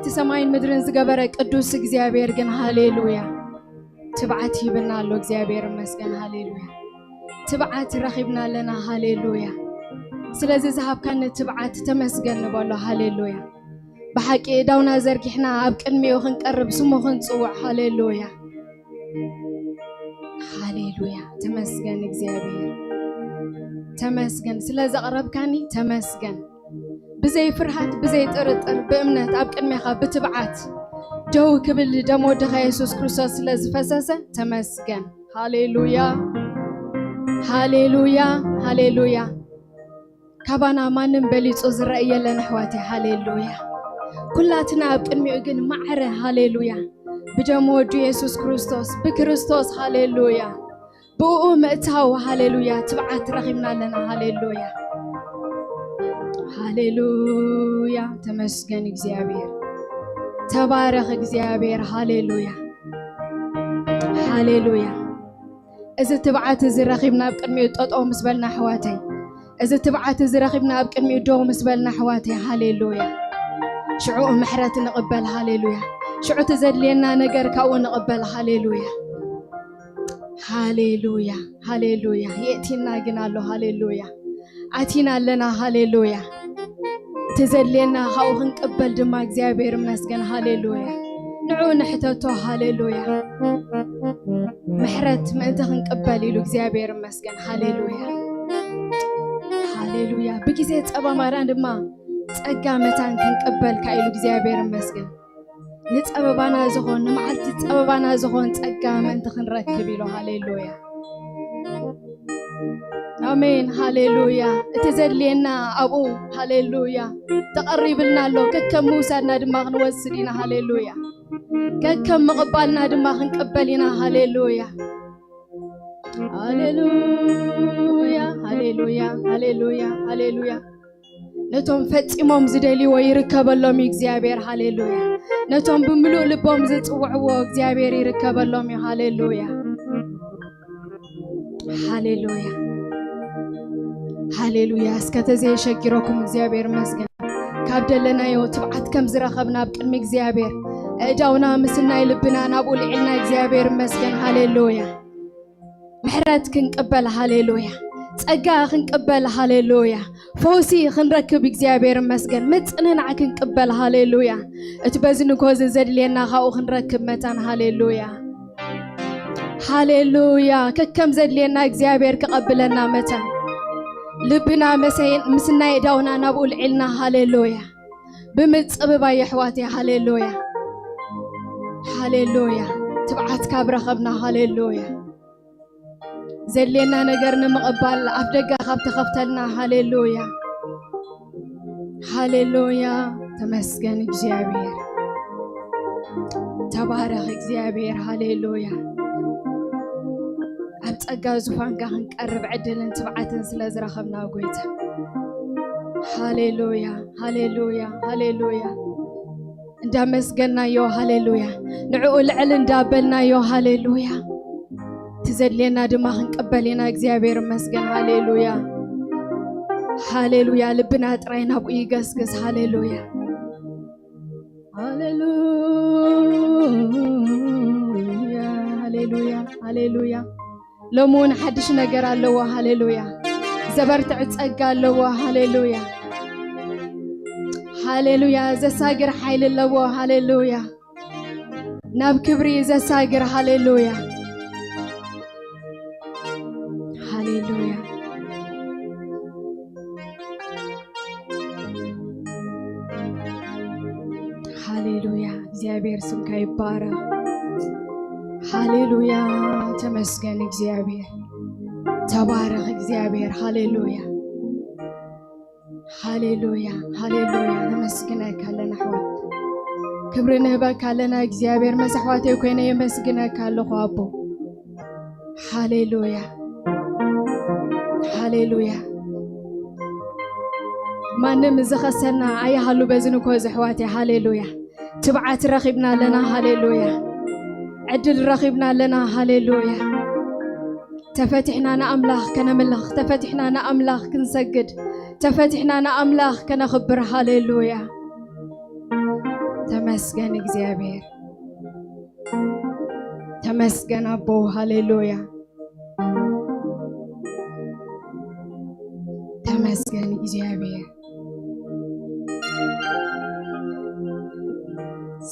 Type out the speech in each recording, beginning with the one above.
تسمعين مدرن زجبرة قدوس እግዚአብሔር ግን هاليلويا تبعت يبنا له እግዚአብሔር مسكن هاليلويا تبعت رخيبنا لنا هاليلويا سلازي ذهب كان تبعت تمسكن نبله هاليلويا بحكي داونا زرقحنا أبقنمي وخنقرب سمو خنصوع هاليلويا هاليلويا تمسكن እግዚአብሔር تمسكن سلازي قرب كاني تمسكن بزي فرحات بزي طرطر بأمنات أبقنمي خا بتبعت جو كبل دمو دخ يسوع كريستوس لز فسسه تمسكن هاليلويا هاليلويا هاليلويا كبانا مانن بليصو زرأي لنا حواتي هاليلويا كلاتنا بقدمي اجن معره هاليلويا بجمو دو يسوع كريستوس بكريستوس هاليلويا بو مأتاو هاليلويا تبعت رغمنا لنا هاليلويا هاليلويا تمسكن እግዚአብሔር تبارك እግዚአብሔር هاليلويا هاليلويا إذا تبعت إذا رغبنا بقدمي ططو مسبلنا حواتي إذا تبعت إذا رغبنا بقدمي دو مسبلنا حواتي هاليلويا شعوع محرات نقبل هاليلويا شعوع تزلينا نجر كاو نقبل هاليلويا هاليلويا هاليلويا يأتينا جنالو هاليلويا أتينا لنا هاليلويا تزلينا هاو نقبل دما እግዚአብሔር مسكن هاليلويا نعو نحتتو هاليلويا محرت ما انت نقبل يلو እግዚአብሔር مسكن هاليلويا هاليلويا بكيزي تصبا ماران دما ጸጋ መታን ክንቀበል ካይሉ እግዚአብሔር መስገን ንጸበባና ዝሆን ንማዓልቲ ጸበባና ዝሆን ጸጋ መንት ክንረክብ ኢሎ ሃሌሉያ አሜን ሃሌሉያ እተዘልየና አቡ ሃሌሉያ ተቀሪብልና ሎ ከከም ሙሳና ድማ ክንወስዲና ሃሌሉያ ከከም መቀባልና ድማ ክንቀበልና ሃሌሉያ ሃሌሉያ ሃሌሉያ ሃሌሉያ ሃሌሉያ نتوم فتيموم زدلي ويركبلهم እግዚአብሔር هاليلويا نتوم بملو لبوم زصوعو እግዚአብሔር يركبلهم هاليلويا هاليلويا هاليلويا اسكتزي يشكركم እግዚአብሔር مسكن كابدلنا يو تبعت كم زرخبنا بقدم እግዚአብሔር اجاونا مسنا يلبنا نابو لعلنا እግዚአብሔር مسكن هاليلويا محرت كنقبل هاليلويا ጸጋ ክንቀበል ሃሌሉያ ፎሲ ክንረክብ እግዚአብሔር መስገን መጽነና ክንቀበል ሃሌሉያ እትበዝንኮ ዘዘድልየና ካኡ ክንረክብ መታን ሃሌሉያ ሃሌሉያ ከከም ዘድልየና እግዚአብሔር ከቀበለና መታን ልብና መሰይን ምስናይ ዳውና ናብኡ ልዕልና ሃሌሉያ ብምጽብባ የሕዋቴ ሃሌሉያ ሃሌሉያ ትብዓት ካብረኸብና ሃሌሉያ زلينا نجرنا مقبل أفدقة خبت خفتلنا هاليلويا هاليلويا تمسكن እግዚአብሔር تبارك እግዚአብሔር هاليلويا أبتأجا زفان كهن قرب عدلن تبعتن سلازرخبنا وقويتا هاليلويا هاليلويا هاليلويا ندمسكنا يو هاليلويا نعو العلن دابلنا يو هاليلويا تزلينا دما نقبلنا እግዚአብሔር መስገን ሃሌሉያ ሃሌሉያ ልብና ጥራይና አቡ ይገስገስ ሃሌሉያ ሃሌሉያ ሃሌሉያ ሃሌሉያ ለሞን حدش ነገር አለው ሃሌሉያ ዘበርትዕ ጸጋ አለው ሃሌሉያ ሃሌሉያ ዘሳግር ኃይል አለው ሃሌሉያ ናብ ክብሪ ዘሳግር ሃሌሉያ هاليلويا هاليلويا እግዚአብሔር ስምካ ይባረክ هاليلويا ተመስገን እግዚአብሔር ተባረክ እግዚአብሔር هاليلويا هاليلويا هاليلويا ተመስገነካ ለና ሕዋት ክብርነ በካ ለና እግዚአብሔር መስዋዕቴ ኮይነ የመስገነካ ለኹ አቦ هاليلويا هاليلويا ما نمزخسنا أي هالو بزنكو زحواتي هاليلويا تبعت رخبنا لنا هاليلويا عدل رخبنا لنا هاليلويا تفتحنا أنا أملاخ كنملخ تفتحنا أنا أملاخ كنسجد تفتحنا أنا أملاخ كنخبر هاليلويا ተመስገን እግዚአብሔር ተመስገን አቦ ሃሌሉያ ተመስገን እግዚአብሔር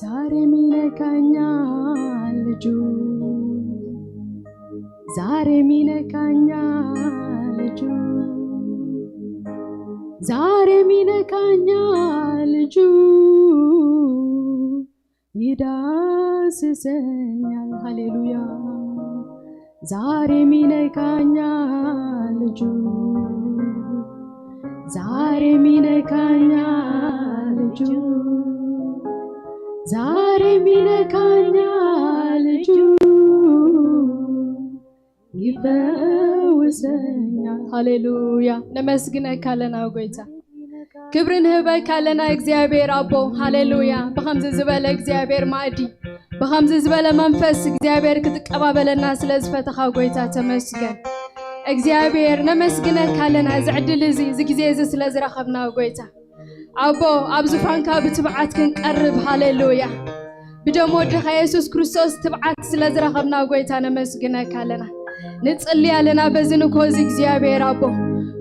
ዛሬ ሚነካኛል ልጁ ዛሬ ሚነካኛል ልጁ ዛሬ ሚነካኛል ልጁ ይዳስሰኛል ሃሌሉያ ዛሬ ሚነካኛል ልጁ ዛሬ ሚነካኛል ልጁ ዛሬ ሚነካኛል ልጁ ይፈውሰኛል ሃሌሉያ ነመስግነካ ለና ጎይታ ክብርን ህበካ ለና እግዚአብሔር አቦ ሃሌሉያ በኸምዝ ዝበለ እግዚአብሔር ማዕዲ በኸምዝ ዝበለ መንፈስ እግዚአብሔር ክትቀባበለና ስለዝፈተኻ ጎይታ ተመስገን እግዚአብሔር ነመስግነካ ለና ዝዕድል እዚ ዝግዜ እዚ ስለዝረኸብና ጎይታ አቦ አብዙፋንካ ብትብዓት ክንቀርብ ሃሌሉያ بدم ودخ يسوع كريستوس تبعت سلازرخبنا قويتا نمسكنك لنا نتصلي لنا بزنكو زغزيابير ابو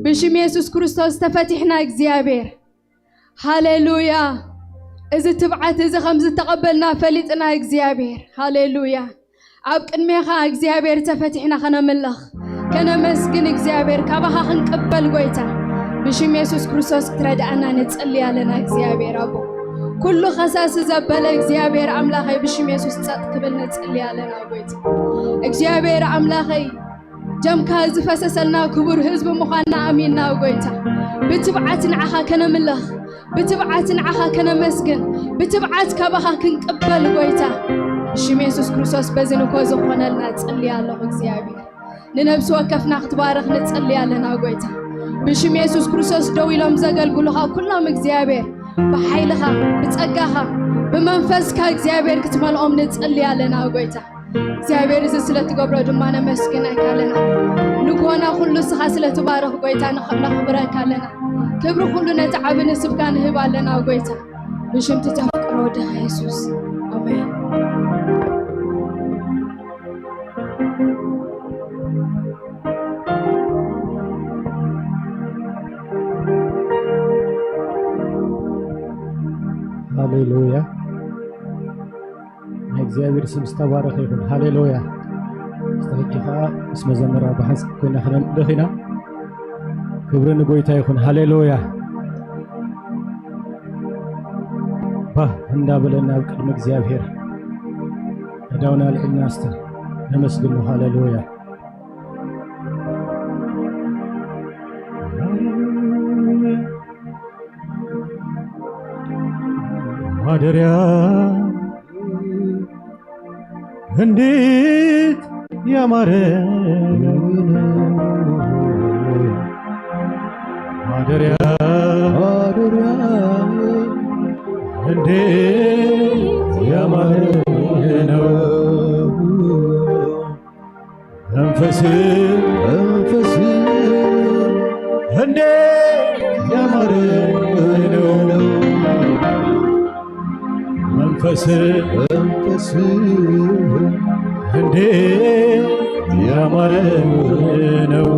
بشم يسوع كريستوس تفتحنا اغزيابير هاليلويا اذا تبعت اذا خمس تقبلنا فليطنا اغزيابير هاليلويا اب قدميخا اغزيابير تفتحنا خنا ملخ كنا مسكن اغزيابير كبخا خنقبل قويتا بشم يسوع كريستوس تردعنا نتصلي لنا اغزيابير ابو كل خساس زبل እግዚአብሔር አምላኬ بشم يسوع ጸጥ ክብል ነጽልያ ለና ጎይታ እግዚአብሔር አምላኬ ጀምካ ዝፈሰሰልና ክቡር ህዝብ ምዃንና አሚንና ጎይታ ብትብዓት ንዓኻ ከነምልኽ ብትብዓት ንዓኻ ከነመስግን ብትብዓት ከበኻ ክንቅበል ጎይታ بشم يسوع ክርስቶስ በዝንኮ ዝኾነልና ጸልያ ለኹ እግዚአብሔር ንነብስ ወከፍና ክትባረኽ ነጽልያ ለና ጎይታ بشم يسوع ክርስቶስ ደው ኢሎም ዘገልግሉኻ ኩሎም እግዚአብሔር بحيلها بتصقاها بمنفسك እግዚአብሔር ክትመልኦም ንጽልይ ኣለና ጎይታ እግዚአብሔር እዚ ስለትገብሮ ድማ ነመስግነካ ኣለና ንኮና ሁሉ ስኻ ስለትባረኽ ጎይታ ነኽብረካ ኣለና ክብሪ ሁሉ ነቲ ዓብን ስብካ ንህብ ኣለና ጎይታ ብሽም ተፈቅሮ ወድኻ ኢየሱስ አሜን هاليلويا እግዚአብሔር ስም ተባረከ ይሁን ሃሌሉያ استرجخ اسم زمرا بحس كنا خنا دخينا ክብርን ጎይታ ይሁን ሃሌሉያ እንዳበለና ቅድመ እግዚአብሔር ዳውና ለእናስተ ነመስግኑ ሃሌሉያ ማደሪያ እንዴት ያማረ ማደሪያ እንዴት ያማረ ነው መንፈስ እንዴት ያማረ ነው መንፈስ እንዴት ያማረ ነው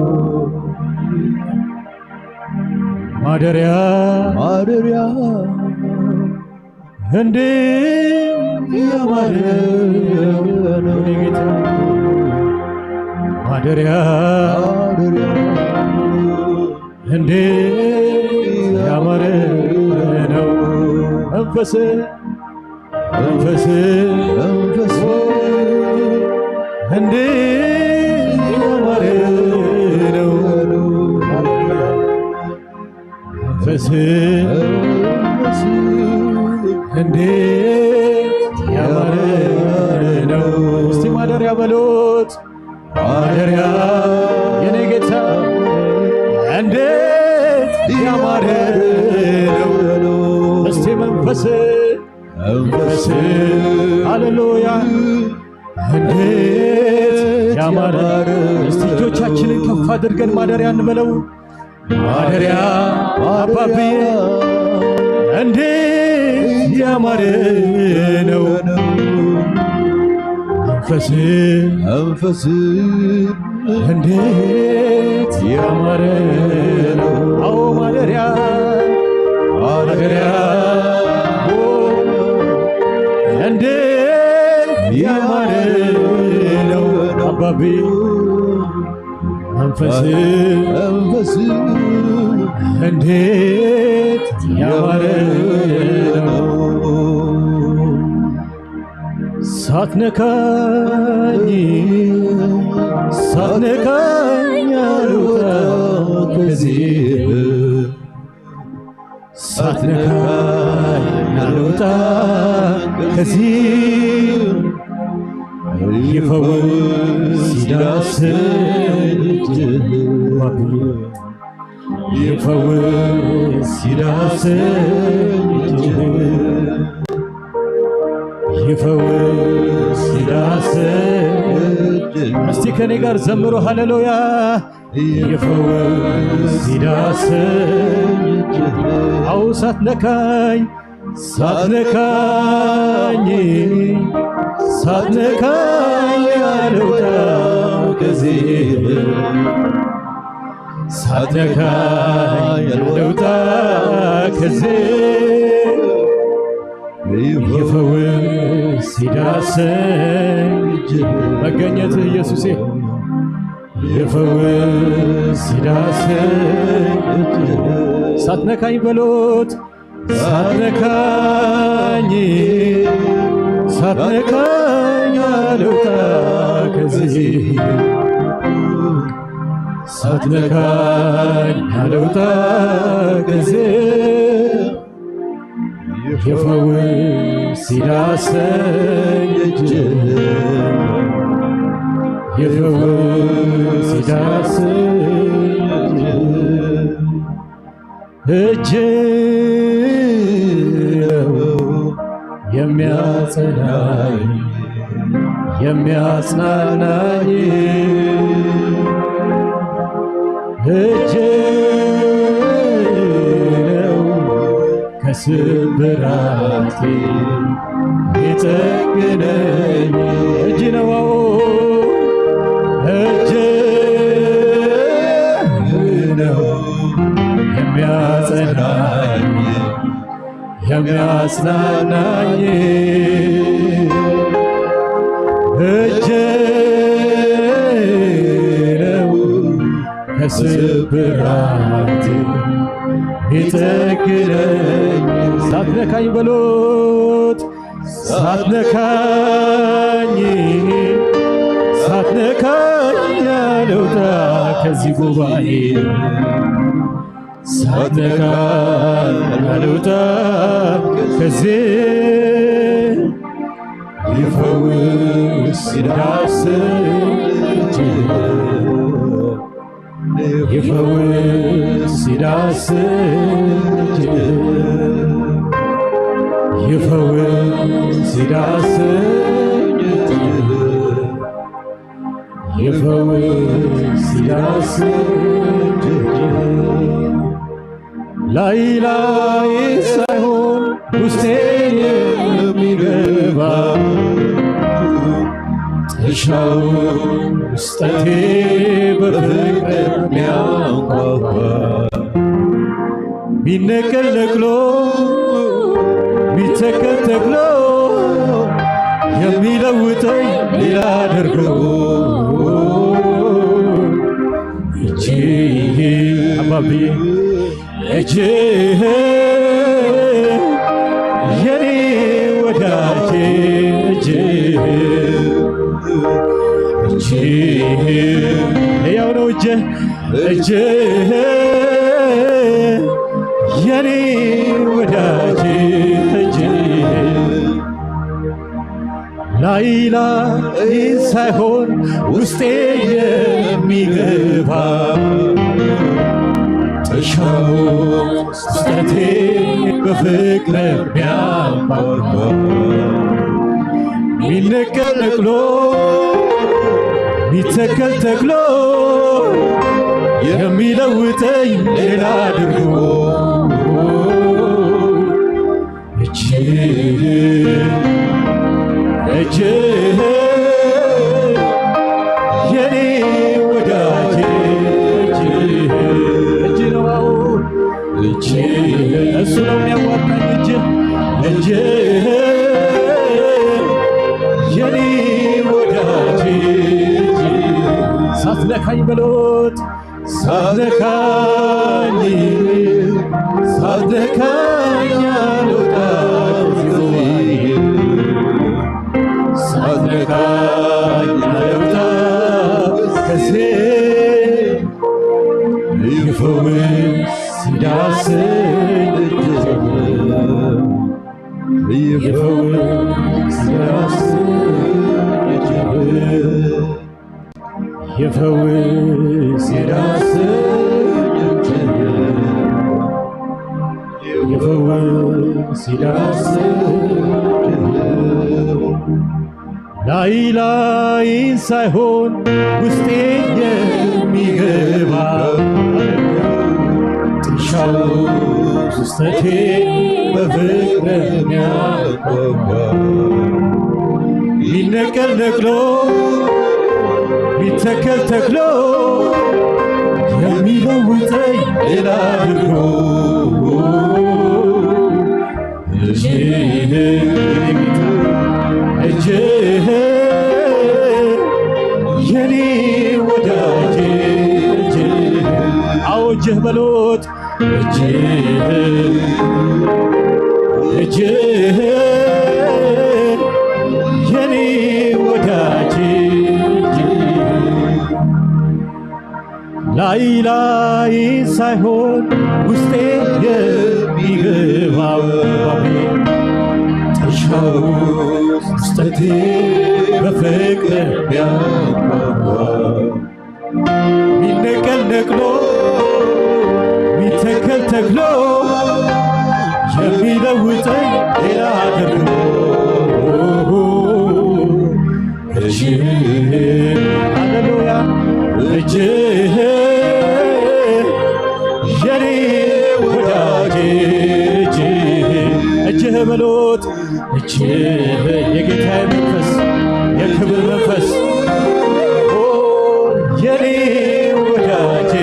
ማደሪያ እንዴት ያማረ ነው ጌታ ማደሪያ እንዴት ያማረ ነው መንፈስ እንዴት ያማረ ነው መንፈስ እንዴት ያማረ ነው እስቲ ማደሪያ በሉት ማደሪያ የኔ ጌታ እንዴት ያማረ ነው እስቲ መንፈስ ሃሌሉያ እንዴት ያማረ እስቲ እጆቻችንን ከፍ አድርገን ማደሪያ እንበለው ማደሪያ አባብዬ እንዴት ያማረ መንፈስ እንዴት ያማረ ነው አዎ ማደሪያ እንዴት ያማረ ነው አባቢ መንፈስ እንዴት ያማረ ነው ሳትነካኝ አልወጣ ከዚህ ሳትነካኝ አልወጣ ከዚህ ይፈውስ ሲዳስስ ይፈውስ ሲዳስስ ይፈውስ ሲዳስስ እስቲ ከኔ ጋር ዘምሮ ሃሌሉያ ይፈውስ ሲዳስስ አው ሳትነካኝ አልወጣ ከዚህ ሳትነካኝ አልወጣ ከዚህ ይፈውስ ሲዳስስ መገኘት ኢየሱሴ ይፈውስ ሲዳስስ ሳትነካኝ በሎት ሳትነካኝ አልወጣ ከዚህ ሳትነካኝ አልወጣ ከዚህ ይፈውስ ሲዳስስ ይፈውስ ሲዳስስ እጅ የሚያጽናናኝ እጅ ነው ከስብራቴ ይጠግነኝ እጅ ነው እጅ ነው የሚያጽናናኝ እጅ ነው ከስብራቴ ይጠግነኝ ሳትነካኝ በሎት ሳትነካኝ አልወጣ ከዚህ ጉባኤ ሳትነካኝ አልወጣ ከዚህ ይፈውስ ሲዳስስ ይፈውስ ሲዳስስ ይፈውስ ሲዳስስ ይፈውስ ሲዳስስ ላይ ሳይሆን ውስጤን የሚገባ ጥሻው ውስጠቴ በፍቅር ሚያንኳኳ ቢነቀል ነቅሎ ቢተከል ተክሎ የሚለውጠኝ ሌላ አድርገው እጅህ አባቢ እጅህ የኔ ወዳጄ እጅህ ሕያው ነው እጅህ የኔ ወዳጄ እጅህ ላይ ሳይሆን ውስጤ የሚገባ ጥሻው ውስጠቴ በፍቅር የሚያንኳኳ ሚነቀል ነቅሎ ሚተከል ተክሎ የሚለውጠኝ ሌላ አድርጎ እጅህ يفوز يفوز يفوز ላይ ላይ ሳይሆን ውስጤ የሚገባ ጥሻው ውስጠቴ በፍቅር የሚያጓጓ ቢነቀል ነቅሎ ቢተከል ተክሎ የሚለውጠኝ ሌላ አድርጎ እጅህ የኔ ወዳጅ አዎ እጅህ በሎት እጅህ የኔ ወዳጅ ላይ ላይ ሳይሆን ውስጤ የሚገባው ጥሻው ውስጠቴ በፍቅር ቢያጓጓ ቢነቀል ነቅሎ ቢተከል ተክሎ የሚለውጠኝ ሌላ አድርጎ እጅህ ሃሌሉያ እጅህ የኔ ወዳጅ እጅህ በሎት እጅህ የጌታዬ መንፈስ የክብር መንፈስ የኔ ወዳጅ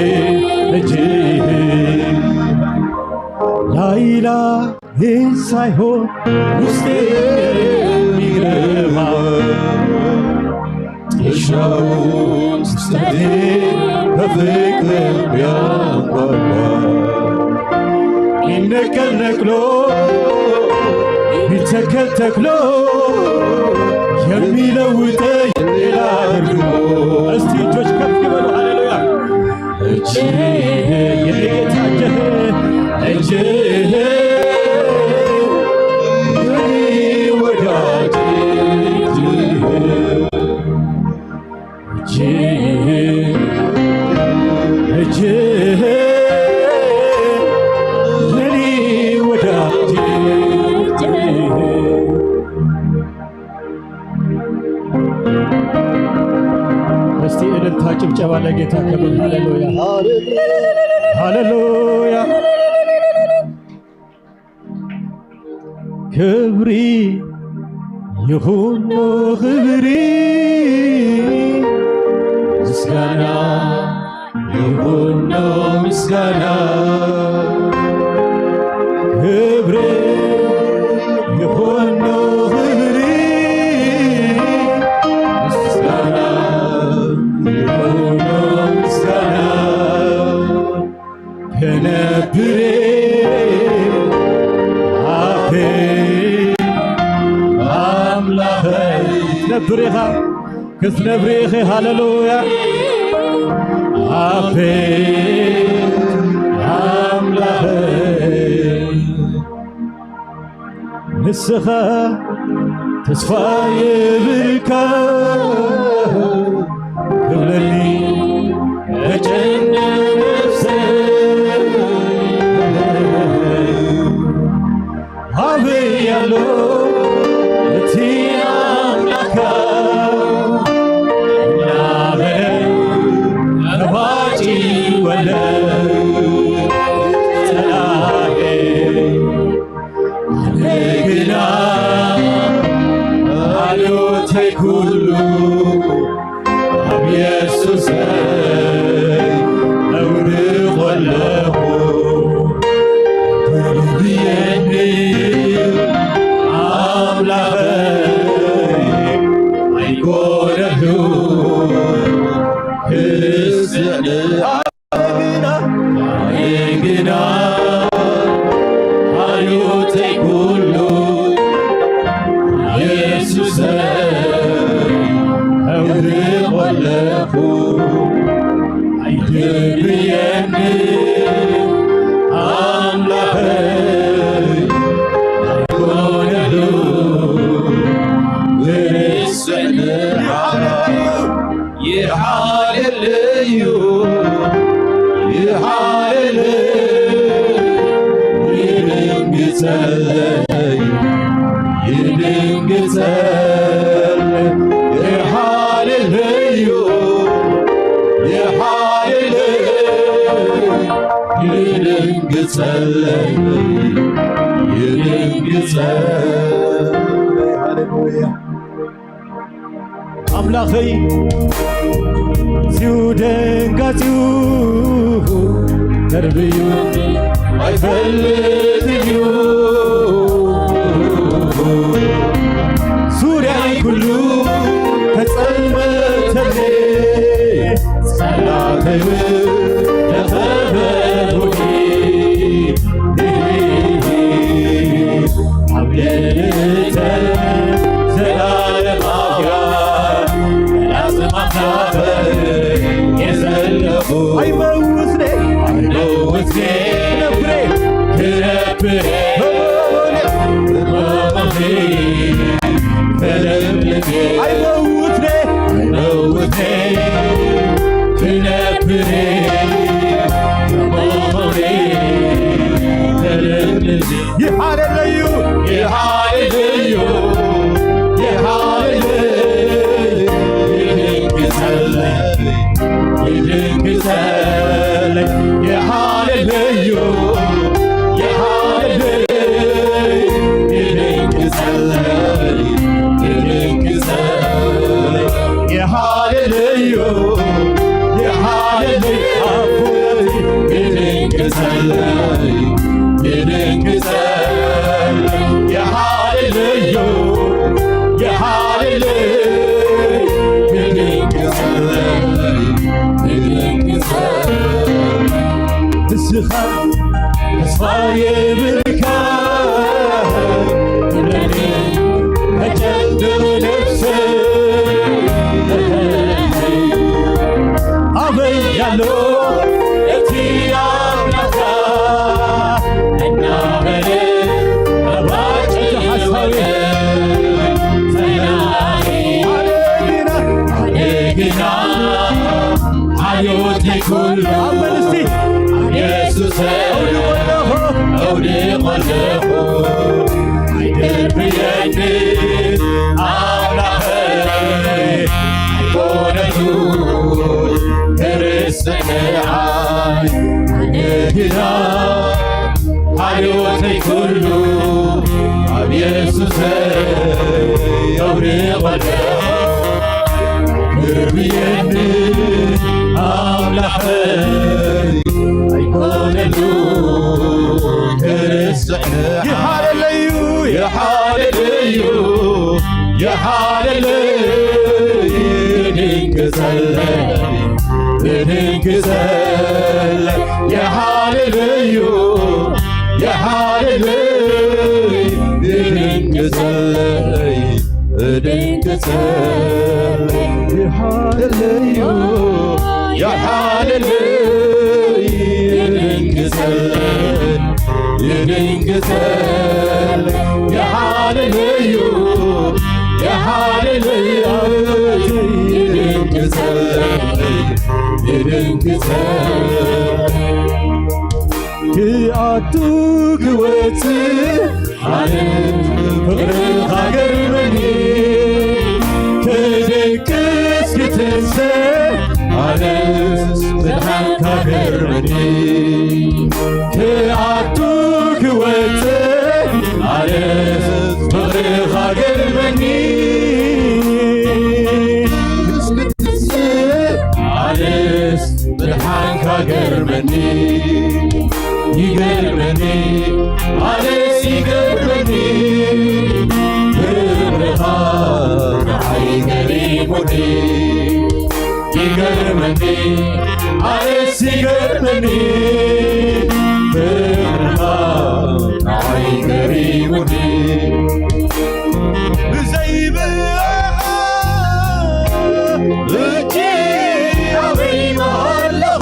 እጅህ ላይ ላይ ሳይሆን ውስጤ የሚገባ ጥሻው ውስጠቴ በፍቅር ቢያጓጓ ቢነቀል ነቅሎ ቢተከል ተክሎ የሚለውጠኝ ሌላ አድርጎ እስቲ እጆች ከፍ ይበሉ ሃሌሉያ እጅህ የኔ ጌታ እጅህ የኔ ወዳጅ እጅህ የኔ ወዳጅ እስቲ እልልታ ጭብጨባ ለጌታ ክብር ሃሌሉያ ሃሌሉያ ክብሪ ይሁን ክብሪ ምስጋና ይሁን ምስጋና ክብሪ ይሁን ክብሪ ምስጋና ይሁን ምስጋና ከነብሬ አፌ አምላኸ ትነብሬኻ ክትነብሬኺ ሃሌሉያ አፌ አምላኸ ንስኻ ተስፋ የብልካ ክብለኒ እጨነቅ ነፍሰይ አብያሎ እቲ አምላካ ነባጪ ወለ ፀላሄ አለግና አልዮተይ ኩሉ ኣብ ኢየሱስ يدنقزل يحال الهيو يحال الهيو يدنقزل يدنقزل هاللويا أملاخي زيودنقزيو تربيو አይፈልግዩ ዙሪያይ ኩሉ ተጸልመተኔ ጸላተይ ተፈበሩኒ አብየተ ዘላለማያ ላስማታበ የዘለፉ አይመውስኔ አይመውስኔ ተስፋዬ ብርካት ለኔ ከጨለመ ነፍሴ አበያለሁ እቲ አምላካ እና በኔ አባጭት ሐሳቤ ሰናይ አደግና አዮቴ ኩሉ አበልስቲ ኢየሱስ أودي قلبه عيدر بيدي أملاخي كونتو ترسني عاي عندنا حياتي كله عب يسوس أودي قلبه عيدر بيدي أملاخي كونتو يا حالليو يا حالليو يا حالليو ينكسل ينكسل يا حالليو يا حالليو ينكسل ينكسل يا حالليو يا حالليو ينكسل ينكسل يا حالليو يا حالليو ينكسل ينكسل كأتوك وتي على فقر خاقرني كدكس كتنسى على سبحان خاقرني كأتوك وتي على فقر خاقرني على سبحان خاقرني يقربني عليس يقربني بالرخاء حي قريبني يقربني عليس يقربني بالرخاء حي قريبني زي بجي أبي مهله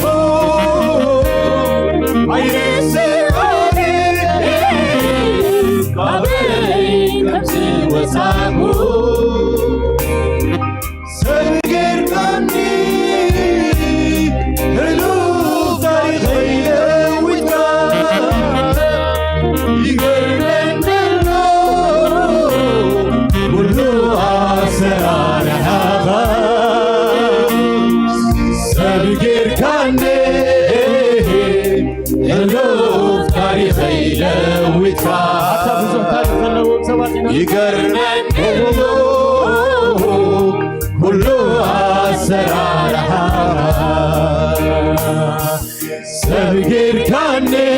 يقرمن كله أسرارها سبقر كاني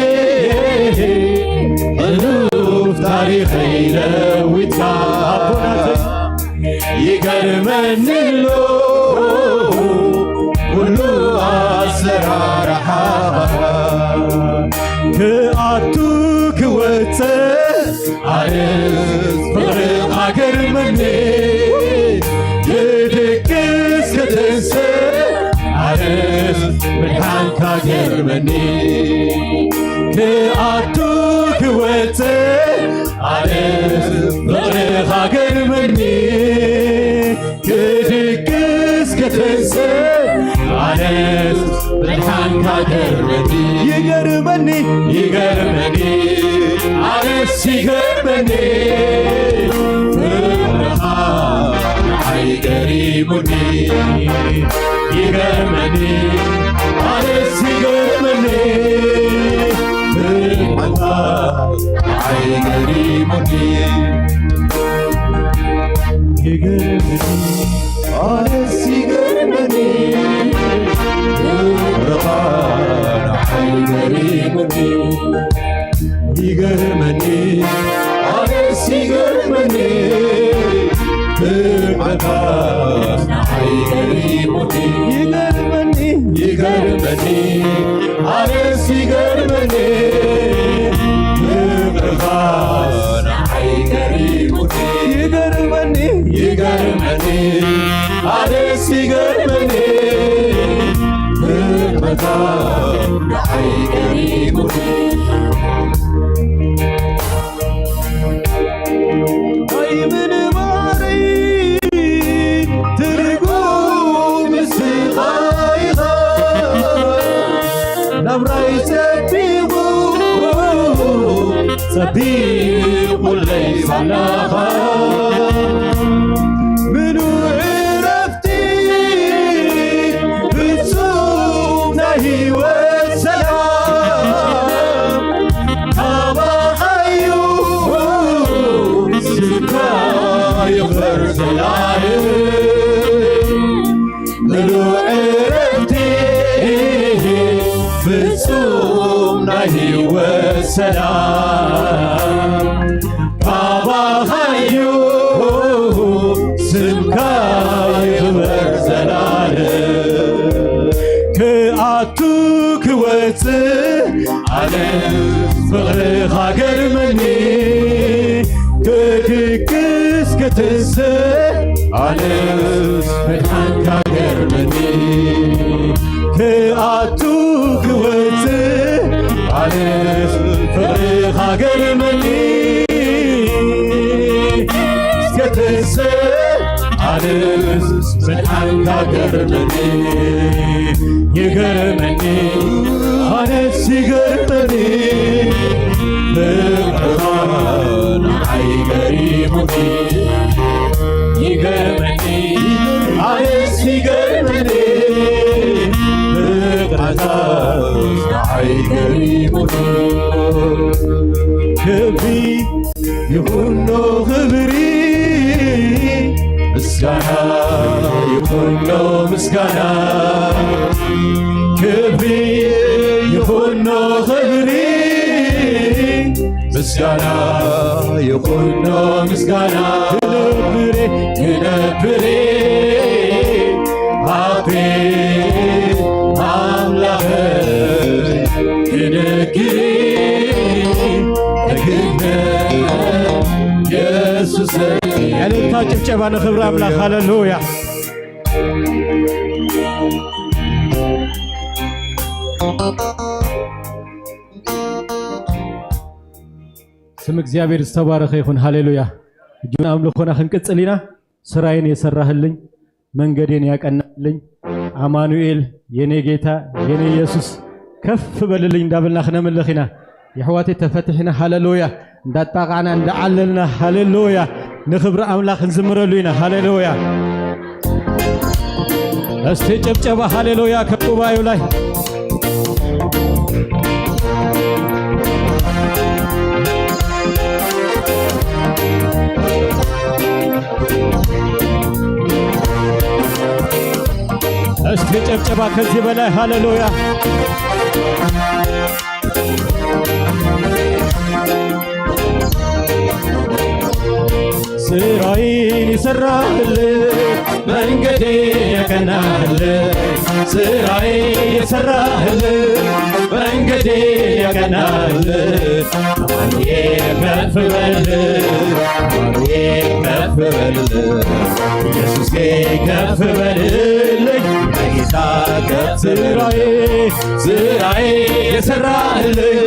ألوف تاريخي لويتها يقرمن كله أسرارها كأتوك وتس عرس فرق عقر مني يدكس كتنسى عرس بالحانك عقر مني كأتوك وتس عرس فرق عقر مني يدكس كتنسى عرس بالحانك عقر مني يقربني عرس يقربني فرحان حي قريبني يقربني عرس يقربني فرحان حي قريبني عرس يقربني فرحان حي قريبني يقرمني عرس يقرمني بالعباس حي قريبني يقرمني عرس يقرمني بالعباس حي قريبني يقرمني عرس يقرمني بالعباس حي قريبني صديق ليس لها منو عرفتي بتسوم نهي والسلام أبا حيو سكا يغفر سلايم منو عرفتي بتسوم نهي والسلام بابا خيو سمكا يغفر زلالم كأتوك وتسه على فغري خاقر مني كتكس كتسه على فتحان خاقر مني كأتوك وتسه على فغري خاقر مني كتسه عرس فتحان خاقر مني يقرمني عرس يقرمني بالعران حي قريبني يقرمني عرس يقرمني بالعران حي قريبني كبي يكون له خبري مسكانا يكون له مسكانا كبي يكون له خبري مسكانا يكون له مسكانا تنبري عبي أملاخي تنكري يسوس يعني تاجب جبان خبر أملاخ هاللويا سم እግዚአብሔር ዝተባረከ ይሁን ሃሌሉያ እጁን አምልኮና ክንቀጽልና ስራዬን የሰራህልኝ መንገዴን ያቀናልኝ አማኑኤል የኔ ጌታ የኔ ኢየሱስ ከፍ በልልኝ እንዳብልና خنملخنا يحواتي تفتحنا هاللويا እንዳጣቃና እንዳዓለልና ሃሌሉያ ንኽብር አምላክ እንዝምረሉና ሃሌሉያ እስቲ ጨብጨባ ሃሌሉያ ከጉባኤው ላይ እስቲ ጨብጨባ ከዚህ በላይ ሃሌሉያ ስራዬን የሰራህልኝ መንገዴ ያቀናህልኝ ስራዬን የሰራህልኝ መንገዴ ያቀናህልኝ አማኑኤል ከፍ በልልኝ አማኑኤል ከፍ በልልኝ ኢየሱሴ ከፍ በልልኝ ጌታ ከፍ ስራዬ የሰራህልኝ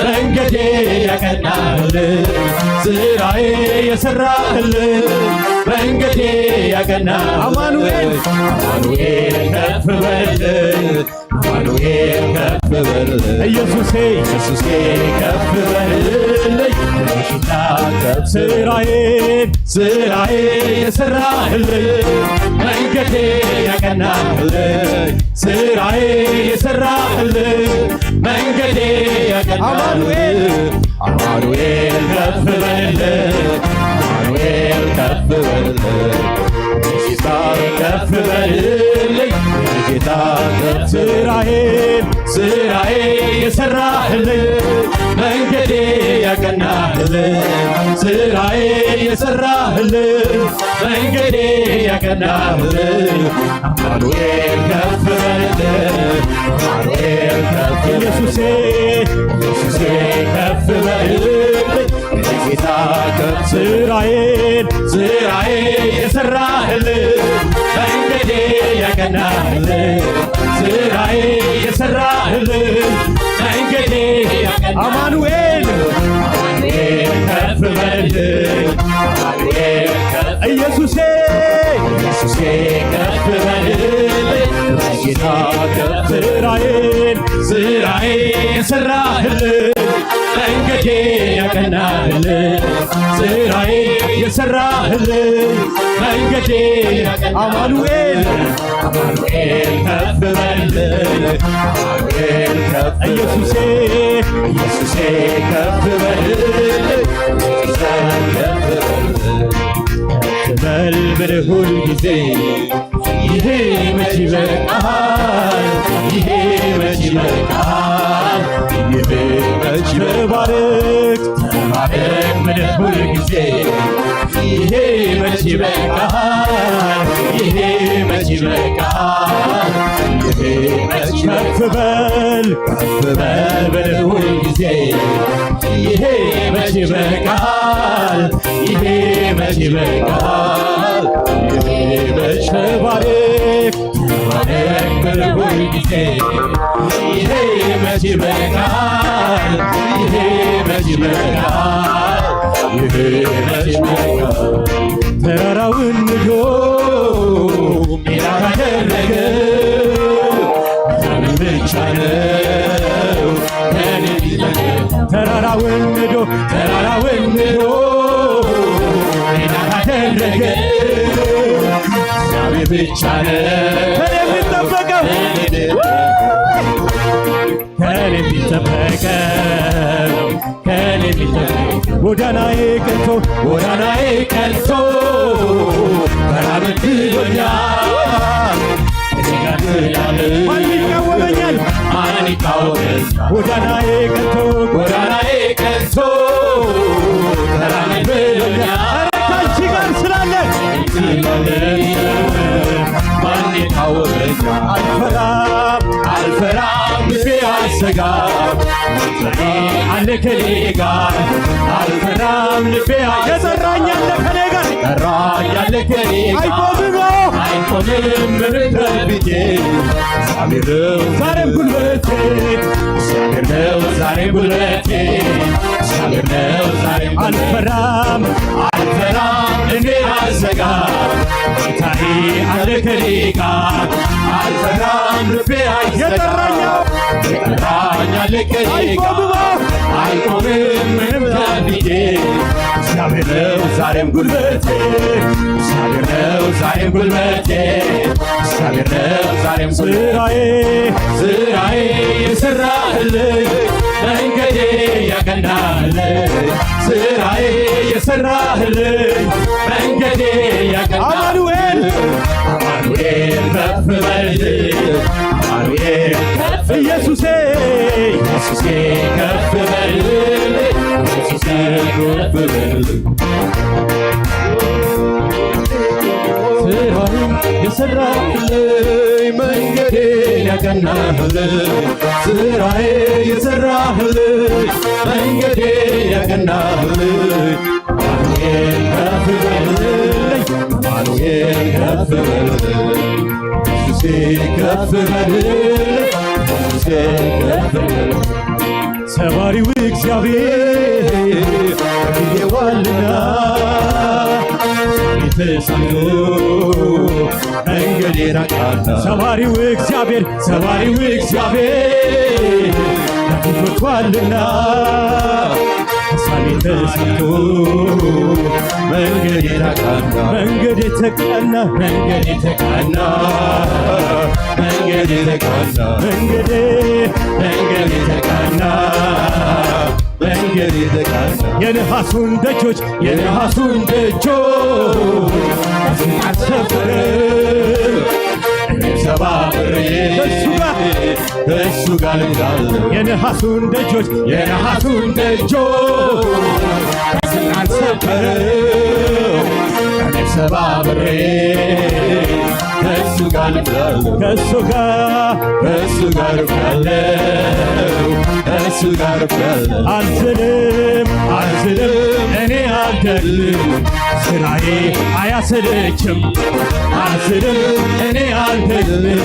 መንገዴ ያቀናህልኝ ስራዬ የሰራህልኝ መንገዴ ያቀና አማኑኤል ከፍ በልልኝ አማኑኤል ከፍ በልልኝ ኢየሱሴ ከፍ በልልኝ ጌታ ከፍ ስራዬ የሰራህልኝ መንገዴ ያቀናህልኝ ስራዬ የሰራህልኝ መንገዴ ያቀናህልኝ አማኑኤል ከፍ በልልኝ አማኑኤል ከፍ በልልኝ ጌታ ከፍ በልልኝ ጌታ ከፍ ስራዬ የሰራህልኝ መንገዴ ያቀናህልኝ ስራዬ የሰራህልኝ መንገዴ ያቀናህልኝ አማኑኤል ከፍ በልልኝ አማኑኤል ከፍ ኢየሱሴ ከፍ በልልኝ ጌታ ከፍ ስራዬ የሰራህልኝ መንገዴ ያቀናህልኝ ስራዬ የሰራህልኝ መንገዴ አማኑኤል ከፍ በልልኝ አማኑኤል ከፍ ኢየሱሴ ከፍ በልልኝ ጌታ ከፍ ስራዬ የሰራህልኝ መንገዴ ያቀናህልኝ ስራዬ የሰራህልኝ መንገዴ አማኑኤል ከፍ በልልኝ አማኑኤል ከፍ ኢየሱሴ ከፍ በልልኝ ከፍ በል ሁል ጊዜ ይሄ መች ይበቃል ይሄ መች ይበቃል ይሄ መች ተባረክ ምድር ሁል ጊዜ ይሄ መች ይበቃል ይሄ መች ይበቃል ይሄ መች ከፍ በል ምድር ሁል ጊዜ ይሄ መች ይበቃል ይሄ መች ይበቃል ይሄ መች ተባረክ ምድር ሁል ጊዜ ይሄ መች ይበቃል ይሄ መች ይበቃል ይሄ መች ይበቃል ተራራውን ንዶ ሜዳ ካደረገ ምን ብቻ ነው ከኔ ተራራውን ንዶ ሜዳ ካደረገ እግዚአብሔር ብቻ ነው ከኔ የሚጠበቀው ጎዳናዬ ቀንቶ በራምን ብሎኛል ማን ይቃወመኛል ጎዳናዬ ቀንቶ በራምን ብሎኛል ከአንቺ ጋር ስላለ ማን ይቃወመኛል አልፈራም ልቤ አይሰጋም አለ ከኔ ጋር አልፈራም ልቤ የጠራኝ አለ ከኔ ጋር አይቆምም ምንም በፊቴ እግዚአብሔር ነው ዛሬም ጉልበቴ አልፈራም እኔ አልሰጋም ጌታዬ አለ ከኔ ጋር አልፈራም ልቤ አይሰጋም የጠራኝ አለ ከኔ ጋር አይቆምም ምንም በፊቴ እግዚአብሔር ነው ዛሬም ጉልበቴ ስራዬ የሰራህልኝ መንገዴ ያቀናህልኝ ስራዬ የሰራህልኝ መንገዴ ያቀናህልኝ አማኑኤል ከፍ በል አማኑኤል ከፍ ኢየሱሴ ኢየሱሴ ከፍ በል ኢየሱሴ ከፍ በል ስራዬን የሰራህልኝ መንገዴን ያቀናህልኝ ስራዬ የሰራህልኝ መንገዴን ያቀናህልኝ አማኑኤል ከፍ በልልኝ አማኑኤል ከፍ በልልኝ ኢየሱሴ ከፍ በልልኝ ኢየሱሴ ከፍ በልልኝ ሰባሪው እግዚአብሔር ይዋልና ተሳንቶ መንገድ ይራቃና ሰባሪው እግዚአብሔር ተፈቷልና ሳሌ ተሳንቶ መንገድ ይራቃና መንገድ የተቃና መንገድ የተቃና መንገድ የተቃና መንገድ የተቃና መንገድ የተቃና የነሐሱን ደጆች አሰፈረ ሰባብሬ ከእሱ ጋር እንዳለሁ የነሐሱን ደጆች አሰፈረ ሰባብሬ ከእሱ ጋር እንዳለሁ ከእሱ ጋር እንዳለሁ አልዝልም እኔ አልደልም ስራዬ አያሰለችም አልዝልም እኔ አልደልም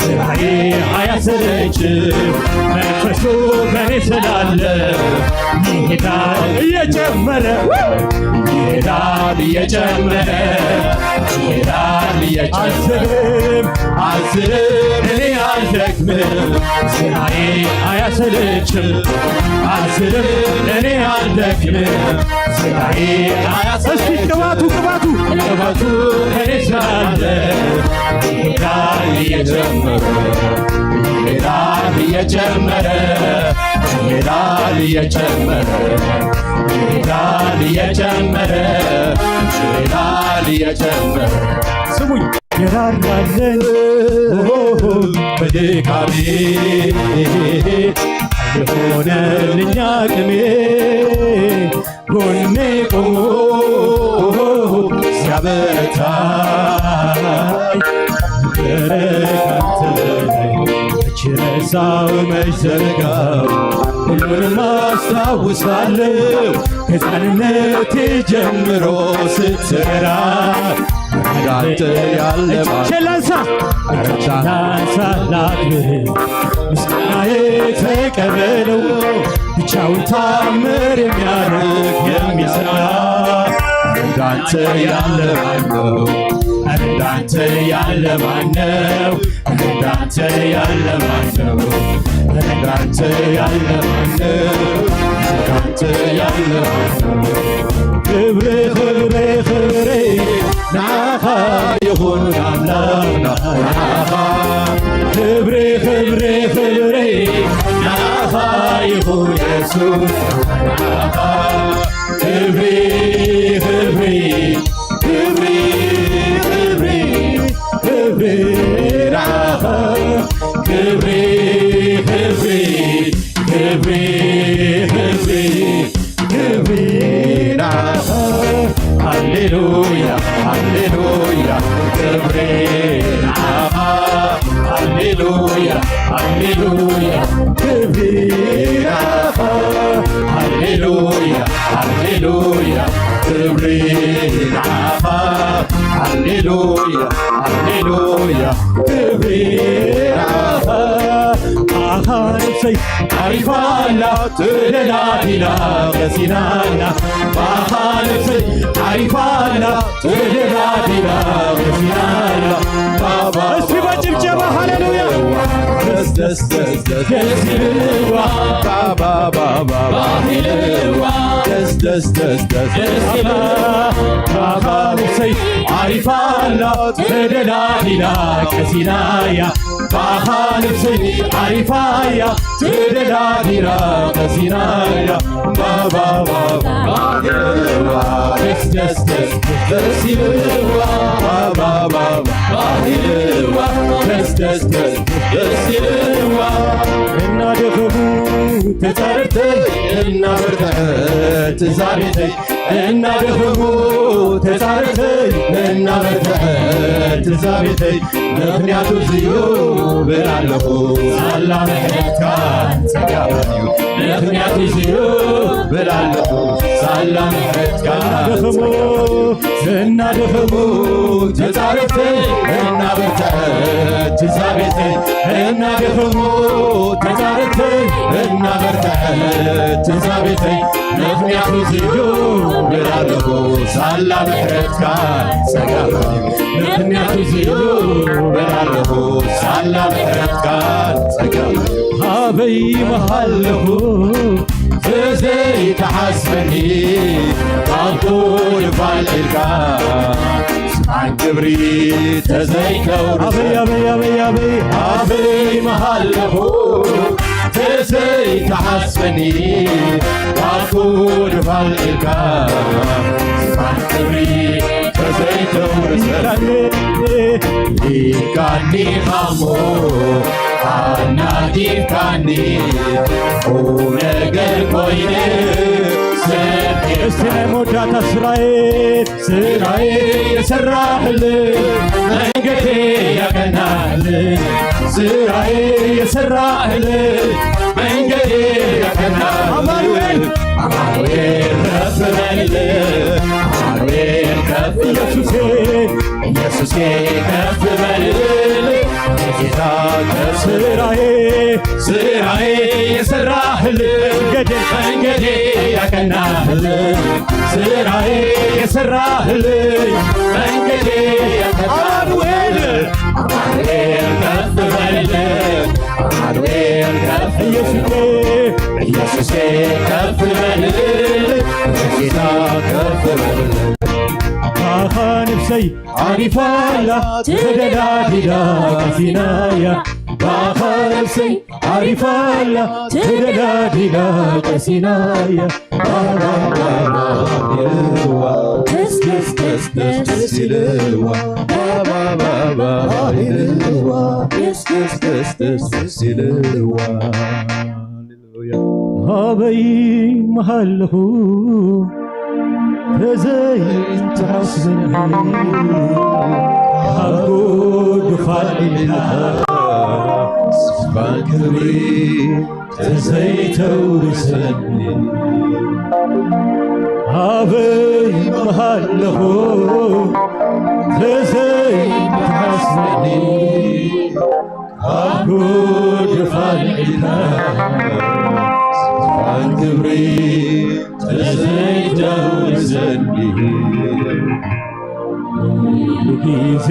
ስራዬ አያሰለችም መንፈሱ በእኔ ስላለ ይሄዳል እየጨመረ አልዝልም እኔ አልደክምም ስራዬ አያሰለችም አልዝልም እኔ አልደክምም ስራዬ አያሰለችም ቅባቱ ከእኔ ስላለ ይሄዳል እየጨመረ ስሙኝ የራራለን በድካሜ የሆነልኝ አቅሜ ጎኔ ቆሞ ሲያበረታኝ መች ረሳው መች ዘነጋው ሁሉንም አስታውሳለሁ ከሕፃንነቴ ጀምሮ ስትሰራ እንዳንተ ያለ ላንሳ ላክብር ምስጋናዬ ተቀበለው ብቻውን ታምር የሚያደርግ የሚሠራ እንዳንተ ያለ ማነው እንዳንተ ያለ ማነው እንዳንተ ያለ ማነው እንዳንተ ያለ ማነው እንዳንተ ያለ ማነው ክብሬ ናኻ ይሁን አምላክ ናኻ ክብሬ ናኻ ይሁን ኢየሱስ ናኻ ክብሬ ናኻ ክብሬ ናኻ ሃሌሉያ ክብሬ ናኻ ሃሌሉያ ክብሬ ናኻ ሃሌሉያ ክብሬ ናኻ ሃሌሉያ ክብሬ ናኻ አኻንሰይ አሪፋና ትደላዲና ገሲናና አኻንሰይ አሪፋና ትደላዲና ገሲናና ባባ እስቲ በጭብጨባ ሃሌሉያ ደስ ይልዋ ባባ ይልዋ ደስ ይልዋ አኻንሰይ አሪፋና ትደላዲና ገሲናያ ባኻንሰይ አሪፋያ ትደላዲና ገሲናያ ባባ ይልዋ ደስ ይልዋ ባባ ይልዋ ደስይልዋ እናደኸሙ ተጻርተይ እናበርትዐት ዛሬተይ እናደኸሙ ተጻርተይ እናበርትዐት ዛሬተይ ምኽንያቱ እዩ ብላለኹ ሳላ ምሕረትካ ጸጋበዩ ምኽንያቱ እዩ ብላለኹ ሳላ ምሕረትካ እናደኸሙ ተጻርተይ እናበርትዐት ዛሬተይ እናደኸሙ ተጻርተይ እናበርትዐት ዛሬተይ ምኽንያቱ እዩ ብላለኹ ሳላ ምሕረትካ ጸጋበዩ ምኽንያቱ እዩ ብላለኹ ሳላ ምሕረትካ ጸጋበዩ ሃበይ መሃለኹ ዘይተሓስበኒ ካብኩ ንፋልዒልካ ስምዓን ክብሪ ተዘይከውርሰ ሃበይ መሃለኹ ዘይተሓስበኒ ካብኩ ንፋልዒልካ ስምዓን ክብሪ ተዘይከውርሰ ይካኒ ኻሞ አናዲካኒ ነገር ኮይነ ሰብስነ ሞዳታ ስራዬ የሰራህልኝ መንገዴ ያቀናህልኝ ስራዬ የሰራህልኝ መንገዴ ያቀናህልኝ አማኑኤል ከፍ በልልኝ አማኑኤል ከፍ ኢየሱሴ ከፍ በልልኝ ጌታ ስራዬ የሰራህልኝ መንገዴ ያቀናህልኝ ስራዬ የሰራህልኝ መንገዴ ያቀናህልኝ አማኑኤል ከፍ በልልኝ አማኑኤል ከፍ ኢየሱሴ ከፍ በልልኝ ጌታ ከፍ በልልኝ ባኻንብሰይ አሪፋላ ተደላዲዳ ቀሲናያ ባኻንብሰይ አሪፋላ ተደላዲዳ ቀሲናያ ደስ ይልዋ ደስ ይልዋ ሃበይ መሃለኹ ተዘይተሓስበኒ ካብኩ ድፋልዒልካ ስምዓን ክብሪ ተዘይተውርሰኒ ሃበይ መሃለኹ ተዘይተሓስበኒ ካብኩ ድፋልዒልካ ስምዓን ክብሪ ተዘይተውርሰኒ ጊዜ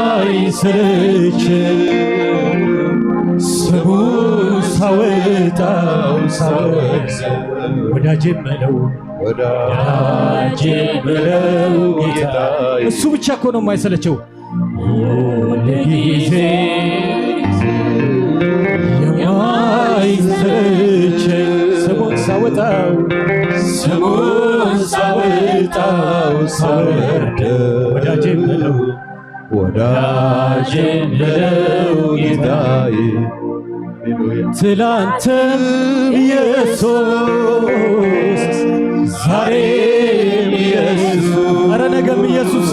የማይሰለች ስሙን ሳወጣው ወዳጄ በለው ጌታ እሱ ብቻ እኮ ነው የማይሰለቸው ጊዜ የማይሰለች ስሙን ሳወጣው ሳወርደው ወዳጄ በለው ጌታዬ ትላንትም ኢየሱስ ዛሬም ኢየሱስ ኧረ ነገም ኢየሱስ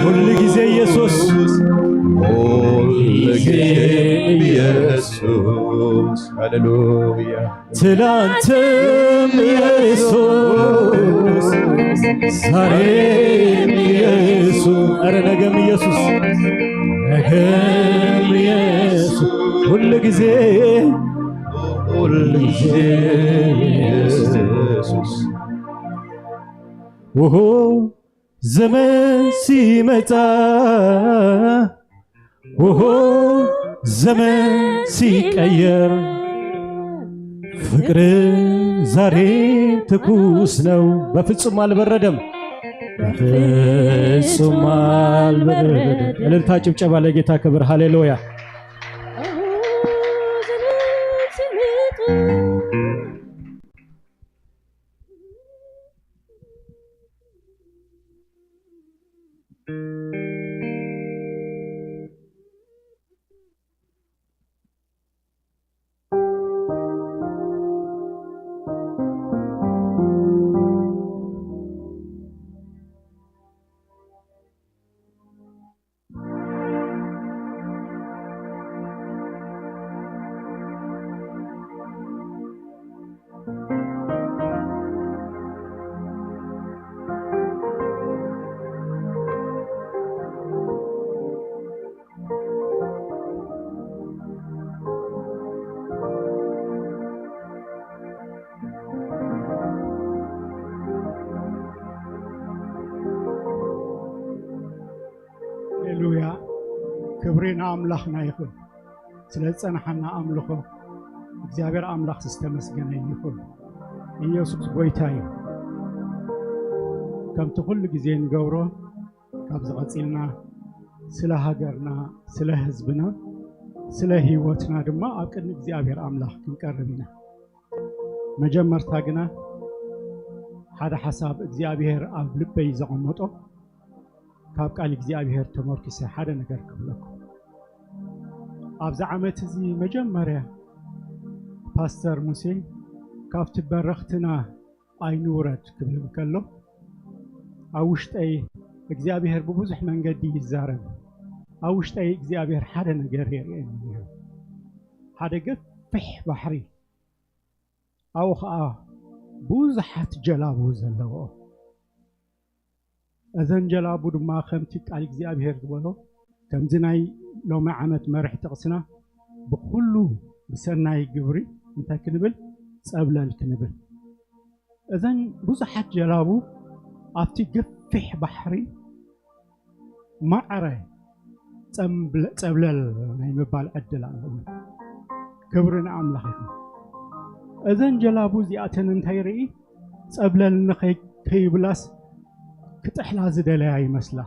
ሁል ጊዜ ኢየሱስ ኢየሱስ ሃሌሉያ ትላንትም ኢየሱስ ዛሬም ኢየሱስ ኧረ ነገም ኢየሱስ ሁል ጊዜ ኢየሱስ ወሆ ዘመን ሲመጣ ወሆ ዘመን ሲቀየር ፍቅር ዛሬ ትኩስ ነው በፍጹም አልበረደም በፍጹም አልበረደም እልልታ ጭብጨባ ለጌታ ክብር ሃሌሉያ ክብሪና ኣምላኽና ይኹን ስለ ዝጸናሐና ኣምልኾ እግዚአብሔር ኣምላኽ ዝተመስገነ ይኹን ኢየሱስ ጎይታ እዩ ከምቲ ኩሉ ግዜ ንገብሮ ካብ ዝቐፂልና ስለ ሃገርና ስለ ህዝብና ስለ ህይወትና ድማ ኣብ ቅድሚ እግዚአብሔር ኣምላኽ ክንቀርብ ኢና መጀመርታ ግና ሓደ ሓሳብ እግዚአብሔር ኣብ ልበይ ዘቐመጦ ካብ ቃል እግዚአብሔር ተመርኪሰ ሓደ ነገር ክብለኩም ኣብዚ ዓመት እዚ መጀመርያ ፓስተር ሙሴ ካብቲ በረኽትና ኣይንውረድ ክብል ከሎ ኣብ ውሽጠይ እግዚአብሔር ብብዙሕ መንገዲ ይዛረብ ኣብ ውሽጠይ እግዚአብሔር ሓደ ነገር የርእየኒ እዩ ሓደ ገፊሕ ባሕሪ ኣብኡ ከዓ ብዙሓት ጀላቡ ዘለዎ እዘን ጀላቡ ድማ ከምቲ ቃል እግዚአብሔር ዝበሎ ከምዚ ናይ ሎሚ ዓመት መርሒ ጥቕስና ብኩሉ ብሰናይ ግብሪ እንታይ ክንብል ጸብለል ክንብል እዘን ብዙሓት ጀላቡ ኣብቲ ገፊሕ ባሕሪ ማዕረ ጸብለል ናይ ምባል ዕድል ኣለዎ ክብሪ ንኣምላኽ ይኹን እዘን ጀላቡ እዚኣተን እንታይ ርኢ ጸብለል ንኸይብላስ ክጥሕላ ዝደለያ ይመስላ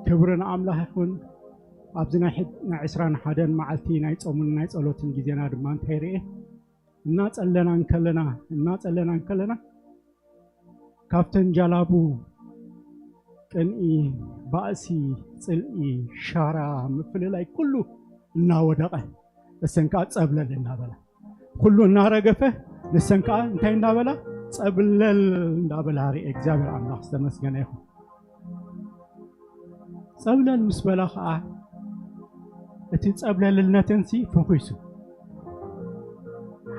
ክብሪ ንኣምላኽ ይኹን ኣብዚ ናይ 21 መዓልቲ ናይ ጾሙን ናይ ጸሎትን ግዜና ድማ እንታይ ርኢ እናጸለና ከለና ካብተን ጀላቡ ቅንኢ ባእሲ ጽልኢ ሻራ ምፍልላይ ኩሉ እናወደቐ እሰንካ ጸብለል እናበላ ኩሉ እናረገፈ ንሰንካ እንታይ እናበላ ጸብለል እንዳበላ ርኢ እግዚአብሔር ኣምላኽ ዝተመስገነ ይኹን ጸብለል ምስ በላ ከዓ እቲ ጸብለልነተንሲ ፈኺሱ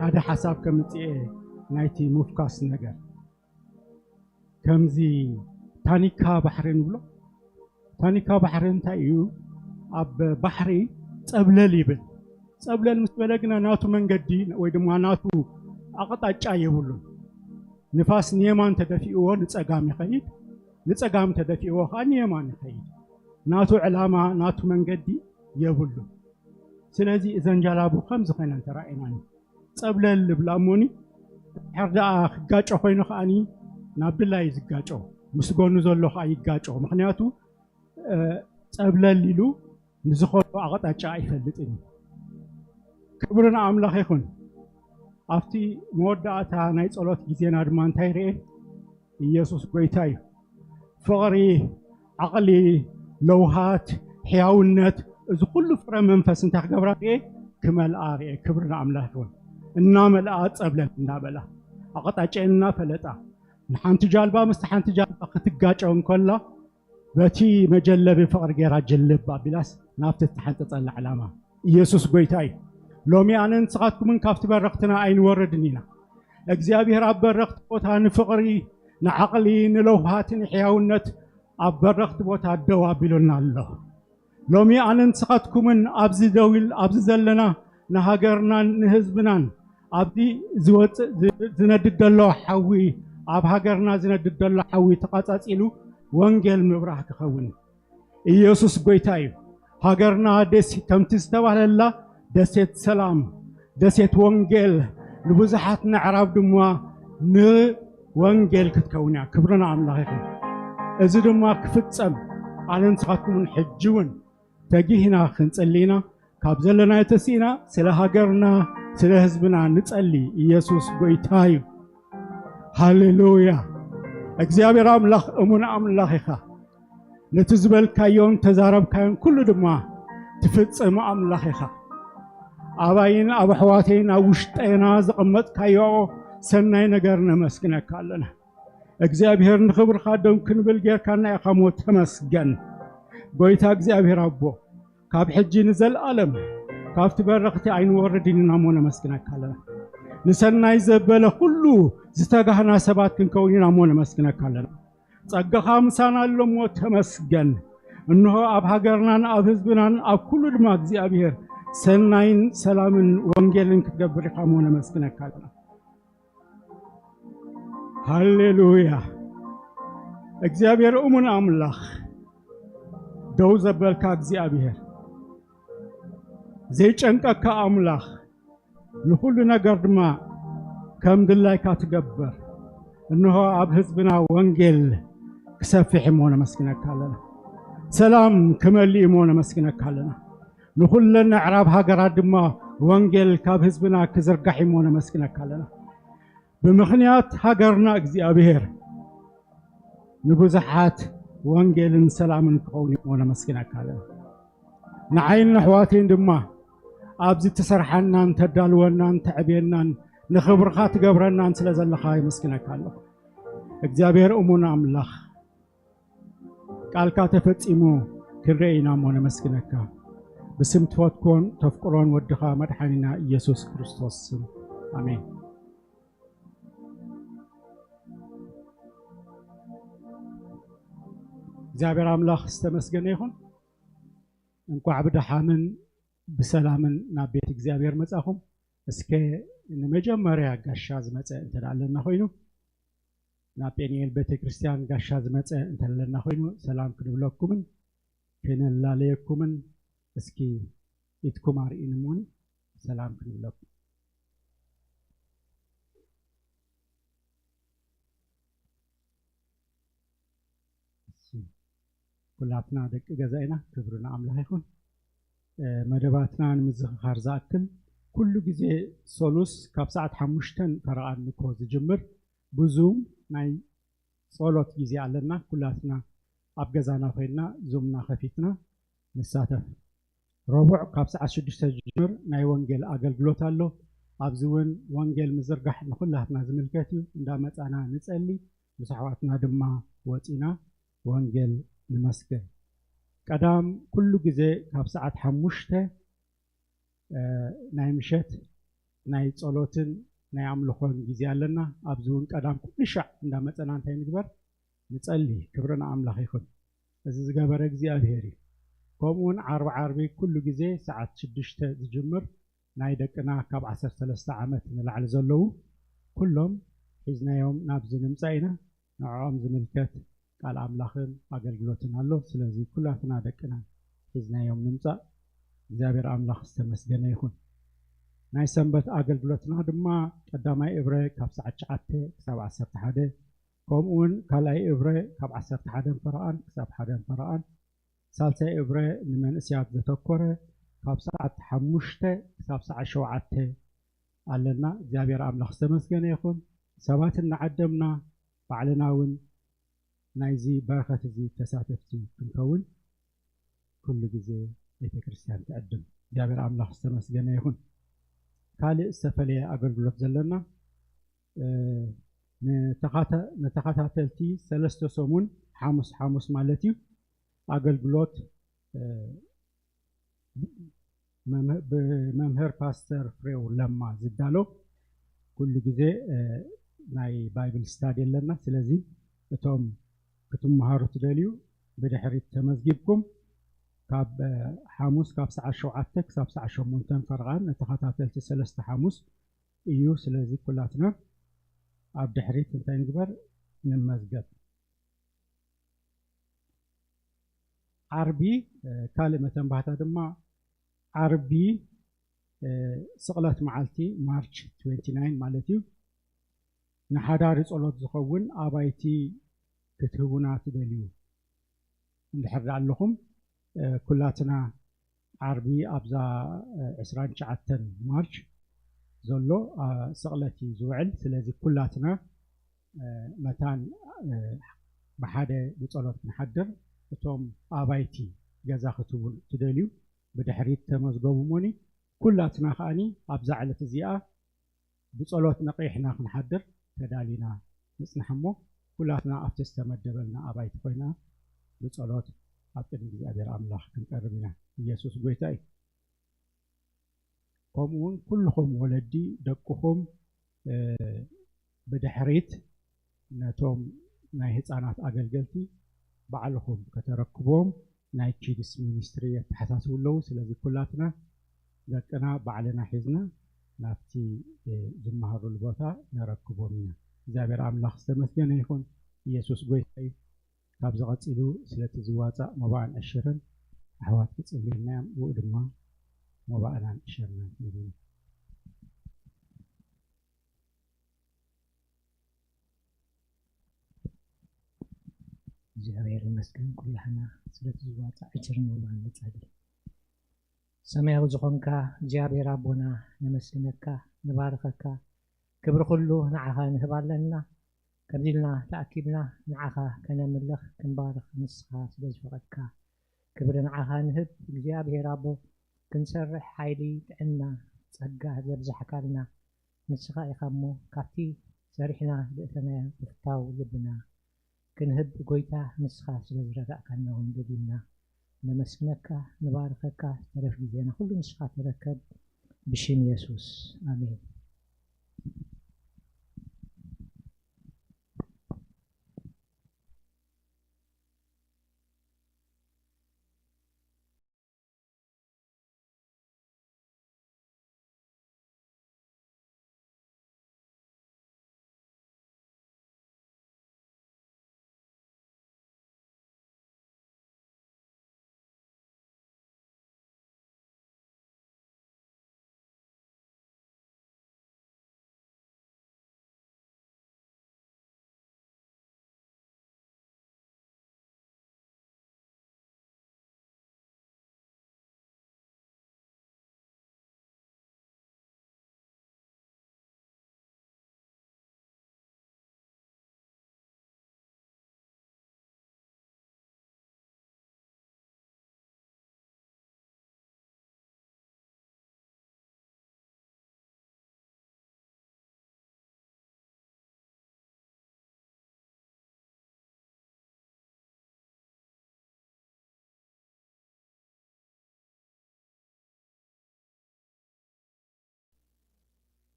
ሓደ ሓሳብ ከምጽኤ ናይቲ ሙፍካስ ነገር ከምዚ ታኒካ ባሕሪ ንብሎ ታኒካ ባሕሪ እንታይ እዩ ኣብ ባሕሪ ጸብለል ይብል ጸብለል ምስ በለ ግና ናቱ መንገዲ ወይ ድማ ናቱ ኣቕጣጫ የብሉን ንፋስ ንየማን ተደፊእዎ ንጸጋም ይኸይድ ንጸጋም ተደፊእዎ ከዓ ንየማን ይኸይድ ናቱ ዕላማ ናቱ መንገዲ የብሉ ስለዚ እዘን ጀላቡ ከምዚ ኮይነን ተራእየናኒ ጸብለል ልብላ እሞኒ ሕርዳኣ ክጋጮ ኮይኑ ከዓኒ ናብ ድላይ ዝጋጮ ምስ ጎኑ ዘሎ ከዓ ይጋጮ ምክንያቱ ጸብለል ኢሉ ንዝኾነ ኣቕጣጫ ኣይፈልጥን ክብሪ ንኣምላኽ ይኹን ኣብቲ መወዳእታ ናይ ጸሎት ግዜና ድማ እንታይ ርአ ኢየሱስ ጎይታ እዩ ፍቕሪ ዓቕሊ ለውሃት ሕያውነት እዚ ኩሉ ፍረ መንፈስ እንታይ ክገብራ ርአ ክመልኣ ርአ ክብሪ ንኣምላኽ ይኹን እናመልኣ ጸብለል እናበላ ኣቕጣጫ እናፈለጣ ንሓንቲ ጃልባ ምስቲ ሓንቲ ጃልባ ክትጋጨው እንከላ በቲ መጀለቢ ፍቕሪ ጌራ ጀልብ ኣቢላስ ናብቲ ተሓንፀፀላ ዕላማ ኢየሱስ ጎይታ እዩ ሎሚ ኣነ ንስኻትኩምን ካብቲ በረኽትና ኣይንወርድን ኢና እግዚአብሔር ኣብ በረኽቲ ቦታ ንፍቕሪ ንዓቕሊ ንለውሃት ንሕያውነት ኣብ በረኽቲ ቦታ ደው ኣቢሉና ኣሎ ሎሚ ኣነ ንስኻትኩምን ኣብዚ ደዊል ኣብዚ ዘለና ንሃገርናን ንህዝብናን ኣብዚ ዝወፅእ ዝነድድ ዘሎ ሓዊ ኣብ ሃገርና ዝነድድ ዘሎ ሓዊ ተቃጻጺሉ ወንጌል ምብራህ ክኸውን ኢየሱስ ጎይታ እዩ ሃገርና ደስ ከምቲ ዝተባህለላ ደሴት ሰላም ደሴት ወንጌል ንብዙሓት ንዕራብ ድማ ንወንጌል ክትከውን እያ ክብርና ኣምላኽ ይኹን እዚ ድማ ክፍጸም ኣነ ንስኻትኩምን ሕጂ እውን ተጊህና ክንጸሊና ካብ ዘለና ተሲእና ስለ ሃገርና ስለ ህዝብና ንጸሊ ኢየሱስ ጎይታ እዩ ሃሌሉያ እግዚአብሔር ኣምላኽ እሙን ኣምላኽ ኢኻ ነቲ ዝበልካዮን ተዛረብካዮን ኩሉ ድማ ትፍጽም ኣምላኽ ኢኻ ኣባይን ኣብ ኣሕዋተይን ኣብ ውሽጠና ዘቐመጥካዮ ሰናይ ነገር ነመስግነካ ኣለና እግዚአብሔር ንኽብርካ ደም ክንብል ጌርካና ኢኻ ሞ ተመስገን ጎይታ እግዚአብሔር ኣቦ ካብ ሕጂ ንዘለኣለም ካብቲ በረኽቲ ኣይንወርድን ኢና ሞ ነመስግነካ ኣለና ንሰናይ ዘበለ ኩሉ ዝተጋህና ሰባት ክንከውን ኢና ሞ ነመስግነካ ኣለና ጸጋኻ ምሳና ኣሎ ሞ ተመስገን እንሆ ኣብ ሃገርናን ኣብ ህዝብናን ኣብ ኩሉ ድማ እግዚአብሔር ሰናይን ሰላምን ወንጌልን ክትገብር ኢኻ ሞ ነመስግነካ ኣለና ሃሌሉያ እግዚአብሔር እሙን ኣምላኽ دو زبالك እግዚአብሔር ዘይጨንቀካ አምላኽ ንሁሉ ነገር ድማ ከም ድላይካ ትገብር እንሆ ኣብ ህዝብና ወንጌል ክሰፍሕ እሞነ መስኪነካ ኣለና ሰላም ክመልእ እሞነ መስኪነካ ኣለና ንኹለና ዕራብ ሃገራት ድማ ወንጌል ካብ ህዝብና ክዝርጋሕ እሞነ መስኪነካ ኣለና ብምኽንያት ሃገርና እግዚአብሔር ንብዙሓት ወንጌልን ሰላምን ክኸውን እሞነ መስኪነካ ኣለና ንዓይንና ኣሕዋተይን ድማ ኣብዚ ተሰርሐናን ተዳልወናን ተዕብየናን ንኽብርኻ ትገብረናን ስለ ዘለኻ ይመስኪነካ ኣለኹ እግዚአብሔር እሙን ኣምላኽ ቃልካ ተፈጺሙ ክረአይና እሞነ መስኪነካ بسم تفوتكون تفقرون ودخا مدحانينا يسوع كريستوس آمين እግዚአብሔር አምላኽ ዝተመስገነ ይሁን እንኳዕ ብደሓምን ብሰላምን ናብ ቤት እግዚአብሔር መጻኹም እስከ ንመጀመርያ ጋሻ ዝመጸ እንተዳለና ኮይኑ ናብ ጴኒኤል ቤተ ክርስቲያን ጋሻ ዝመጸ እንተዳለና ኮይኑ ሰላም ክንብለኩምን ክንላለየኩምን እስኪ ኢትኩም አርኢንሙን ሰላም ክንብለኩም ኩላትና ደቂ ገዛኢና ክብርና አምላኽ ይሁን መደባትና ንምዝኽኻር ዝኣክል ኩሉ ግዜ ሶሉስ ካብ ሰዓት 5 ፈረቓን ንኮ ዝጅምር ብዙም ናይ ጸሎት ግዜ ኣለና ኩላትና ኣብ ገዛና ኮይና ዙምና ከፊትና ንሳተፍ ربع كاب ساعة 6 جمر ناي وانجيل أقلقلوت الله أبزون وانجيل مزرقح نخلها تنازم الكاتيو اندامت أنا نسألي مسحواتنا دما واتينا وانجيل نمسكر قدام كل جزء كاب ساعة 5 ناي مشت ناي تصلوتن ناي عملخون جزء لنا أبزون قدام كل شع اندامت أنا نتاين نكبر نسألي كبرنا عملخ يخون إذا زقابر جزء الهيري كمون عربي كل جزء ساعة 6 تجمر نايدكنا كاب 13 عامات نلعب زلو كلهم حزنا يوم نابز نمسعينا نعم زملكات قال أملاخن أقلقلوتنا الله سلازي كلها نادكنا حزنا يوم نمسع زابر أملاخ استمسجنا يخون ناي سنبت أقلقلوتنا دما قدامي إبراء كاب ساعة 10 كمون كلاي إبراء كاب 11 فرقان كسب 1 فرقان سالسة إبراء من أسياب ذتكره كاب ساعة 5 كسب ساعة 7 علنا زابير أملاخ استمسجنا يخون سباتنا عدمنا فعلناون نايزي بركة زي تساتفتي كنكون كل جزء بيت كريستيان تقدم زابير أملاخ استمسجنا يخون كالي السفلية أقول لك زلنا نتخاتا تلتي 3 سومون حاموس مالتي أقلقلوت بممهر باستر فريو لما زدالو كل جزء ناي بايبل ستادي لنا سلازي بتوم كتم مهارو تداليو بدحريت تمزجيبكم كاب حاموس كاب ساعة 7 كاب ساعة 8 فرغان نتخاطات 3 حاموس إيو سلازي كلاتنا عب دحريت انتين نقبر نمزجب عربي كلمة بحثها دما عربي سقلت معلتي مارش 29 مالتي نحدار صلوت زخون أبايتي كتبونا تدليو نحرد لهم كلاتنا عربي أبزا 29 مارش زلو سقلتي زوعل سلازي كلاتنا متان بحدا بصلوت نحدر توم أبايتي جزاختون تدليو بدحريت تمزجوا موني كلاتنا خاني أبزع على تزيئة بصلوت نقيحنا نحضر تدالينا نسنحمو كلاتنا أفتستمدبلنا أبايت خوينا بصلوت أبتن بزابير أملاح كنقربنا يسوس قويتاي قومون كلهم ولدي دقهم بدحريت نتوم ناي هتصانات أقلقلتي بعلهم كتركبهم ناي كيدس مينستري تحساسوا له سلازي كلاتنا ذكنا بعلنا حزنا نافتي زمهر البوتا نركبهم زابر أملاخ استمسكنا يكون يسوس قويتاي ካብ ዝቐፂሉ ስለቲ ዝዋፃእ መባእን ዕሽርን ኣሕዋት ክፅልዩና ብኡ ድማ መባእናን ዕሽርናን ይብሉ እግዚአብሔር ይመስገን ኩላህና ስለቲ ዝዋፃእ ዕሽርን መባእን ንጸልይ ሰማያዊ ዝኾንካ እግዚአብሔር አቦና ነመስግነካ ንባርከካ ክብሪ ኩሉ ንዓኻ ንህብ ኣለና ከብዚልና ተኣኪብና ንዓኻ ከነምልኽ ክንባርኽ ንስኻ ስለ ዝፈቐድካ ክብሪ ንዓኻ ንህብ እግዚአብሔር አቦ ክንሰርሕ ሓይሊ ጥዕና ጸጋ ዘብዛሕካልና ንስኻ ኢኻ እሞ ካብቲ ሰሪሕና ብእተናያ ብፍታው ልብና ክንህብ ጎይታ ንስኻ ስለ ዝረዳእካና እውን ደሊልና ነመስግነካ ንባርከካ ተረፍ ጊዜና ሁሉ ንስኻ ተረከብ ብሽም ኢየሱስ አሜን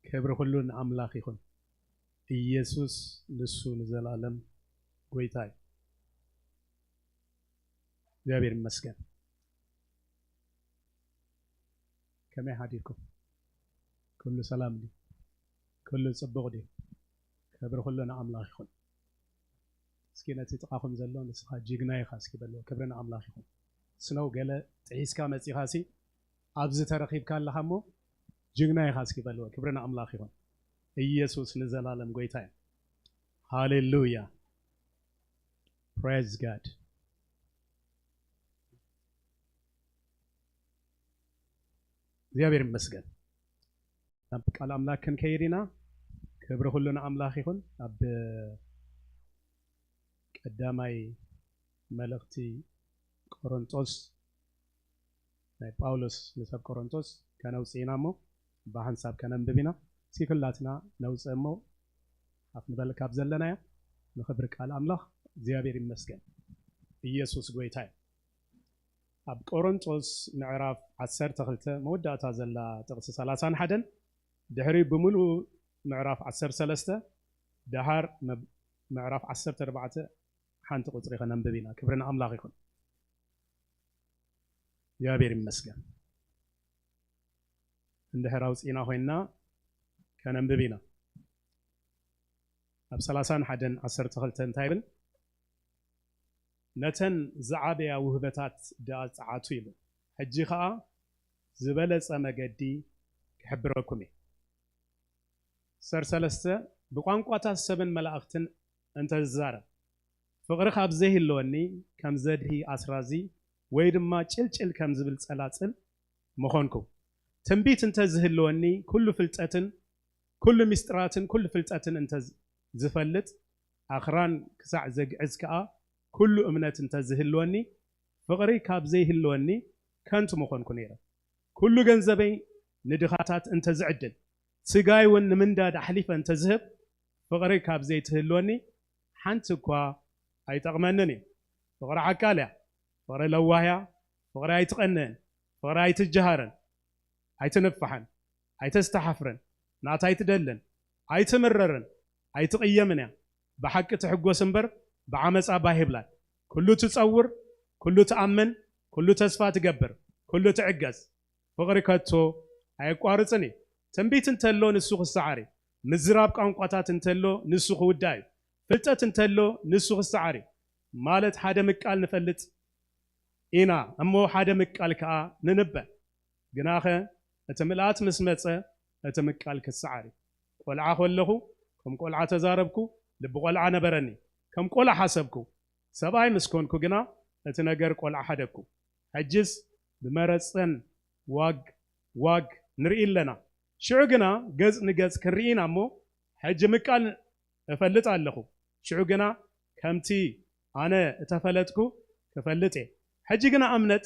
ክብሪ ሁሉ ንኣምላኽ ይኹን ኢየሱስ ንሱ ንዘላለም ጎይታ እዩ እግዚአብሔር ይመስገን ከመይ ሓዲርኩም ኩሉ ሰላም ዲ ኩሉ ጽቡቕ ዲ ክብሪ ሁሉ ንኣምላኽ ይኹን እስኪ ነቲ ጥቓኹም ዘሎ ንስኻ ጅግና ኢኻ እስኪ በልዎ ክብሪ ንኣምላኽ ይኹን ስነው ገለ ጥሒስካ መፂኻ ሲ ኣብዚ ተረኺብካ ኣለኻ እሞ ጅግና ኢኻ እስኪ በልዎ ክብሪ ንኣምላኽ ይኹን ኢየሱስ ንዘላለም ጎይታ እዩ ሃሌሉያ ፕሬዝ ጋድ እግዚአብሔር ይመስገን ኣብ ቃል ኣምላክ ክንከይድ ኢና ክብሪ ሁሉ ንኣምላኽ ይኹን ኣብ ቀዳማይ መልእኽቲ ቆሮንጦስ ናይ ጳውሎስ ንሰብ ቆሮንጦስ ከነውፅኢና እሞ በሓንሳብ ከነንብብ ኢና ሲክላትና ነውፅእ እሞ ኣፍ ንበል ካብ ዘለናዮ ንኽብሪ ቃል ኣምላኽ እግዚአብሔር ይመስገን ኢየሱስ ጎይታ እዩ ኣብ ቆሮንጦስ ምዕራፍ 12 መወዳእታ ዘላ ጥቕሲ 31 ድሕሪ ብምሉእ ምዕራፍ 13 ድሓር ምዕራፍ 14 ሓንቲ ቁፅሪ ከነንብብ ኢና ክብሪ ንኣምላኽ ይኹን እግዚአብሔር ይመስገን እንድሕር ኣውፂኢና ኮይንና ከነንብብ ኢና ኣብ 31:12 እንታይ ይብል ነተን ዝዓበያ ውህበታት ዳኣ ፀዓቱ ኢሉ ሕጂ ከዓ ዝበለፀ መገዲ ክሕብረኩም እየ 13 ብቋንቋታት ሰብን መላእኽትን እንተዝዛረብ ፍቕሪ ካብ ዘይህልወኒ ከም ዘድሂ ኣስራዚ ወይ ድማ ጭልጭል ከም ዝብል ፀላፅል መኾንኩ ትንቢት እንተዝህልወኒ ኩሉ ፍልጠትን ኩሉ ምስጢራትን ኩሉ ፍልጠትን እንተዝፈልጥ ኣኽራን ክሳዕ ዘግዕዝ ከዓ ኩሉ እምነት እንተዝህልወኒ ፍቕሪ ካብ ዘይህልወኒ ከንቱ መኾንኩ ነይረ ኩሉ ገንዘበይ ንድኻታት እንተዝዕድል ስጋይ እውን ንምንዳድ ኣሕሊፈ እንተዝህብ ፍቕሪ ካብ ዘይትህልወኒ ሓንቲ እኳ ኣይጠቕመንን እዩ ፍቕሪ ዓቃል እያ ፍቕሪ ለዋህያ ፍቕሪ ኣይትቐንዕን ፍቕሪ ኣይትጀሃርን ኣይትንፍሓን ኣይተስተሓፍርን ናታ ኣይትደልን ኣይትምረርን ኣይትቕየምን እያ ብሓቂ ትሕጎስ እምበር بعمص أبا هبلان كله تصور كله تأمن كله تسفى تجبر كله تعجز فغريكاتو هاي قارصني تنبيت انتلو نسوق السعاري مزراب قانقاتات انتلو نسوق وداي فلتات انتلو نسوق السعاري مالت حدا مقال نفلت إنا أمو حدا مقال كا ننبه جناخه أتملات مسمته أتمقال كالسعاري قلعة خلخو كم قلعة تزاربكو لب قلعة نبرني كم قلعة حسبكو سباي مسكونكو جنا أتنجر قلعة حدكو حجز بمرسن واق نرئي لنا شعو جنا جز نجز كرينا مو حج مقال أفلت علىخو شعو جنا كمتي أنا اتفلتكو كفلتي حج جنا أمنت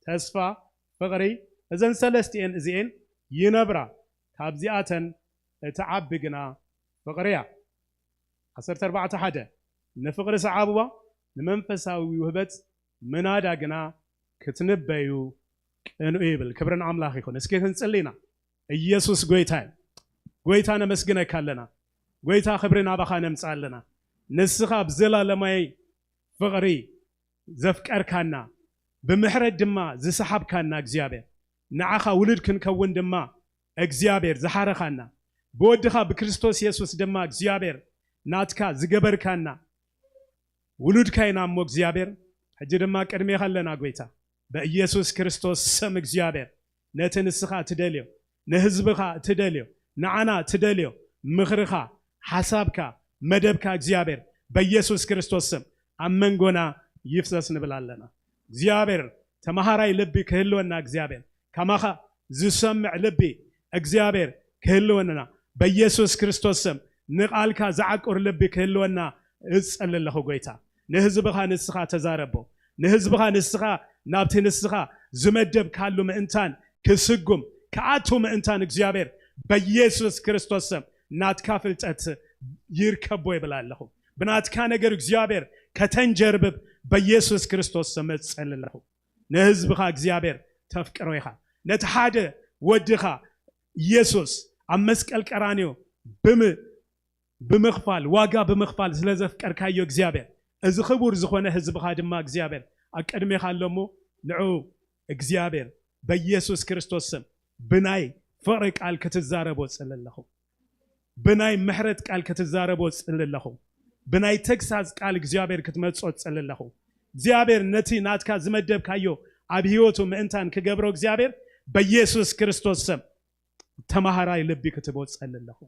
تسفى فقري إذن سلستين زين ينبرا كابزياتن تعبقنا فقريا عصرت 4 حدا نفقر سعابوا نمنفساوي وهبت منادقنا كتنبيو انو ايبل كبرنا املاخ يكون اسكي نصلينا ኢየሱስ ጎይታን መስግነካ ኣለና ጎይታ ክብርና ባኻ ነምጻለና ንስኻ ብዘላለማይ ፍቕሪ ዘፍቀርካና ብምሕረት ድማ ዝሰሓብካና እግዚአብሔር ንዓኻ ውሉድ ክንከውን ድማ እግዚአብሔር ዝሓረኻና ብወድኻ ብክርስቶስ ኢየሱስ ድማ እግዚአብሔር ናትካ ዝገበርካና ውሉድካ ኢና እሞ እግዚአብሔር ሕጂ ድማ ቅድሜኻ ኣለና ጎይታ በኢየሱስ ክርስቶስ ስም እግዚአብሔር ነቲ ንስኻ ትደልዮ ንህዝብኻ ትደልዮ ንዓና ትደልዮ ምኽርኻ ሓሳብካ መደብካ እግዚአብሔር በኢየሱስ ክርስቶስ ስም አመንጎና ይፍሰስ ንብላለና እግዚአብሔር ተማሃራይ ልቢ ክህልወና እግዚአብሔር ከማኻ ዝሰምዕ ልቢ እግዚአብሔር ክህልወና በኢየሱስ ክርስቶስ ስም ንቃልካ ዘዓቁር ልቢ ክህልወና እጸልለኹ ጎይታ ንህዝብኻ ንስኻ ተዛረቦ ንህዝብኻ ንስኻ ናብቲ ንስኻ ዝመደብ ካሉ ምእንታን ክስጉም ከአቱ ምእንታን እግዚአብሔር በኢየሱስ ክርስቶስ ስም ናትካ ፍልጠት ይርከቦ ይብላለኹ ብናትካ ነገር እግዚአብሔር ከተንጀርብብ በኢየሱስ ክርስቶስ ስም እጸልለኹ ንህዝብኻ እግዚአብሔር ተፍቅሮ ኢኻ ነቲ ሓደ ወድኻ ኢየሱስ ኣብ መስቀል ቀራንዮ ብምኽፋል ዋጋ ብምኽፋል ስለዘፍቀርካዮ እግዚአብሔር እዚ ክቡር ዝኾነ ህዝብኻ ድማ እግዚአብሔር አቀድሜኻ ኣለሞ ንዑ እግዚአብሔር በኢየሱስ ክርስቶስ ስም ብናይ ፍቕሪ ቃል ክትዛረቦ ጸልለኹ ብናይ ምሕረት ቃል ክትዛረቦ ጸልለኹ ብናይ ተግሳጽ ቃል እግዚአብሔር ክትመጽኦ ጸልለኹ እግዚአብሔር ነቲ ናትካ ዝመደብካዮ ኣብ ህይወቱ ምእንታን ክገብሮ እግዚአብሔር በኢየሱስ ክርስቶስ ስም ተማሃራይ ልቢ ክትቦ ጸልለኹ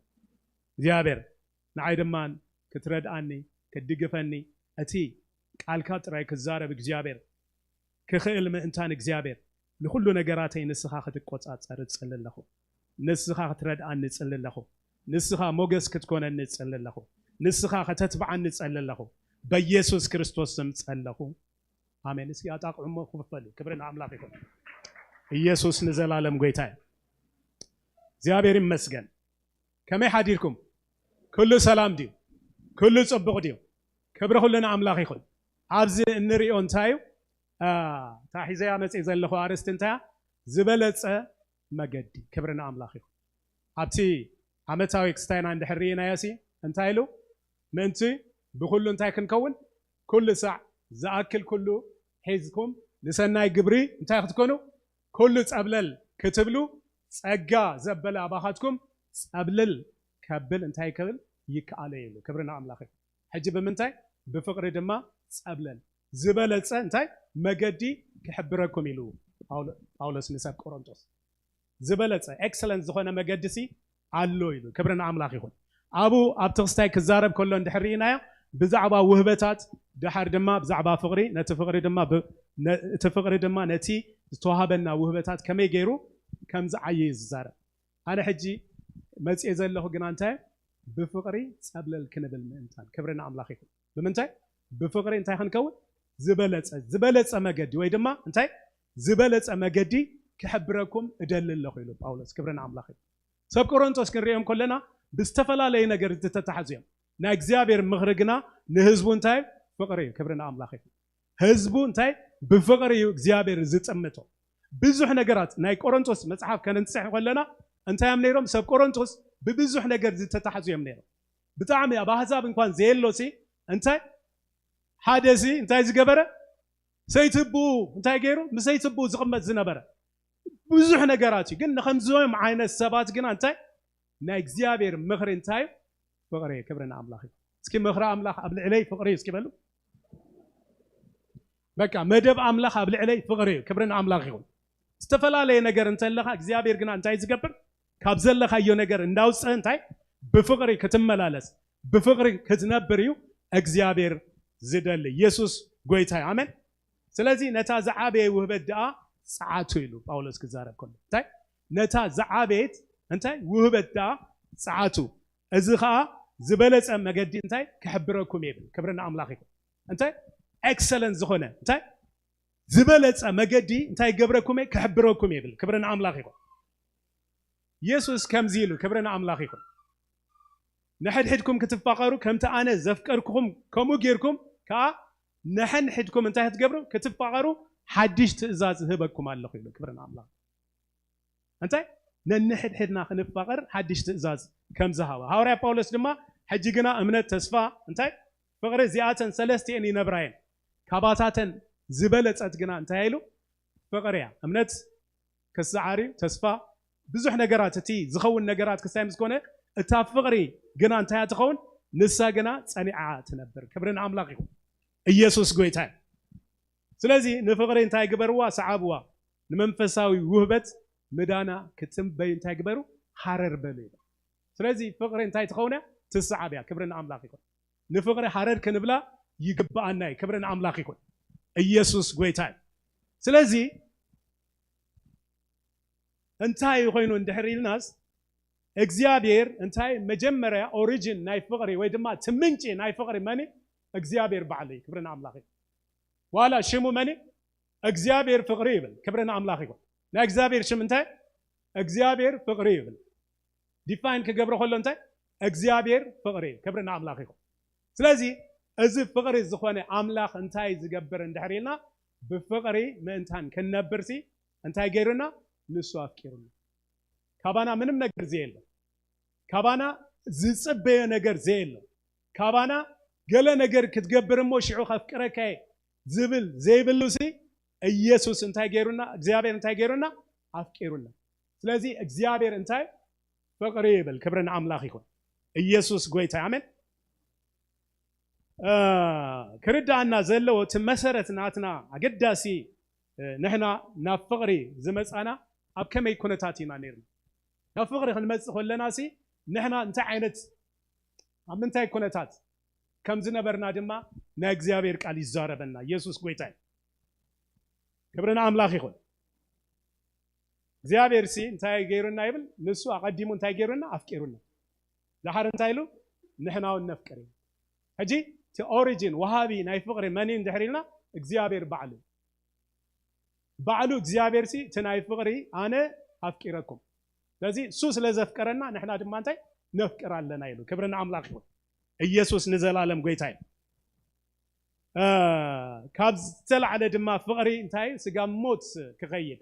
እግዚአብሔር ንዓይ ድማን ክትረድኣኒ ክትድግፈኒ እቲ ቃልካ ጥራይ ክዛረብ እግዚአብሔር ክኽእል ምእንታን እግዚአብሔር ንኩሉ ነገራተይ ንስኻ ክትቆጻጸር ጸልለኹ ንስኻ ክትረድኣኒ ጸልለኹ ንስኻ ሞገስ ክትኮነኒ ጸልለኹ ንስኻ ከተትብዓኒ ጸልለኹ በኢየሱስ ክርስቶስ ስም ጸለኹ አሜን። እስኪ አጣቅዑሞ ክፈሉ ክብርና አምላክ ይሁን። ኢየሱስ ንዘላለም ጎይታ እግዚአብሔር ይመስገን። ከመይ ሓዲርኩም ኩሉ ሰላም ዲዩ ኩሉ ጽቡቕ ዲዩ ክብሪ ኩሉና አምላክ ይሁን። ኣብዚ እንሪኦ እንታይ ታሒዘያ መጽ ዘለኹ አርስት እንታይ ዝበለጸ መገዲ ክብርና አምላክ ይሁን። ኣብቲ ዓመታዊ ክስታይና እንድሕሪና ያሲ እንታይ ኢሉ ምእንቲ ብኩሉ እንታይ ክንከውን ኩሉ ሰዕ ዝኣክል ኩሉ ሒዝኩም ንሰናይ ግብሪ እንታይ ክትኮኑ ኩሉ ጸብለል ክትብሉ ጸጋ ዘበለ ኣባኻትኩም ጸብለል ከብል እንታይ ክብል ይከኣለ ኢሉ ክብርና አምላክ ይሁን። ሕጂ ብምንታይ ብፍቕሪ ድማ ጸብለል ዝበለጸ እንታይ መገዲ ክሕብረኩም ኢሉ ጳውሎስ ንሰብ ቆሮንቶስ ዝበለጸ ኤክሰለንት ዝኾነ መገዲሲ ኣሎ ኢሉ ክብርና አምላክ ይሁን። አቡ ኣብ ተክስታይ ክዛረብ ከሎ እንድሕሪናያ ብዛዕባ ውህበታት ድሓር ድማ ብዛዕባ ፍቕሪ ነቲ ፍቕሪ ድማ ነቲ ዝተዋሃበና ውህበታት ከመይ ገይሩ ከምዚ ዓየ ዝዛረብ ኣነ ሕጂ መጽኤ ዘለኹ ግና እንታይ ብፍቕሪ ጸብለል ክንብል ምእንታን ክብርና አምላክ ይሁን። ብምንታይ ብፍቕሪ እንታይ ክንከውን ዝበለጸ መገዲ ወይ ድማ እንታይ ዝበለጸ መገዲ ክሕብረኩም እደልለኹ ኢሉ ጳውሎስ ክብርና አምላክ ይሁን። ሰብ ቆሮንቶስ ክንሪኦም ከለና ብዝተፈላለየ ነገር ዝተተሓዙ ናይ እግዚአብሔር ምኽሪ ግና ንህዝቡ እንታይ ፍቕሪ ክብርና አምላክ ይሁን። ህዝቡ እንታይ ብፍቕሪ እግዚአብሔር ዝጥምቶ ብዙሕ ነገራት ናይ ቆሮንቶስ መጽሓፍ ከነንጽሕ ከለና እንታይ እዮም ነይሮም ሰብ ቆሮንቶስ ብብዙሕ ነገር ዝተተሓዙ እዮም ነይሮም ብጣዕሚ ኣብ ኣሕዛብ እንኳን ዘየሎሲ እንታይ ሓደሲ እንታይ ዝገበረ ሰይትቡ እንታይ ገይሩ ምሰይትቡ ዝቕመጥ ዝነበረ ብዙሕ ነገራት ግን ንኸምዚኦም ዓይነት ሰባት ግና እንታይ ናይ እግዚአብሔር ምኽሪ እንታይ ፍቕሪ ክብርና አምላክ ይሁን። እስኪ ምኽሪ አምላክ ኣብ ልዕለይ ፍቕሪ እስኪ በሉ بكا مدب أملاخ أبلع علي فقري كبرنا أملاخ يقول استفلا لي نجار أنت لها إجزابير جنا أنت عايز جبر كابزل لها يو نجار نداوس أنت بفقري كتملالس بفقري كتنبريو إجزابير زدل يسوع قويتها آمين سلازي نتازع عبي وهبدا ساعاتو يلو باولوس كزارب كله تاي نتازع عبيت انت وهبدا ساعاتو ازخا زبلص مغدي انت كحبركم يبل كبرنا املاخكم انت اكسلنت زخونه انت زبلص مغدي انت يغبركم كحبركم يبل كبرنا املاخكم يسوع كم زيلو كبرنا املاخكم نحد حدكم كتفاقروا كم انا زفقركم كمو غيركم كا نحن حدكم انتهت تقبروا كتفاقروا حدش تأزاز هبكم الله خير كبرنا الله انت ننحد حدنا خنفاقر حدش تأزاز كم زهوا هورا باولوس لما حجينا امنت تسفا انت فقر زياتن سلستي اني نبراين كاباتاتن زبلت اتقنا انت هيلو فقريا امنت كسعاري تسفا بزح نغرات تي زخون نغرات كسايمس كونه اتا فقري غنا انت هتخون نسا غنا صنيعه تنبر كبرنا املاك يكون ኢየሱስ ጎይታ ስለዚህ ንፍቅሪ እንታይ ግበርዋ ሰዓብዋ ንመንፈሳዊ ውህበት መዳና ክትምበይ እንታይ ግበሩ ሓረር በሉ ስለዚህ ፍቅሪ እንታይ ትኾነ ትስዓብያ ክብርን አምላክ ይኩን ንፍቅሪ ሓረር ክንብላ ይግባአና ክብርን አምላክ ይኩን ኢየሱስ ጎይታ ስለዚህ እንታይ ኮይኑ እንድሕሪልናስ እግዚአብሔር እንታይ መጀመሪያ ኦሪጂን ናይ ፍቅሪ ወይ ድማ ትምንጭ ናይ ፍቅሪ ማኒ እግዚአብሔር ባዓለይ ክብርና አምላክ ዋላ ሽሙ ማኒ እግዚአብሔር ፍቅሪ ይብል ክብርና አምላክ ይኩን ናይ እግዚአብሔር ሽም እንታይ እግዚአብሔር ፍቅሪ ይብል ዲፋይን ከገብረ ሆሎ እንታይ እግዚአብሔር ፍቅሪ ክብርና አምላክ ይኩን ስለዚህ እዚ ፍቅሪ ዝኾነ አምላክ እንታይ ዝገብር እንድሕሪልና ብፍቅሪ ምእንታን ከነበርሲ እንታይ ገይሩና ንሱ አፍቂሩና ካባና ምንም ነገር ዘየለ ካባና ዝጽበየ ነገር ዘየለ ካባና ገለ ነገር ክትገብርሞ ሽዑ ከፍቅረከ ዝብል ዘይብሉሲ ኢየሱስ እንታይ ገይሩና እግዚአብሔር እንታይ ገይሩና አፍቂሩና ስለዚህ እግዚአብሔር እንታይ ፍቅሪ ይብል ክብርን አምላክ ይኩን ኢየሱስ ጎይታ አሜን ክርዳና ዘለዎ ትመሰረት ናትና አገዳሲ ንሕና ናብ ፍቅሪ ዝመጻና ኣብ ከመይ ኩነታት ኢና ነርና ናብ ፍቅሪ ክንመጽእ ከለናሲ ንሕና እንታይ ዓይነት ኣብ ምንታይ ኩነታት كم زنبرنا دما نا እግዚአብሔር ቃል ይዛረበና ኢየሱስ ጎይታ ክብርና አምላክ ይሁን እግዚአብሔር ሲ እንታይ ገይሩና ይብል ንሱ አቀዲሙ እንታይ ገይሩና አፍቂሩና ዛሐር እንታይሉ ንሕናው ነፍቅሪ ሕጂ ቲ ኦሪጂን ወሃቢ ናይ ፍቅሪ ማን እንድሕሪልና እግዚአብሔር ባዕሉ እግዚአብሔር ሲ ቲ ናይ ፍቅሪ አነ አፍቂረኩም ስለዚህ እሱ ስለዘፍቀረና ንሕና ድማ እንታይ ነፍቅራለና ይሉ ክብርና አምላክ ይሁን ኢየሱስ ንዘላለም ጎይታ ካብ ዝተልዓለ ድማ ፍቅሪ እንታይ ስጋ ሞት ክኸይድ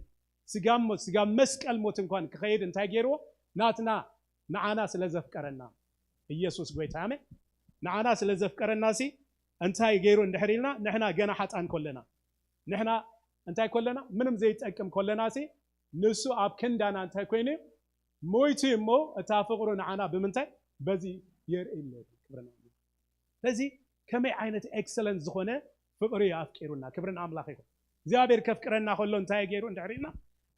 ስጋ መስቀል ሞት እንኳን ክኸይድ እንታይ ገይርዎ ናትና ንዓና ስለዘፍቀረና ኢየሱስ ጎይታ አሜን ንዓና ስለዘፍቀረና ሲ እንታይ ገይሩ እንድሕሪልና ንሕና ገና ሓጣን ኮለና ንሕና እንታይ ኮለና ምንም ዘይጠቅም ኮለና ሲ ንሱ ኣብ ክንዳና እንታይ ኮይኑ ሞይቱ እሞ እታ ፍቅሩ ንዓና ብምንታይ በዚ የርእየና ክብርና ስለዚህ ከመይ ዓይነት ኤክሰለንት ዝኾነ ፍቅሪ አፍቂሩና ክብርን አምላክ ይኩን እግዚአብሔር ከፍቅረና ከሎ እንታይ ገይሩ እንድሕሪና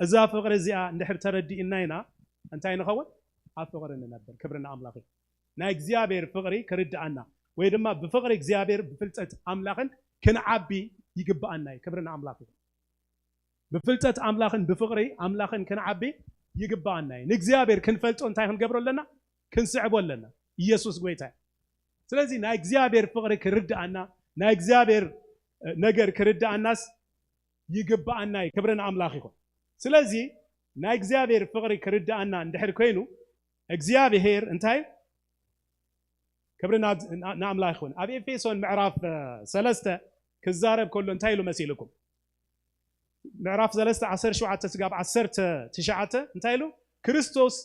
እዛ ፍቅሪ እዚኣ እንድሕር ተረዲእና ኢና እንታይ ንኸውን ኣብ ፍቅሪ ንነብር ክብርና አምላክ ይኩን ናይ እግዚአብሔር ፍቅሪ ክርዳአና ወይ ድማ ብፍቅሪ እግዚአብሔር ብፍልጠት አምላክን ክንዓቢ ይግባአና ክብርና አምላክ ይኩን ብፍልጠት አምላክን ብፍቅሪ አምላክን ክንዓቢ ይግባአና ንእግዚአብሔር ክንፈልጦ እንታይ ክንገብረለና ክንስዕበለና ኢየሱስ ጎይታ ስለዚህ ናይ እግዚአብሔር ፍቅሪ ክርዳአና ናይ እግዚአብሔር ነገር ክርዳአናስ ይግባአና ክብርና አምላክ ይኩን ስለዚህ ናይ እግዚአብሔር ፍቅሪ ክርዳአና እንድሕር ኮይኑ እግዚአብሔር እንታይ ክብርና አምላክ ይኩን ኣብ ኤፌሶን ምዕራፍ 3 ክዛረብ ከሎ እንታይ ኢሉ መሲልኩም ምዕራፍ 3 17 ስጋብ 19 እንታይ ኢሉ ክርስቶስ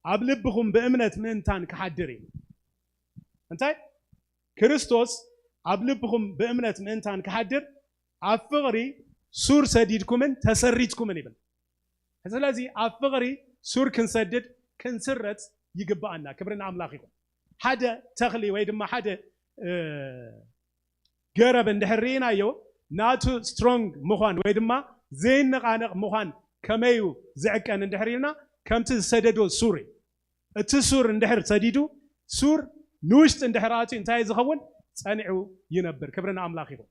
ኣብ ልብኹም በእምነት ምእንታን ክሓድር እዩ እንታይ ክርስቶስ ኣብ ልብኹም በእምነት ምእንታን ክሓድር ኣብ ፍቅሪ ሱር ሰዲድኩምን ተሰሪትኩምን ይብል ስለዚህ ኣብ ፍቅሪ ሱር ክንሰድድ ክንስረት ይግባአና ክብርና አምላክ ይኩን ሓደ ተኽሊ ወይ ድማ ሓደ ገረብ እንድሕሪናዮ ناتو سترونج مخان ويدما زين نقانق مخان كميو زعكان اندحرينا كمت سددو سوري التسور اندحر سديدو سور نوشت اندحراتي انتهي زخون صنعو ينبر كبرنا املاخيكم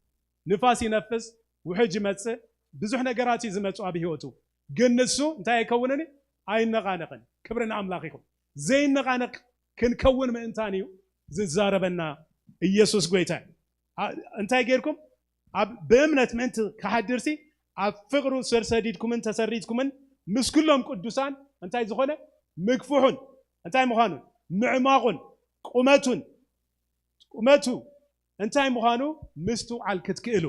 نفاس ينفس وحج مص بزح نغراتي زمصوا بهيوتو جنسو انتهي يكونني اي نقانقن كبرنا املاخيكم زين نقانق كنكون من انتانيو ززاربنا ኢየሱስ ጎይታ እንታይ ጌርኩም ኣብ በእምነት ምንት ከሐድርሲ ኣብ ፍቅሩ ሰርሰዲድኩምን ተሰሪድኩምን ምስ ኩሎም ቅዱሳን እንታይ ዝኾነ ምግፉሑን እንታይ ምዃኑ ምዕማቁን ቁመቱ እንታይ ምዃኑ ምስቱ ዓል ክትክእሉ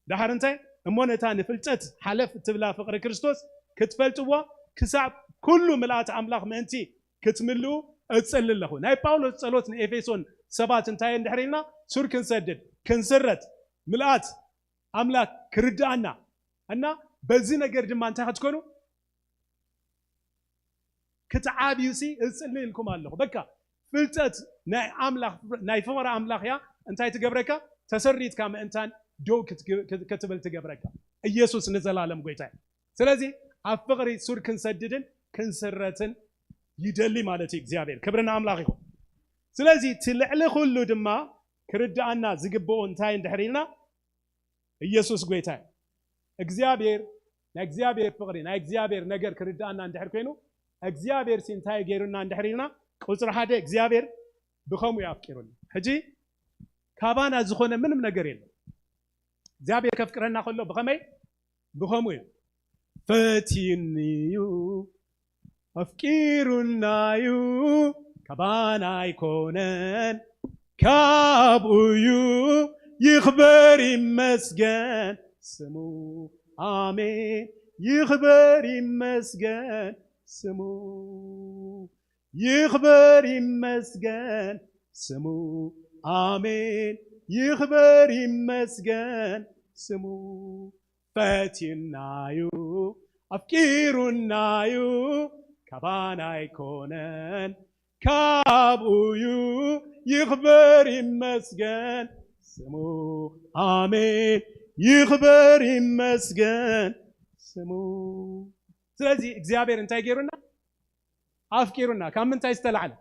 ዳሕር እንታይ እሞነታ ንፍልጠት ሓለፍ ትብላ ፍቅሪ ክርስቶስ ክትፈልጥዎ ክሳብ ኩሉ ምልአት ኣምላኽ ምእንቲ ክትምልኡ እጽልለኹ ናይ ጳውሎስ ጸሎት ንኤፌሶን ሰባት እንታይ እንድሕሪና ሱር ክንሰድድ ክንስረት ምልአት አምላክ ክርዳና እና በዚህ ነገር ድማ እንታይ ክትኮኑ ክትዓብዩሲ እጽልልኩም ኣለኹ በቃ ፍልጠት ናይ አምላክ ናይ ፍቅሪ አምላክ ያ እንታይ ትገብረካ ተሰሪትካ ምእንታን ዶ ክትብል ትገብረካ ኢየሱስ ንዘላለም ጎይታ ስለዚህ ኣብ ፍቅሪ ሱር ክንሰድድን ክንስረትን ይደሊ ማለት እግዚአብሔር ክብርና አምላክ ይሁን ስለዚህ ትልዕል ሁሉ ድማ ክርዳአና ዝግበኦ እንታይ እንድሕሪልና ኢየሱስ ጎይታ እግዚአብሔር ናይ እግዚአብሔር ፍቅሪ ናይ እግዚአብሔር ነገር ክርዳአና እንድሕር ኮይኑ እግዚአብሔር ሲንታይ ገይሩና እንድሕሪልና ቁጽር ሓደ እግዚአብሔር ብኸሙ ያፍቅሩን ሕጂ ካባና ዝኾነ ምንም ነገር የለም እግዚአብሔር ከፍቅረና ከሎ ብኸመይ ብኸሙ ፈቲንዩ አፍቂሩናዩ ካባና ይኮነን ካብኡዩ ይኽበር ይመስገን ስሙ አሜን ይኽበር ይመስገን ስሙ ይኽበር ይመስገን ስሙ አሜን ይኽበር ይመስገን ስሙ ፈቲናዩ አፍቂሩናዩ ካባና ይኮነን ካብኡዩ ይኽበር ይመስገን ስሙ አሜን ይኽበር ይመስገን ስሙ ስለዚህ እግዚአብሔር እንታይ ገይሩና አፍቂሩና ካብ ምንታይ ዝተላዕለ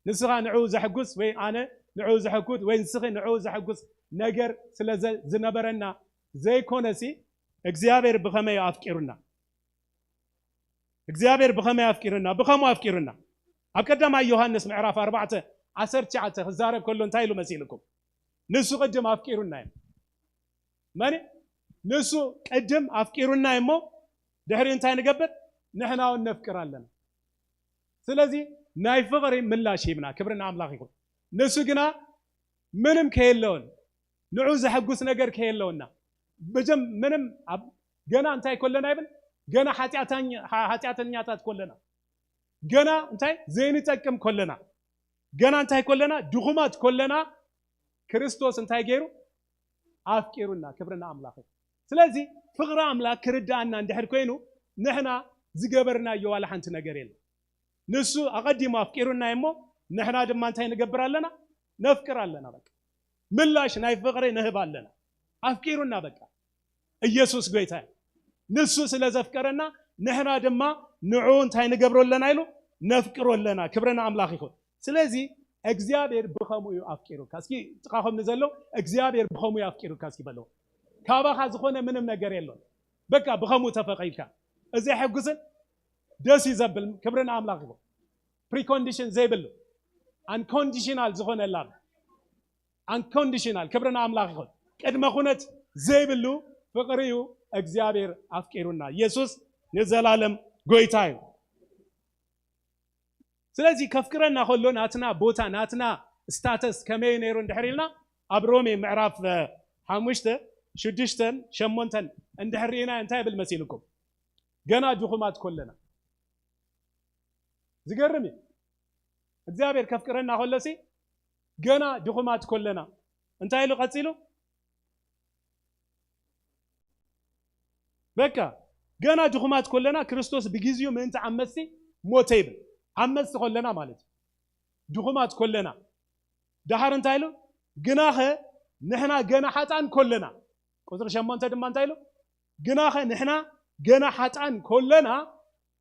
ንስኻ ንዑ ዘሐጉስ ወይ ኣነ ንዑ ዘሐኩት ወይ ንስኺ ንዑ ዘሐጉስ ነገር ስለ ዝነበረና ዘይኮነሲ እግዚአብሔር ብኸመይ አፍቂሩና እግዚአብሔር ብኸመይ አፍቂሩና ብኸሙ አፍቂሩና ኣብ ቀዳማይ ዮሐንስ ምዕራፍ 4:19 ክዛረብ ከሎ እንታይ ኢሉ መሲልኩም ንሱ ቅድም አፍቂሩና ማን ንሱ ቅድም አፍቂሩና እሞ ድሕሪ እንታይ ንገብር ንሕናውን ነፍቅር ኣለና ስለዚህ ናይ ፍቅሪ ምላሽ ይብና ክብርና አምላክ ይሁን ንሱ ግና ምንም ከየለውን ንዑ ዘሐጉስ ነገር ከየለውና በጀም ምንም ገና እንታይ ኮለና ይብል ገና ኃጢአተኛታት ኮለና ገና እንታይ ዘይንጠቅም ኮለና ገና እንታይ ኮለና ድኹማት ኮለና ክርስቶስ እንታይ ገይሩ አፍቂሩና ክብርና አምላክ ስለዚህ ፍቅሪ አምላክ ክርዳአና እንድሕር ኮይኑ ንሕና ዝገበርና የዋላ ሓንቲ ነገር የለ ንሱ አቀዲሙ አፍቂሩና እሞ ንሕና ድማ እንታይ ንገብር ኣለና ነፍቅር ኣለና በቃ ምላሽ ናይ ፍቅሪ ንህብ ኣለና አፍቂሩና በቃ ኢየሱስ ጎይታ ንሱ ስለ ዘፍቀረና ንሕና ድማ ንዑ እንታይ ንገብር ኣለና ኢሉ ነፍቅር ኣለና ክብርና አምላክ ይሁን ስለዚህ እግዚአብሔር ብኸሙ አፍቂሩካ እስኪ ጥቃኹም ንዘሎ እግዚአብሔር ብኸሙ አፍቂሩካ እስኪ በለው ካባኻ ዝኾነ ምንም ነገር የለው በቃ ብኸሙ ተፈቀይካ እዚ ሕጉስን ደስ ይዘብል ክብርና አምላክ ይሁን ፕሪኮንዲሽን ዘይብል አንኮንዲሽናል ዝኾነ ላ አንኮንዲሽናል ክብርና አምላክ ይሁን ቅድመ ኩነት ዘይብሉ ፍቅሪዩ እግዚአብሔር አፍቂሩና ኢየሱስ ንዘላለም ጎይታ እዩ ስለዚህ ከፍቅረና ከሎ ናትና ቦታ ናትና ስታተስ ከመይ ነይሩ እንድሕሪልና ኣብ ሮሜ ምዕራፍ 5:6-8 እንድሕሪና እንታይ ብል መሲልኩም ገና ድኹማት ኮለና ዝገርም እግዚአብሔር ከፍቅረና ከሎሲ ገና ድኹማት ኮለና እንታይ ኢሉ ቀፂሉ በቃ ገና ድኹማት ኮለና ክርስቶስ ብግዚኡ ምእንቲ ዓመፅቲ ሞተ ይብል ዓመፅቲ ኮለና ማለት ድኹማት ኮለና ዳሕር እንታይ ኢሉ ግናኸ ንሕና ገና ሓጣን ኮለና ቁጥር 8 ድማ እንታይ ኢሉ ግናኸ ንሕና ገና ሓጣን ኮለና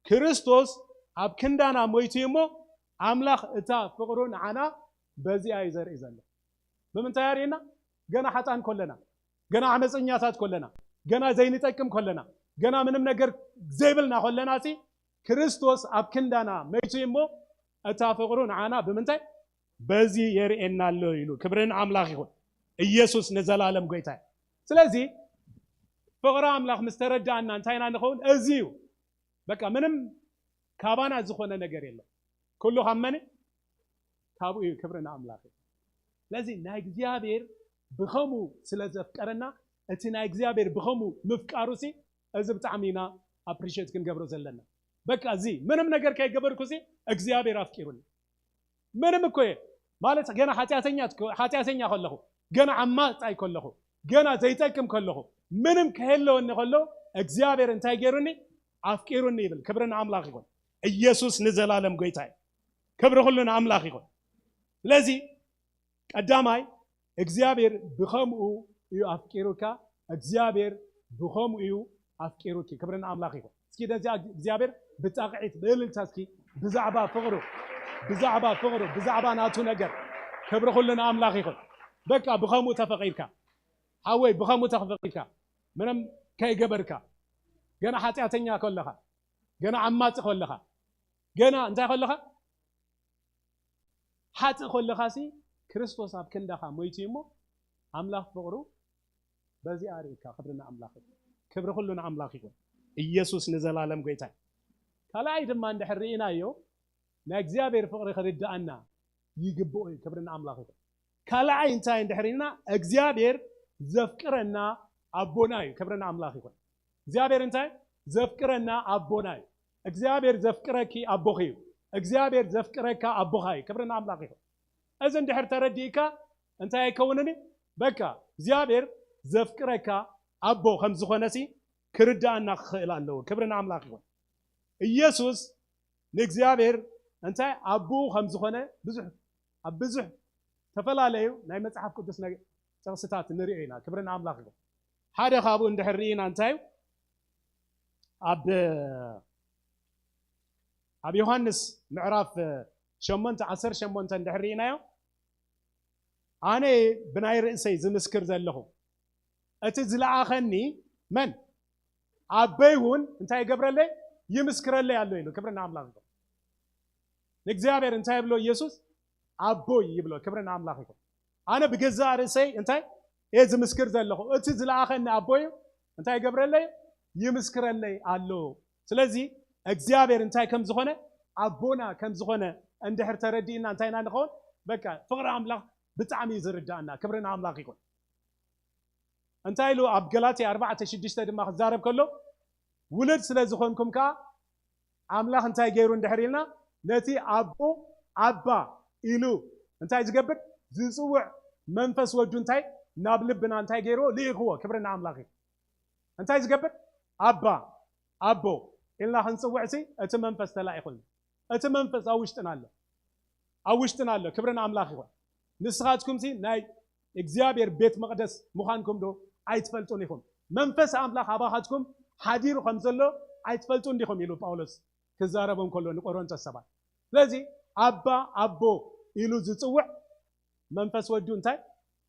ክርስቶስ ኣብ ክንዳና ሞይቱ እሞ ኣምላኽ እታ ፍቅሩ ንዓና በዚኣ ይዘርኢ ዘሎ ብምንታይ ያርየና ገና ሓጣን ኮለና ገና ዓመፀኛታት ኮለና ገና ዘይንጠቅም ኮለና ገና ምንም ነገር ዘይብልና ኮለና እቲ ክርስቶስ ኣብ ክንዳና ሞይቱ እሞ እታ ፍቅሩ ንዓና ብምንታይ በዚ የርኤና ኣሎ ኢሉ ክብርን ኣምላኽ ይኹን ኢየሱስ ንዘላለም ጎይታ ስለዚ ፍቅሪ ኣምላኽ ምስ ተረዳእና እንታይና ንኸውን እዚዩ በቃ ምንም ካባና ዝኾነ ነገር የለም ኩሉ ካመነ ካብኡ እዩ ክብርን ኣምላኽ ስለዚ ናይ እግዚአብሔር ብኸሙ ስለ ዘፍቀረና እቲ ናይ እግዚአብሔር ብኸሙ ምፍቃሩ ሲ እዚ ብጣዕሚ ኢና ኣፕሪሺየት ክንገብሮ ዘለና በቃ እዚ ምንም ነገር ከይገበርኩ ሲ እግዚአብሔር ኣፍቂሩኒ ምንም እኮ ማለት ገና ሓጢአተኛ ከለኹ ገና ዓማፃይ ከለኹ ገና ዘይጠቅም ከለኹ ምንም ከየለወኒ ከሎ እግዚአብሔር እንታይ ገይሩኒ ኣፍቂሩኒ ይብል ክብርን ኣምላኽ ይኹን ኢየሱስ ንዘላለም ጎይታ ክብሪ ኩሉ ንኣምላኽ ይኹን ስለዚ ቀዳማይ እግዚአብሔር ብኸምኡ እዩ ኣፍቂሩካ እግዚአብሔር ብኸምኡ እዩ ኣፍቂሩኪ ክብርን ኣምላኽ ይኹን እስኪ ደዚ እግዚአብሔር ብጣቕዒት ብእልልታ እስኪ ብዛዕባ ፍቅሩ ብዛዕባ ናቱ ነገር ክብሪ ኩሉ ንኣምላኽ ይኹን በቃ ብኸምኡ ተፈቂድካ ሓወይ ብኸምኡ ተፈቂድካ ምንም ከይገበርካ ገና ሓጢአተኛ ከለኻ ገና ዓማፅ ከለኻ ገና እንታይ ከለኻ ሓጥእ ከለኻ ሲ ክርስቶስ ኣብ ክንዳኻ ሞይቱ እሞ ኣምላኽ ፍቅሩ በዚ ኣርኢካ ክብርና ኣምላኽ ክብሪ ኩሉ ንኣምላኽ ይኹን ኢየሱስ ንዘላለም ጎይታ ካልኣይ ድማ እንድሕር ርኢናዮ ናይ እግዚአብሔር ፍቅሪ ክርዳእና ይግብኦ እዩ ክብርና ኣምላኽ ይኹን ካልኣይ እንታይ እንድሕር ርኢና እግዚአብሔር ዘፍቅረና ኣቦና እዩ ክብርና ኣምላኽ ይኹን እግዚአብሔር እንታይ ዘፍቅረና ኣቦና እዩ እግዚአብሔር ዘፍቅረኪ ኣቦኺ እዩ እግዚአብሔር ዘፍቅረካ ኣቦኻ እዩ ክብርና ኣምላኽ ይኹን እዚ እንድሕር ተረዲእካ እንታይ ኣይከውንኒ በቃ እግዚአብሔር ዘፍቅረካ ኣቦ ከም ዝኾነ ሲ ክርዳእና ክኽእል ኣለዎ ክብርና ኣምላኽ ይኹን ኢየሱስ ንእግዚአብሔር እንታይ ኣቦ ከም ዝኾነ ብዙሕ ተፈላለዩ ናይ መጽሓፍ ቅዱስ ጥቕስታት ንሪኦ ኢና ክብርና ኣምላኽ ይኹን ሓደ ካብኡ እንድሕር ርኢና እንታይ ኣብ ዮሐንስ ምዕራፍ 8:18 እንድሕር ርኢናዮ ኣነ ብናይ ርእሰይ ዝምስክር ዘለኹ እቲ ዝለኣኸኒ መን ኣበይ እውን እንታይ ይገብረለይ ይምስክረለይ ኣሎ ኢሉ ክብርና ኣምላኽ ይኹን ንእግዚአብሔር እንታይ ይብሎ ኢየሱስ ኣቦይ ይብሎ ክብርና ኣምላኽ ይኹን ኣነ ብገዛእ ርእሰይ እንታይ እየ ዝምስክር ዘለኹ እቲ ዝለኣኸኒ ኣቦይ እንታይ ይገብረለይ ይምስክረለይ ኣሎ ስለዚ እግዚአብሔር እንታይ ከም ዝኾነ ኣቦና ከም ዝኾነ እንድሕር ተረዲእና እንታይ ኢና ንኸውን በቃ ፍቅሪ ኣምላኽ ብጣዕሚ ዝርዳእና ክብርና ኣምላኽ ይኹን እንታይ ኢሉ ኣብ ገላትያ 4:6 ድማ ክዛረብ ከሎ ውሉድ ስለ ዝኾንኩም ከዓ ኣምላኽ እንታይ ገይሩ እንድሕር ኢልና ነቲ ኣቦ ኣባ ኢሉ እንታይ ዝገብር ዝፅውዕ መንፈስ ወዱ እንታይ ናብ ልብና እንታይ ገይርዎ ልኢኽዎ ክብርና ኣምላኽ ይኹን እንታይ ዝገብር ኣባ ኣቦ ኢልና ክንፅውዕ ሲ እቲ መንፈስ ተላኢኹልና እቲ መንፈስ ኣብ ውሽጥና ኣሎ ክብርና ኣምላኽ ይኹን ንስኻትኩም ሲ ናይ እግዚአብሔር ቤት መቅደስ ምዃንኩም ዶ ኣይትፈልጡን ኢኹም መንፈስ ኣምላኽ ኣባኻትኩም ሓዲሩ ከም ዘሎ ኣይትፈልጡን ዲኹም ኢሉ ጳውሎስ ክዛረቦም ከሎ ንቆሮንቶስ ሰባት ስለዚ ኣባ ኣቦ ኢሉ ዝፅውዕ መንፈስ ወዱ እንታይ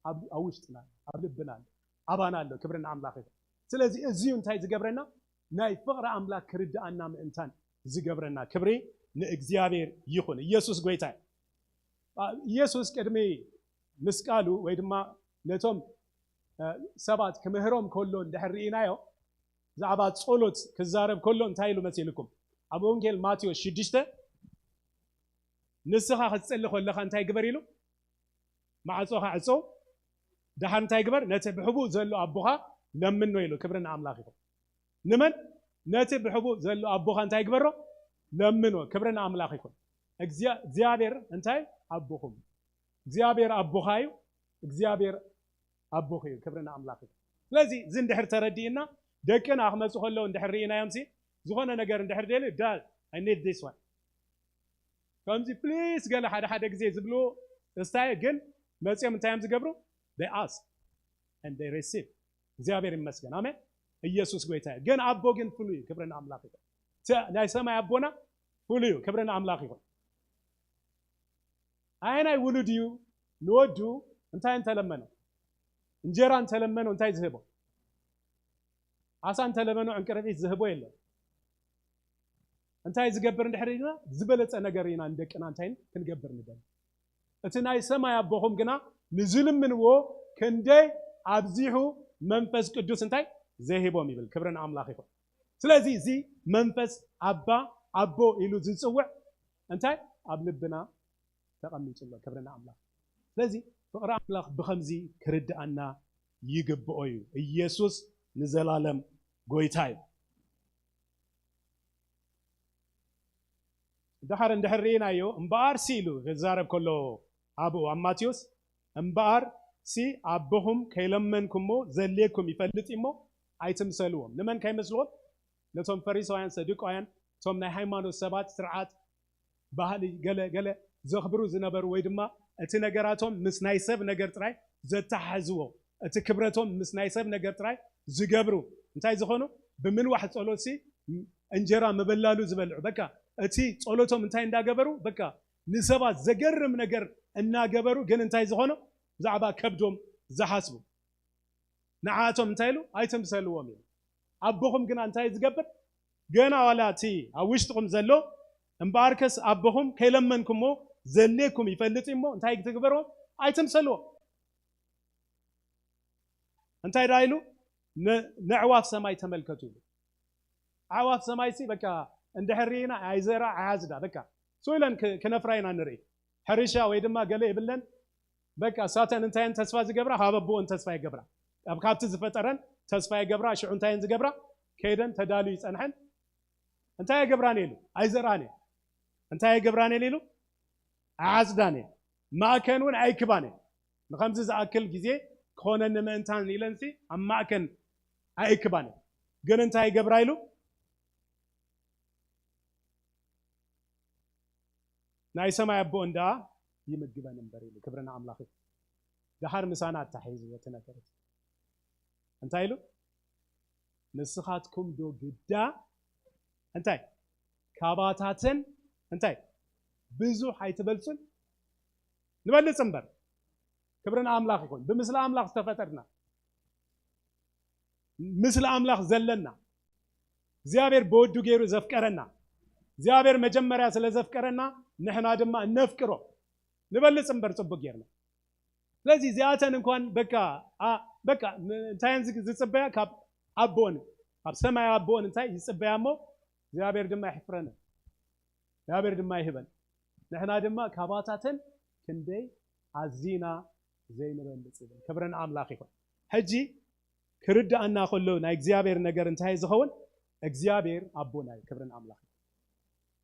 ኣብ ውሽጥና ኣብ ልብና ኣባና ኣሎ ክብርና ኣምላኽ ይኹን ስለዚ እዚዩ እንታይ ዝገብረና ናይ ፍቅሪ ኣምላኽ ክርዳእና ምእንታን ዝገብረና ክብሪ ንእግዚአብሔር ይኹን ኢየሱስ ጎይታ ኢየሱስ ቅድሚ ምስቃሉ ወይ ድማ ነቶም ሰባት ክምህሮም ከሎ እንድሕር ርኢናዮ ብዛዕባ ጸሎት ክዛረብ ከሎ እንታይ ኢሉ መሲልኩም ኣብ ወንጌል ማቴዎስ 6 ንስኻ ክትጸልይ ከለኻ እንታይ ግበር ኢሉ ማዕጾኻ ዕጾ ድሓር እንታይ ግበር ነቲ ብሕቡእ ዘሎ ኣቦኻ ለምኖ ኢሉ ክብርና ኣምላኽ ይኹን ንመን ነቲ ብሕቡእ ዘሎ ኣቦኻ እንታይ ግበሮ ለምኖ ክብርና ኣምላኽ ይኹን እግዚአብሔር እንታይ ኣቦኹም እግዚአብሔር ኣቦኻ እዩ እግዚአብሔር ኣቦኺ እዩ ክብርና ኣምላኽ ይኹን ስለዚ እዚ እንድሕር ተረዲእና ደቅና ክመፁ ከለዉ እንድሕር ርኢናዮም ሲ ዝኾነ ነገር እንድሕር ደልዩ ዳድ I need this one ከምዚ ፕሊዝ ገለ ሓደ ግዜ ዝብልዎ እስታይ ግን መፅኦም እንታይ እዮም ዝገብሩ they ask and they receive እግዚአብሔር ይመስገን አሜን ኢየሱስ ጌታ ግን አቦ ግን ፍሉይ ክብርና አምላክ ይሁን ናይ ሰማይ አቦና ፍሉይ ክብርና አምላክ ይሁን አይናይ ውሉድዩ ንወዱ እንታይ እንተለመነው እንጀራ እንተለመነው እንታይ ዝህቦ አሳ እንተለመነው እንቅረቢት ዝህቦ የለም እንታይ ዝገብር እንድሕሪና ዝበለጸ ነገር ኢና እንደቅና እንታይን ክንገብር ንደል እቲ ናይ ሰማይ አቦኹም ግና ንዝልምንዎ ክንደይ አብዚሑ መንፈስ ቅዱስ እንታይ ዘሂቦም ይብል ክብርና አምላክ ይሁን ስለዚህ እዚ መንፈስ አባ አቦ ኢሉ ዝጽውዕ እንታይ ኣብ ልብና ተቀምጥሎ ክብርና አምላክ ስለዚህ ፍቅሪ አምላክ ብኸምዚ ክርድአና ይግብኦ እዩ ኢየሱስ ንዘላለም ጎይታ እዩ دحر اندحرينا يو امبار سيلو غزارب كله ابو اماتيوس امبار سي ابهم كيلمنكمو زليكم يفلطيمو ايتمسلوم لمن كيمسلوم لتوم فريساوያን ሰዱቃውያን ቶም ናይ ሃይማኖት ሰባት ስርዓት ባህሊ ገለ ዘኽብሩ ዝነበሩ ወይ ድማ እቲ ነገራቶም ምስ ናይ ሰብ ነገር ጥራይ ዘተሓዝዎ እቲ ክብረቶም ምስ ናይ ሰብ ነገር ጥራይ ዝገብሩ እንታይ ዝኾኑ ብምንዋሕ ጸሎት እንጀራ መበላሉ ዝበልዑ በቃ እቲ ጸሎቶም እንታይ እንዳገበሩ በቃ ንሰባት ዘገርም ነገር እናገበሩ ግን እንታይ ዝኾኑ ዛዕባ ከብዶም ዝሓስቡ ንዓቶም እንታይ ኢሉ ኣይተምሰልዎም እዩ አቦኹም ግን እንታይ ዝገብር ገና ዋላቲ ኣብ ውሽጥኩም ዘሎ እምበኣርከስ አቦኹም ከይለመንኩሞ ዘሌኩም ይፈልጥ እሞ እንታይ ክትግበሩ ኣይተምሰልዎ እንታይ ዳይሉ ንዕዋፍ ሰማይ ተመልከቱ عواف سمايسي بكا عند حرينا عايزرا عازدا بكا سويلن كنفراينا نري حريشا ويدما قال يبلن بكا ساتن انتين تسفا زغبرا هاببو ان تسفا يغبرا اب كابت زفطرن تسفا يغبرا شو انتين زغبرا كيدن تدالو يصنحن انتي يغبراني يلو عايزراني انتي يغبراني يلو عازداني ما كانون ايكباني نخمز زاكل غزي كونن منتان يلنسي اما كان ايكباني ግን እንታይ ይገብራ ይሉ ናይ ሰማይ አቦ እንዳ ይምግበን ነበር ይሉ ክብርና አምላክ ዳህር ምሳና ተሐይዝ ወተነከረት እንታይ ይሉ ንስኻትኩም ዶ ግዳ እንታይ ካባታትን እንታይ ብዙ አይተበልጹን ንበልጽ እንበር ክብርና አምላክ ይሁን በምስለ አምላክ ተፈጠርና مثل أملاك زلنا زيابير بودو غيرو زفكرنا زيابير مجمريا سلا زفكرنا نحن دما نفكرو نبلص انبر صبق غيرنا لذي زياتن انكون بكا تاينز زصبيا كاب ابون اب سماي ابون انتي يصبيامو زيابير دما يحفرنا زيابير دما يهبن نحن دما كاباتاتن كندي عزينا زين بلص كبرنا املاك يكون حجي كرد أنا خلوا نا إخزيابير نجار انتهي زخون إخزيابير أبونا كبرنا أملاك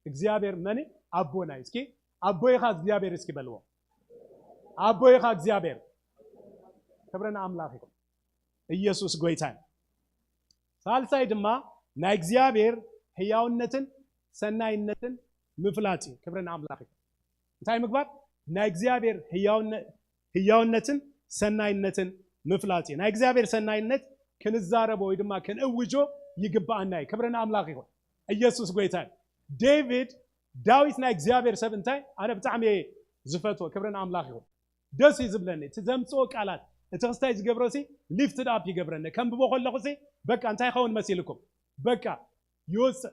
إخزيابير مني أبونا إسكي أبوي خا إخزيابير إسكي بلوا أبوي خا إخزيابير كبرنا أملاك يسوع قويتان ثالثا يدما نا إخزيابير هياون نتن سناين نتن مفلاتي كبرنا أملاك انتهي مكبر نا إخزيابير هياون نتن سناين نتن مفلاتي نا إخزيابير سناينت كنزاربو ويدما كنأوجو يقبأناي كبرنا أملاك يكون يسوع قويتان داويت نا إخزيابير سبنتاي أنا بتعمي زفتو كبرنا أملاك يكون دسي زبلني تزمصو قالات تخستاي زغبروسي ليفتد اب يغبرنا كم بو خلخسي بقى انتي خون مسيلكم بقى يوس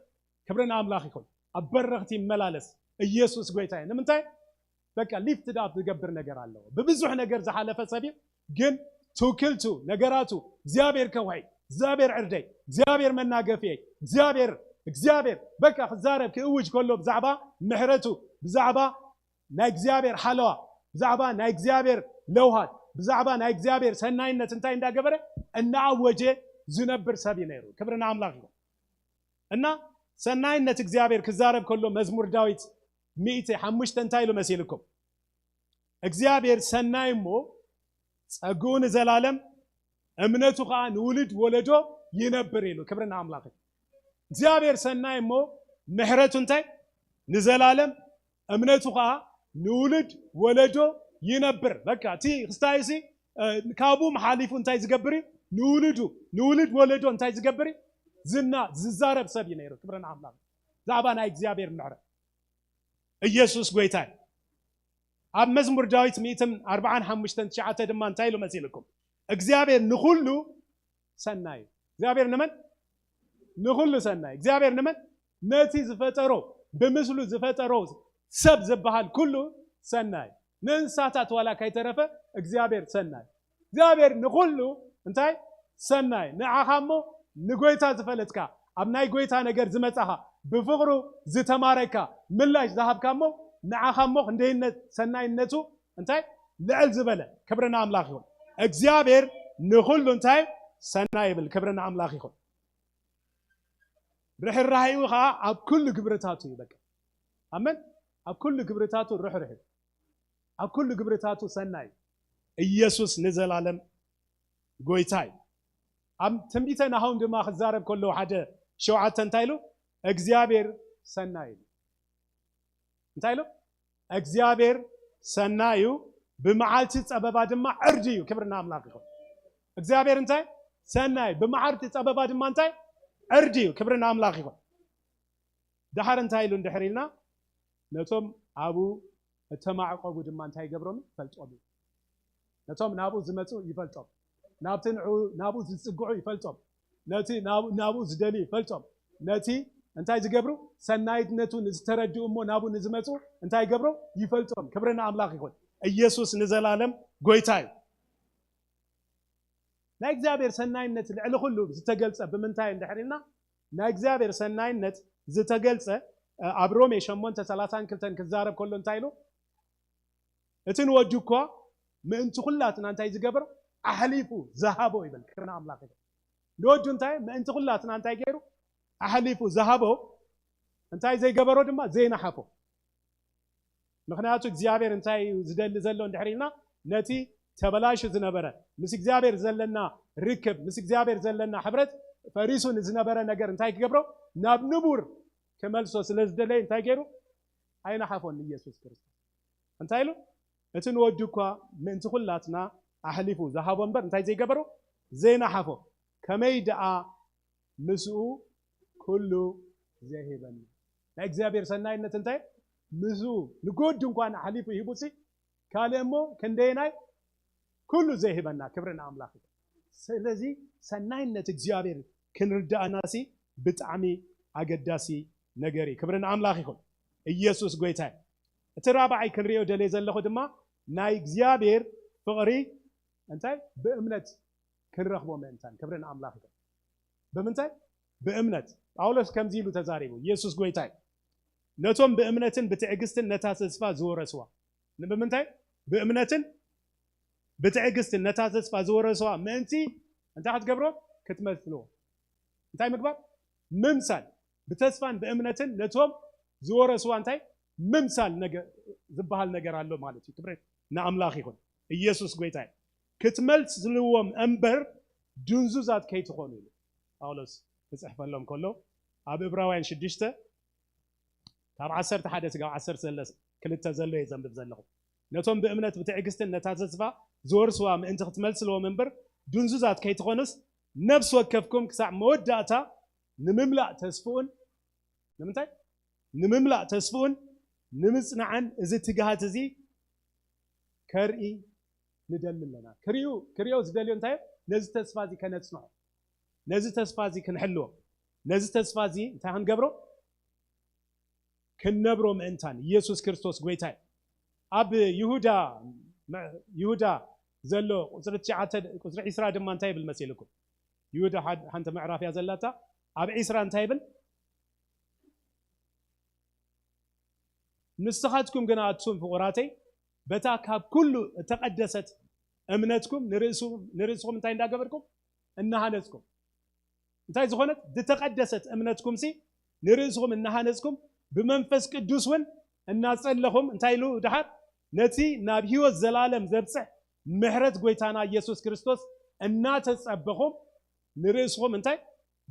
كبرنا أملاك يكون أبرختي ملالس يسوع قويتان نمنتاي بقى ليفتد اب يغبر نجر الله ببزح نجر زحلفه سبي جن توكلتو نجاراتو زيابير كوي زيابير عردي زيابير مناقفي زيابير بكا خزارب كأوج كله بزعبا محرتو بزعبا نايك زيابير حلوة بزعبا نايك زيابير لوهات بزعبا نايك زيابير سناين تنتين دا قبره ان عوجه زنبر سبي نيرو كبرنا عملاقه ان سناين نتك زيابير كزارب كله مزمور داويت 105 تنتايلو مسيلكم اكزيابير سنايمو ጸጉን ዘላለም እምነቱ ኻን ውልድ ወለዶ ይነብር ይሉ ክብርና አምላክ እግዚአብሔር ሰናይሞ ምሕረቱ እንታይ ንዘላለም እምነቱ ኻ ንውልድ ወለዶ ይነብር በቃ ቲ ክርስታይሲ ካቡ መሐሊፉ እንታይ ዝገብር ንውልድ ወለዶ እንታይ ዝገብር ዝና ዝዛረብ ሰብ ነይሩ ክብረና ኣምላኽ ዛዕባ ናይ እግዚአብሔር ምዕረፍ ኢየሱስ ጎይታ ኣብ መዝሙር ዳዊት 145 ድማ እንታይ ኢሉ መሲልኩም እግዚአብሔር ንኹሉ ሰናይ እግዚአብሔር ንመን ንኹሉ ሰናይ እግዚአብሔር ንመን ነቲ ዝፈጠሮ ብምስሉ ዝፈጠሮ ሰብ ዝበሃል ኩሉ ሰናይ ንእንስሳታት ዋላ ከይተረፈ እግዚአብሔር ሰናይ እግዚአብሔር ንኹሉ እንታይ ሰናይ ንዓኻሞ ንጎይታ ዝፈለጥካ ኣብ ናይ ጎይታ ነገር ዝመጻኻ ብፍቕሩ ዝተማረካ ምላሽ ዝሃብካሞ ንዓኻሞ እንደይነት ሰናይነቱ እንታይ ልዕል ዝበለ ክብርና ኣምላኽ ይኹን እግዚአብሔር ንኹሉ እንታይ ሰናይ ይብል ክብርና ኣምላኽ ይኹን ርሕራሄኡ ከዓ ኣብ ኩሉ ግብርታቱ ይበቃ ኣመን ኣብ ኩሉ ግብርታቱ ርሕርሕ ኣብ ኩሉ ግብርታቱ ሰናይ ኢየሱስ ንዘላለም ጎይታይ ኣብ ትንቢተ ናሆም ድማ ክዛረብ ከሎ ሓደ 7 እንታይ ኢሉ እግዚአብሔር ሰናይ እንታይ ኢሉ እግዚአብሔር ሰናዩ ብመዓልቲ ጸበባ ድማ ዕርዲ እዩ ክብርና ኣምላኽ ይኹን እግዚአብሔር እንታይ ሰናይ ብመዓልቲ ጸበባ ድማ እንታይ ዕርዲ እዩ ክብርና ኣምላኽ ይኹን ድሓር እንታይ ኢሉ እንድሕር ኢልና ነቶም ኣብኡ እተማዕቆቡ ድማ እንታይ ይገብሮም ይፈልጦም ነቶም ናብኡ ዝመፁ ይፈልጦም ናብቲ ናብኡ ዝጽግዑ ይፈልጦም ነቲ ናብኡ ዝደልዩ ይፈልጦም ነቲ እንታይ ዝገብሩ ሰናይነቱ ንዝተረድኡ እሞ ናብኡ ንዝመፁ እንታይ ይገብሩ ይፈልጦም ክብርና ኣምላኽ ይኹን ኢየሱስ ንዘላለም ጎይታ እዩ ናይ እግዚአብሔር ሰናይነት ልዕሊ ኩሉ ዝተገልጸ ብምንታይ እንድሕር ኢልና ናይ እግዚአብሔር ሰናይነት ዝተገልጸ ኣብ ሮሜ 8:32 ክዛረብ ከሎ እንታይ ኢሉ እቲ ንወዱ እኳ ምእንቲ ኩላትና እንታይ ዝገብር ኣሕሊፉ ዝሃቦ ይብል ክብርና ኣምላኽ ይኹን ንወዱ እንታይ ምእንቲ ኩላትና እንታይ ገይሩ ኣሕሊፉ ዝሃቦ እንታይ ዘይገበሮ ድማ ዘይናሓፎ ምክንያቱ እግዚአብሔር እንታይ ዝደሊ ዘሎ እንድሕር ኢልና ነቲ ተበላሹ ዝነበረ ምስ እግዚአብሔር ዘለና ርክብ ምስ እግዚአብሔር ዘለና ሕብረት ፈሪሱ ዝነበረ ነገር እንታይ ክገብሮ ናብ ንቡር ከመልሶ ስለዝደለይ እንታይ ገይሩ ኣይናሓፎን ኢየሱስ ክርስቶስ እንታይ ኢሉ እቲ ንወዱ እኳ ምእንቲ ኩላትና ኣሕሊፉ ዝሃቦ እምበር እንታይ ዘይገበሮ ዘይናሓፎ ከመይ ደኣ ምስኡ ኩሉ ዘይሂበኒ ናይ እግዚአብሔር ሰናይነት እንታይ ምስኡ ንጎዱ እንኳን ኣሕሊፉ ይሂቡሲ ካልእ እሞ ክንደይናይ ኩሉ ዘይሂበና ክብርና ኣምላኽ ስለዚ ሰናይነት እግዚአብሔር ክንርዳእናሲ ብጣዕሚ ኣገዳሲ ነገር እዩ ክብርና ኣምላኽ ይኹን ኢየሱስ ጎይታ እቲ ራብዓይ ክንሪኦ ደለየ ዘለኹ ድማ ናይ እግዚአብሔር ፍቕሪ እንታይ ብእምነት ክንረኽቦ ምእንታን ክብርና ኣምላኽ ይኹን ብምንታይ ብእምነት ጳውሎስ ከምዚ ኢሉ ተዛሪቡ ኢየሱስ ጎይታ ነቶም ብእምነትን ብትዕግስትን ነታ ተስፋ ዝወረስዋ ብምንታይ ብእምነትን ብትዕግስትን ነታ ተስፋ ዝወረስዋ ምእንቲ እንታይ ክትገብሮ ክትመስልዎ እንታይ ምግባር ምምሳል ብተስፋን ብእምነትን ነቶም ዝወረስዋ እንታይ ምምሳል ነገር ዝበሃል ነገር ኣሎ ማለት እዩ ክብርና ኣምላኽ ይኹን ኢየሱስ ጎይታ ክትመልስልዎም እምበር ድንዙዛት ከይትኾኑ ኢሉ ጳውሎስ ክጽሕፈሎም ከሎ ኣብ ዕብራውያን 6 ካብ 11 እስካብ 12 ዘሎ የዘንብብ ዘለኹ ነቶም ብእምነት ብትዕግስትን ነታ ተስፋ ዝወርስዋ ምእንቲ ክትመልስልዎም እምበር ድንዙዛት ከይትኾኑስ ነፍሲ ወከፍኩም ክሳዕ መወዳእታ ንምምላእ ተስፍኡን ንምንታይ ንምምላእ ተስፍኡን ንምጽናዕን እዚ ትግሃት እዚ ከርኢ ንደሊ ኣለና ክሪኦ ዝደልዮ እንታይ ነዚ ተስፋ እዚ ከነጽንዖ ነዚ ተስፋ እዚ ክንሕልዎ ነዚ ተስፋ እዚ እንታይ ክንገብሮ ክንነብሮ ምእንታን ኢየሱስ ክርስቶስ ጎይታ ኣብ ይሁዳ ዘሎ ቁጽሪ 20 ድማ እንታይ ይብል መሲልኩም ይሁዳ ሓንቲ ምዕራፍ እያ ዘላታ ኣብ 20 እንታይ ይብል ንስኻትኩም ግን ኣትሱም ፍቑራተይ በታ ካብ ኩሉ ተቀደሰት እምነትኩም ንርእስኩም እንታይ እንዳገበርኩም እናሃነጽኩም እንታይ ዝኾነት ዝተቀደሰት እምነትኩም ሲ ንርእስኩም እናሃነጽኩም ብመንፈስ ቅዱስ ውን እናጸለኹም እንታይ ኢሉ ድሓር ነቲ ናብ ህይወት ዘላለም ዘብጽሕ ምሕረት ጎይታና ኢየሱስ ክርስቶስ እናተጸበኹም ንርእስኩም እንታይ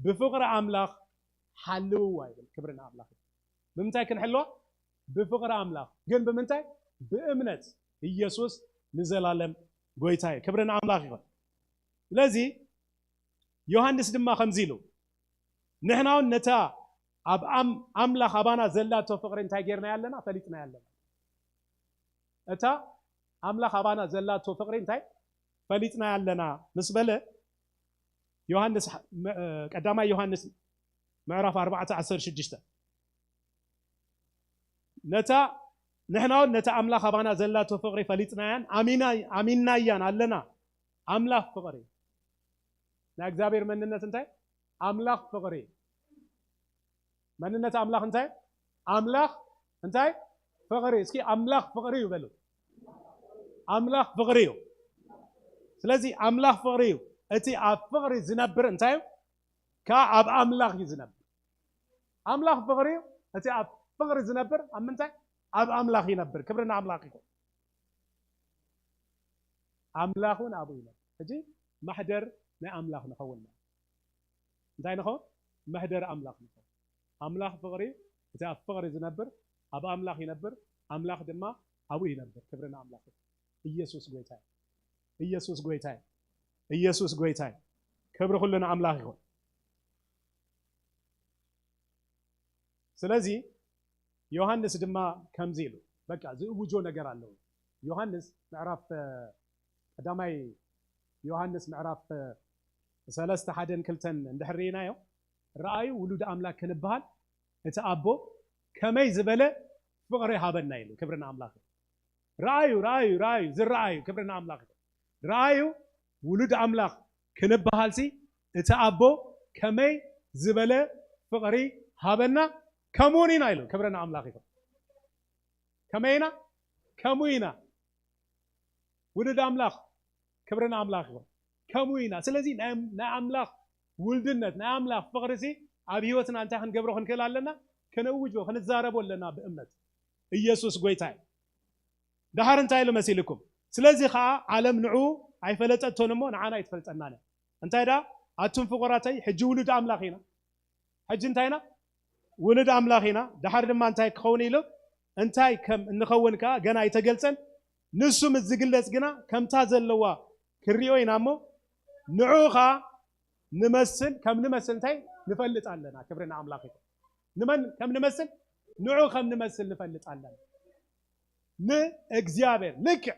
ብፍቕሪ ኣምላኽ ሓልውዋ ይብል ክብርና ኣምላኽ ብምንታይ ክንሕልዋ ብፍቕሪ ኣምላኽ ግን ብምንታይ ብእምነት ኢየሱስ ንዘላለም ጎይታ ክብርና ኣምላኽ ይኹን ስለዚ ዮሐንስ ድማ ከምዚ ኢሉ ንሕናውን ነታ ኣብ ኣምላኽ ኣባና ዘላቶ ፍቕሪ እንታይ ጌርና ያለና ፈሊጥና ያለና እታ ኣምላኽ ኣባና ዘላቶ ፍቕሪ እንታይ ፈሊጥና ያለና ምስ በለ ዮሐንስ ቀዳማይ ዮሐንስ ምዕራፍ 4:16 ነታ ንሕናውን ነታ ኣምላኽ ኣባና ዘላቶ ፍቕሪ ፈሊጥናያን ኣሚናያን ኣለና ኣምላኽ ፍቕሪ ናይ እግዚአብሔር መንነት እንታይ ኣምላኽ ፍቕሪ መንነት ኣምላኽ እንታይ ኣምላኽ እንታይ ፍቕሪ እስኪ ኣምላኽ ፍቕሪ ይበሉ ኣምላኽ ፍቕሪ እዩ ስለዚ ኣምላኽ ፍቕሪ እዩ እቲ ኣብ ፍቕሪ ዝነብር እንታይ ካብ ኣምላኽ እዩ ዝነብር ኣምላኽ ፍቕሪ እዩ እቲ ኣብ ፍቕሪ ዝነብር ኣብ ምንታይ ኣብ ኣምላኽ ይነብር ክብርና ኣምላኽ ይኹን ኣምላኹን ኣብኡ ይነብር ሕጂ ማሕደር ናይ ኣምላኽ ንኸውን እንታይ ንኸውን ማሕደር ኣምላኽ ንኸውን ኣምላኽ ፍቕሪ እቲ ኣብ ፍቕሪ ዝነብር ኣብ ኣምላኽ ይነብር ኣምላኽ ድማ ኣብኡ ይነብር ክብርና ኣምላኽ ኢየሱስ ጎይታ ኢየሱስ ጎይታ ኢየሱስ ጎይታ ክብሪ ኩሉ ንኣምላኽ ይኹን ስለዚ ዮሐንስ ድማ ከምዚ ኢሉ በቃ ዝእውጆ ነገር ኣለዎ ዮሐንስ ምዕራፍ ቀዳማይ ዮሐንስ ምዕራፍ 3:1-2 እንድሕሪናዮ ረኣዩ ውሉድ ኣምላክ ክንበሃል እቲ ኣቦ ከመይ ዝበለ ፍቕሪ ሃበና ኢሉ ክብርና ኣምላኽ ረኣዩ ዝረኣዩ ክብርና ኣምላኽ ረኣዩ ውሉድ ኣምላኽ ክንበሃልሲ እቲ ኣቦ ከመይ ዝበለ ፍቕሪ ሃበና ከምኡውን ኢና ኢሉ ክብርና ኣምላኽ ይኹን ከመይና ከምኡ ኢና ውሉድ ኣምላኽ ክብርና ኣምላኽ ይኹን ከምኡ ኢና ስለዚ ናይ ኣምላኽ ውልድነት ናይ ኣምላኽ ፍቕሪሲ ኣብ ህይወትና እንታይ ክንገብሮ ክንክእል ኣለና ክነውጆ ክንዛረቦ ኣለና ብእምነት ኢየሱስ ጎይታ ድሓር እንታይ ኢሉ መሲልኩም ስለዚ ከዓ ዓለም ንዑ ኣይፈለጠቶን እሞ ንዓና ይትፈልጠናነ እንታይ ዳ ኣቱም ፍቑራተይ ሕጂ ውሉድ ኣምላኽ ኢና ሕጂ እንታይ ኢና ውሉድ ኣምላኽ ኢና ድሓር ድማ እንታይ ክኸውን ኢሉ እንታይ ከም እንኸውን ከዓ ገና ኣይተገልፀን ንሱ ምስ ዝግለጽ ግና ከምታ ዘለዋ ክሪኦ ኢና እሞ ንዑ ከዓ ንመስል ከም ንመስል እንታይ ንፈልጥ ኣለና ክብርና ኣምላኽ ይኹን ንመን ከም ንመስል ንዑ ከም ንመስል ንፈልጥ ኣለና ንእግዚአብሔር ልክዕ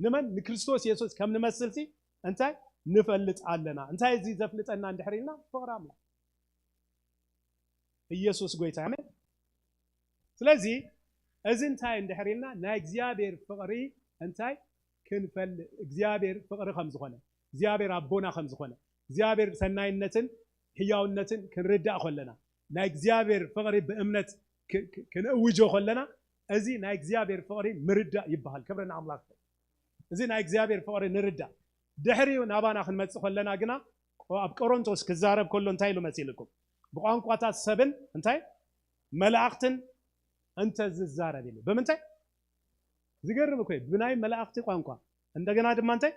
ንመን ንክርስቶስ ኢየሱስ ከም ንመስልሲ እንታይ ንፈልጥ ኣለና እንታይ እዚ ዘፍልጠና እንድሕሪና ፍቕሪ ኣምላኽ ኢየሱስ ጎይታ ኣሜን ስለዚ እዚ እንታይ እንድሕሪና ናይ እግዚአብሔር ፍቕሪ እንታይ ክንፈልጥ እግዚአብሔር ፍቕሪ ከም ዝኾነ እግዚአብሔር ኣቦና ከም ዝኾነ እግዚአብሔር ሰናይነትን ህያውነትን ክንርዳእ ከለና ናይ እግዚአብሔር ፍቕሪ ብእምነት ክንእውጆ ከለና እዚ ናይ እግዚአብሔር ፍቕሪ ምርዳእ ይበሃል ክብርና ኣምላኽ እዚ ናይ እግዚአብሔር ፍቕሪ ንርዳእ ድሕሪኡ ናባና ክንመጽእ ከለና ግና ኣብ ቆሮንቶስ ክዛረብ ከሎ እንታይ ኢሉ መሲልኩም ብቋንቋታት ሰብን እንታይ መላእኽትን እንተ ዝዛረብ ኢሉ ብምንታይ ዝገርም እኮ ብናይ መላእኽቲ ቋንቋ እንደገና ድማ እንታይ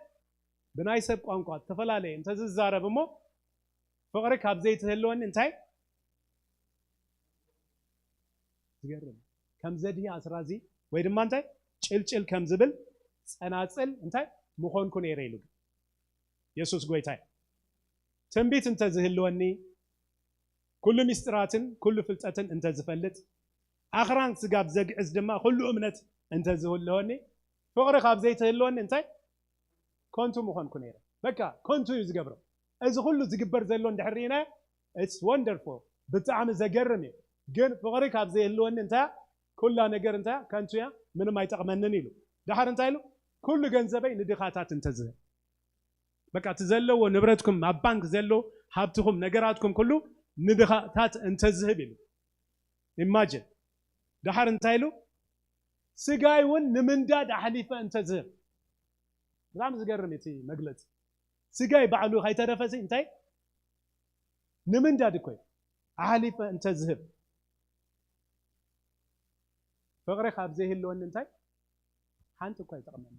ብናይ ሰብ ቋንቋ ተፈላለየ እንተ ዝዛረብ እሞ ፍቕሪ ካብ ዘይትህልወኒ እንታይ ዝገርም ከም ዘድሂ ኣስራዚ ወይ ድማ እንታይ ጭልጭል ከም ዝብል ጸናጽል እንታይ ምኾንኩ ነይረ ኢሉ ኢየሱስ ጎይታ ትንቢት እንተ ዝህልወኒ ኩሉ ምስጢራትን ኩሉ ፍልጠትን እንተ ዝፈልጥ ኣኽራን ስጋብ ዘግዕዝ ድማ ኩሉ እምነት እንተ ዝህልወኒ ፍቕሪ ካብ ዘይትህልወኒ እንታይ ኮንቱ ምኾንኩ ነይረ በቃ ኮንቱ እዩ ዝገብሮ እዚ ኩሉ ዝግበር ዘሎ እንድሕሪና ኢትስ ወንደርፉል ብጣዕሚ ዘገርም እዩ ግን ፍቕሪ ካብ ዘይህልወኒ እንታይ ኩላ ነገር እንታይ ከንቱ እያ ምንም ኣይጠቕመንን ኢሉ ድሓር እንታይ ኢሉ ኩሉ ገንዘበይ ንድኻታት እንተ ዝህብ በቃ እቲ ዘለዎ ንብረትኩም ኣብ ባንክ ዘሎ ሃብትኩም ነገራትኩም ኩሉ ንድኻታት እንተ ዝህብ ኢሉ ኢማጅን ድሓር እንታይ ኢሉ ስጋይ እውን ንምንዳድ ኣሕሊፈ እንተ ዝህብ ብጣዕሚ ዝገርም እቲ መግለፂ ስጋይ ባዕሉ ከይተረፈሲ እንታይ ንምንዳድ እኮ ኣሕሊፈ እንተ ዝህብ ፍቕሪ ካብ ዘይህልወኒ እንታይ ሓንቲ እኳ ይጠቕመኒ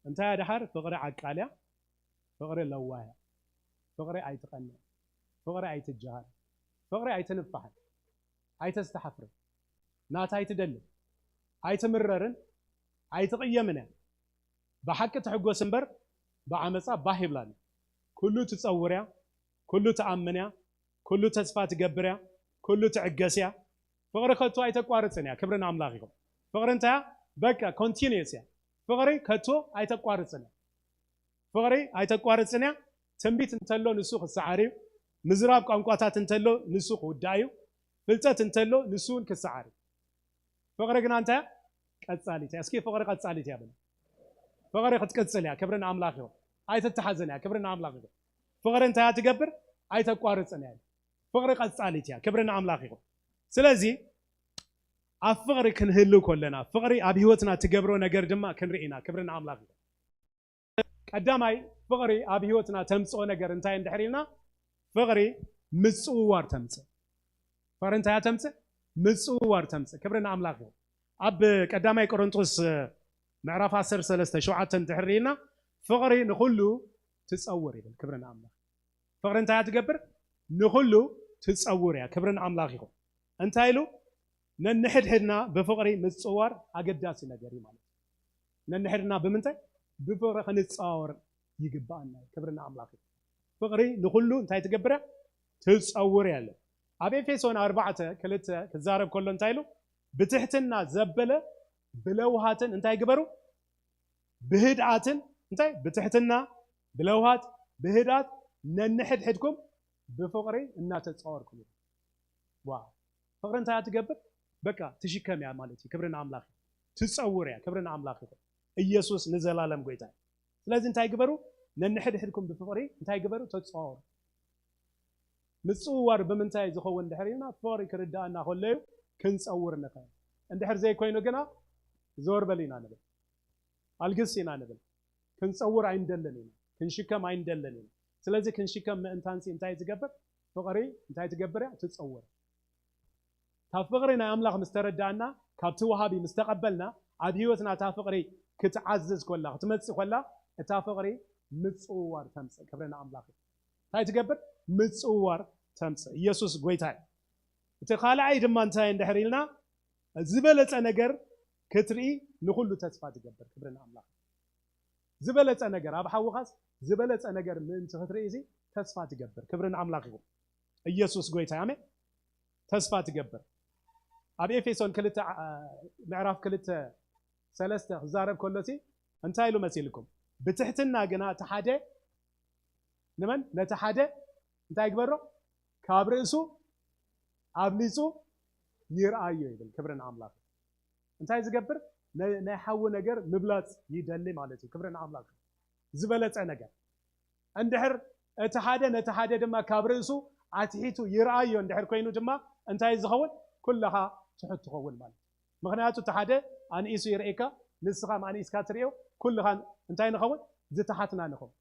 እንታይ ድሓር ፍቕሪ ዓቃልያ ፍቕሪ ለዋያ ፍቕሪ ኣይትቐንዕ ፍቕሪ ኣይትጀሃር ፍቕሪ ኣይትንፋሕን ኣይተስተሓፍርን ናታ ኣይትደልን ኣይትምረርን ኣይትቕየምን እያ ብሓቂ ትሕጎስ እምበር ብዓመፃ ባህ ይብላኒ كله تصوريا كله تأمنيا كله تسفا تقبريا كله تعقسيا فقري كتو أي تقوارثنيا كبرنا أملاقكم فقري انت بقى continuous فقري كتو أي تقوارثنيا فقري أي تقوارثنيا تنبيت انتلو نسوخ السعاري مزراب قنقواتات انتلو نسوخ ودايو فلتات انتلو نسون كالسعاري فقري قنا انت قصاليتي اسكي فقري قصاليتي يا بني فقري قتقصليا كبرنا أملاقكم أي تتحزنيا كبرنا أملاقكم فقري انت يا تقبر أي تقوارثنيا فقري قصاليتي كبرنا أملاقكم سلازي أفقري كنهلو كلنا فقري أبي هوتنا تقبرو نجر دما كنرئينا كبرنا أملاقنا قدامي فقري أبي هوتنا تمسو نجر انتهي اندحرينا فقري مسوار تمسو فقري انتهي تمسو مسوار تمسو كبرنا أملاقنا أب قدامي كورنثوس معرف 10 3 شوعة اندحرينا فقري نخلو تصوري كبرنا أملاق فقري انتهي تقبر نخلو تصوري كبرنا أملاقكم انتايلو ننحدنا بفقري متصور اقداسي نجري مالك ننحدنا بمنتي بفقري خنتصاور يقبانا كبرنا املاكي فقري نخلو انتاي تقبره تصور ياله ابي فيسون 4 كلته كزارب كله انتايلو بتحتنا زبله بلوهاتن انتاي يقبرو بهدعاتن انتاي بتحتنا بلوهات بهدات ننحدكم بفقري ان تتصوركم واو فقرن انت تقبر بقى تشكم يا مالتي كبرنا املاك تصور يا كبرنا املاك ኢየሱስ ንዘላለም ጎይታ ስለዚህ እንታይ ግበሩ ነንሕድሕድኩም ብፍቅሪ እንታይ ግበሩ ተጽዋሩ ምጽዋር ብምንታይ ዝኸውን ድሕሪና ፍቅሪ ክርዳእና ከለዩ ክንጸውር ንኽእል እንድሕር ዘይኮይኑ ግና ዞር በሊና ንብል አልግሲና ንብል ክንጸውር አይንደለኒና ክንሽከም አይንደለኒና ስለዚህ ክንሽከም ምእንታንሲ እንታይ ዝገብር ፍቅሪ እንታይ ትገብርያ ትጸውር ታፍቅሪና አምላክ ምስተረዳና ካብቲ ወሃቢ ምስተቀበልና ኣብ ህይወትና ታፍቅሪ ክትዓዝዝ ኮላ ክትመጽእ ኮላ እታ ፍቅሪ ምጽዋር ተምጽእ ክብረና አምላክ እንታይ ትገብር ምጽዋር ተምጽእ ኢየሱስ ጎይታ እቲ ካልኣይ ድማ እንታይ እንድሕሪልና ዝበለጸ ነገር ክትርኢ ንኹሉ ተስፋ ትገብር ክብረና አምላክ ዝበለጸ ነገር ኣብ ሓውኻስ ዝበለጸ ነገር ምእንቲ ክትርኢ እዚ ተስፋ ትገብር ክብረና አምላክ ይሁን ኢየሱስ ጎይታ አሜን ተስፋ ትገብር ኣብ ኤፌሶን ክልተ ምዕራፍ ክልተ ሰለስተ ዝዛረብ ከሎሲ እንታይ ኢሉ መሲልኩም ብትሕትና ግና ተሓደ ንመን ነቲ ሓደ እንታይ ግበሮ ካብ ርእሱ ኣብሊጹ ይርአዮ ይብል ክብረና አምላክ እንታይ ዝገብር ናይ ሓዊ ነገር ምብላጽ ይደሊ ማለት እዩ ክብረና አምላክ ዝበለጸ ነገር እንድሕር እቲ ሓደ ነቲ ሓደ ድማ ካብ ርእሱ ኣትሒቱ ይርአዮ እንድሕር ኮይኑ ድማ እንታይ ዝኸውን ኩለኻ ትሕት ትኸውን ማለት ምክንያቱ እቲ ሓደ ኣንኢሱ ይርኤካ ንስኻ ኣንኢስካ ትሪኦ ኩልኻ እንታይ ንኸውን ዝተሓትና ንኹም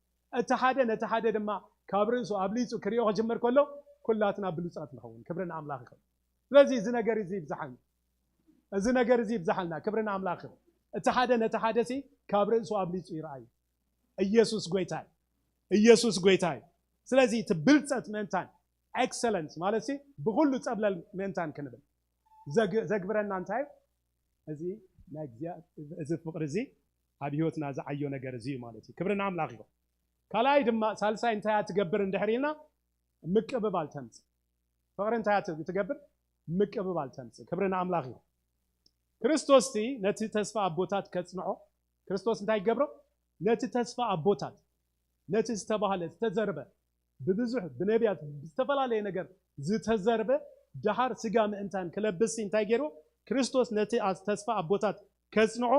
እቲ ሓደ ነቲ ሓደ ድማ ካብ ርእሱ ኣብሊጹ ክሪኦ ክጅመር ከሎ ኩላትና ብሉፃት ንኸውን ክብረና አምላክ ይኹን ስለዚ እዚ ነገር እዚ ይብዛሓልና እዚ ነገር እዚ ይብዛሓልና ክብረና አምላክ ይኹን እቲ ሓደ ነቲ ሓደ ሲ ካብ ርእሱ ኣብሊጹ ይርአዩ ኢየሱስ ጎይታ ኢየሱስ ጎይታ ስለዚ እቲ ብልፀት ምእንታን ኤክሰለንስ ማለት ሲ ብኩሉ ፀብለል ምእንታን ክንብል ዘግብረና እንታይ እዚ ናይ እግዚአብሔር እዚ ፍቅሪ እዚ ኣብ ህይወትና ዝዓዮ ነገር እዚ ማለት እዩ ክብረና አምላክ ይኹን ካልኣይ ድማ ሳልሳይ እንታይ ትገብር እንድሕሪና ምቅብባል ተምጽእ ፍቅሪ እንታይ ትገብር ምቅብባል ተምጽእ ክብረና አምላክ ይኹን ክርስቶስ ነቲ ተስፋ ኣቦታት ከጽንዖ ክርስቶስ እንታይ ይገብሮ ነቲ ተስፋ ኣቦታት ነቲ ዝተባሃለ ዝተዘርበ ብብዙሕ ብነቢያት ዝተፈላለዩ ነገር ዝተዘርበ ድሓር ስጋ ምእንታን ክለብስ እንታይ ገይሩ ክርስቶስ ነቲ ተስፋ ኣቦታት ከጽንዖ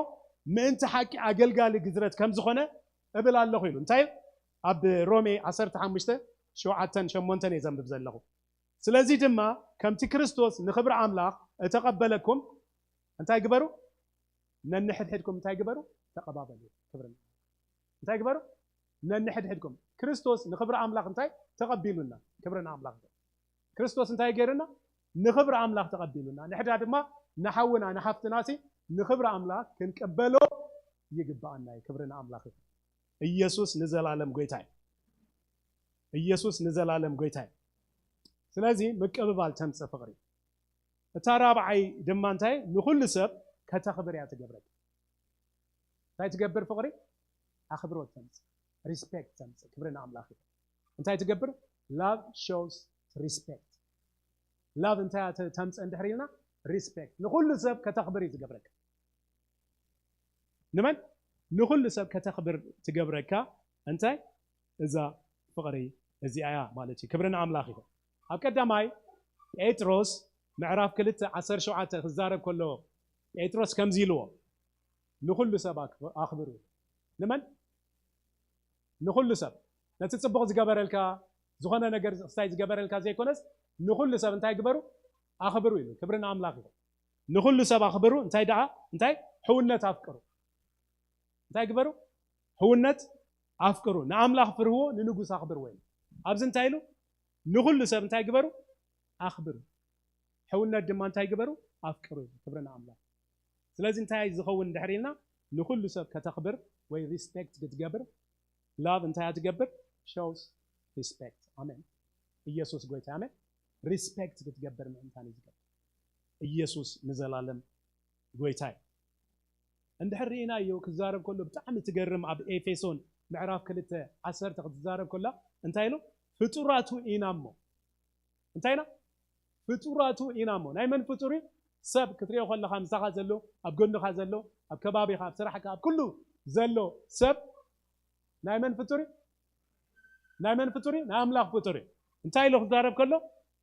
ምእንቲ ሓቂ ኣገልጋሊ ግዝረት ከም ዝኾነ እብል ኣለኹ ኢሉ እንታይ ኣብ ሮሜ 15 7 8 የዘንብብ ዘለኹ ስለዚ ድማ ከምቲ ክርስቶስ ንኽብሪ ኣምላኽ እተቐበለኩም እንታይ ግበሩ ነንሕድሕድኩም እንታይ ግበሩ ተቐባበሉ ክብርና እንታይ ግበሩ ነንሕድሕድኩም ክርስቶስ ንኽብሪ ኣምላኽ እንታይ ተቐቢሉና ክብርና ኣምላኽ ክርስቶስ እንታይ ገይርና ንኽብሪ ኣምላኽ ተቐቢሉና ንሕዳ ድማ ንሓውና ንሓፍትናሲ ንኽብሪ ኣምላኽ ክንቀበሎ ይግባአና ክብርና ኣምላኽ ኢየሱስ ንዘላለም ጎይታ ኢየሱስ ንዘላለም ጎይታ ስለዚ ምቅብባል ተምጽእ ፍቅሪ እታ ራብዓይ ድማ እንታይ ንኹሉ ሰብ ከተኽብር እያ ትገብር እንታይ ትገብር ፍቅሪ ኣኽብሮት ተምጽእ ሪስፔክት ተምጽእ ክብርና ኣምላኽ እንታይ ትገብር love shows respect love እንታይ ተምጽእ እንድሕሪልና respect ንኹሉ ሰብ ከተኽብር ይዝገብረካ ንመን ንኹሉ ሰብ ከተኽብር ትገብረካ እንታይ እዛ ፍቕሪ እዚኣያ ማለት እዩ ክብርን ኣምላኽ ይኹን ኣብ ቀዳማይ ጴጥሮስ ምዕራፍ 2:17 ክዛረብ ከሎ ጴጥሮስ ከምዚ ኢልዎ ንኹሉ ሰብ ኣኽብሩ ንመን ንኹሉ ሰብ ነቲ ጽቡቕ ዝገበረልካ ዝኾነ ነገር ስታይ ዝገበረልካ ዘይኮነስ ንኹሉ ሰብ እንታይ ግበሩ ኣኽብሩ ኢሉ ክብርን ኣምላኽ ይኹን ንኹሉ ሰብ ኣኽብሩ እንታይ ደኣ እንታይ ሕውነት ኣፍቅሩ እንታይ ግበሩ ሕውነት ኣፍቅሩ ንኣምላኽ ፍርህዎ ንንጉስ ኣኽብርዎ ኢሉ ኣብዚ እንታይ ኢሉ ንኹሉ ሰብ እንታይ ግበሩ ኣኽብሩ ሕውነት ድማ እንታይ ግበሩ ኣፍቅሩ ኢሉ ክብርን ኣምላኽ ስለዚ እንታይ ዝኸውን ድሕሪልና ንኹሉ ሰብ ከተኽብር ወይ ሪስፔክት ክትገብር ላቭ እንታይ ትገብር shows respect አሜን ኢየሱስ ጎይታ አሜን ሪስፔክት ክትገብር ምእንታን ይዝገብር ኢየሱስ ንዘላለም ጎይታ እንድሕሪና እዩ ክዛረብ ከሎ ብጣዕሚ ትገርም ኣብ ኤፌሶን ምዕራፍ 2:10 ክትዛረብ ከሎ እንታይ ኢሉ ፍጡራቱ ኢናሞ እንታይና ፍጡራቱ ኢናሞ ናይ መን ፍጡሪ ሰብ ክትሪኦ ከለኻ ምሳኻ ዘሎ ኣብ ጎንኻ ዘሎ ኣብ ከባቢኻ ኣብ ስራሕካ ኣብ ኩሉ ዘሎ ሰብ ናይ መን ፍጡሪ ናይ መን ፍጡሪ ናይ ኣምላኽ ፍጡሪ እንታይ ኢሉ ክዛረብ ከሎ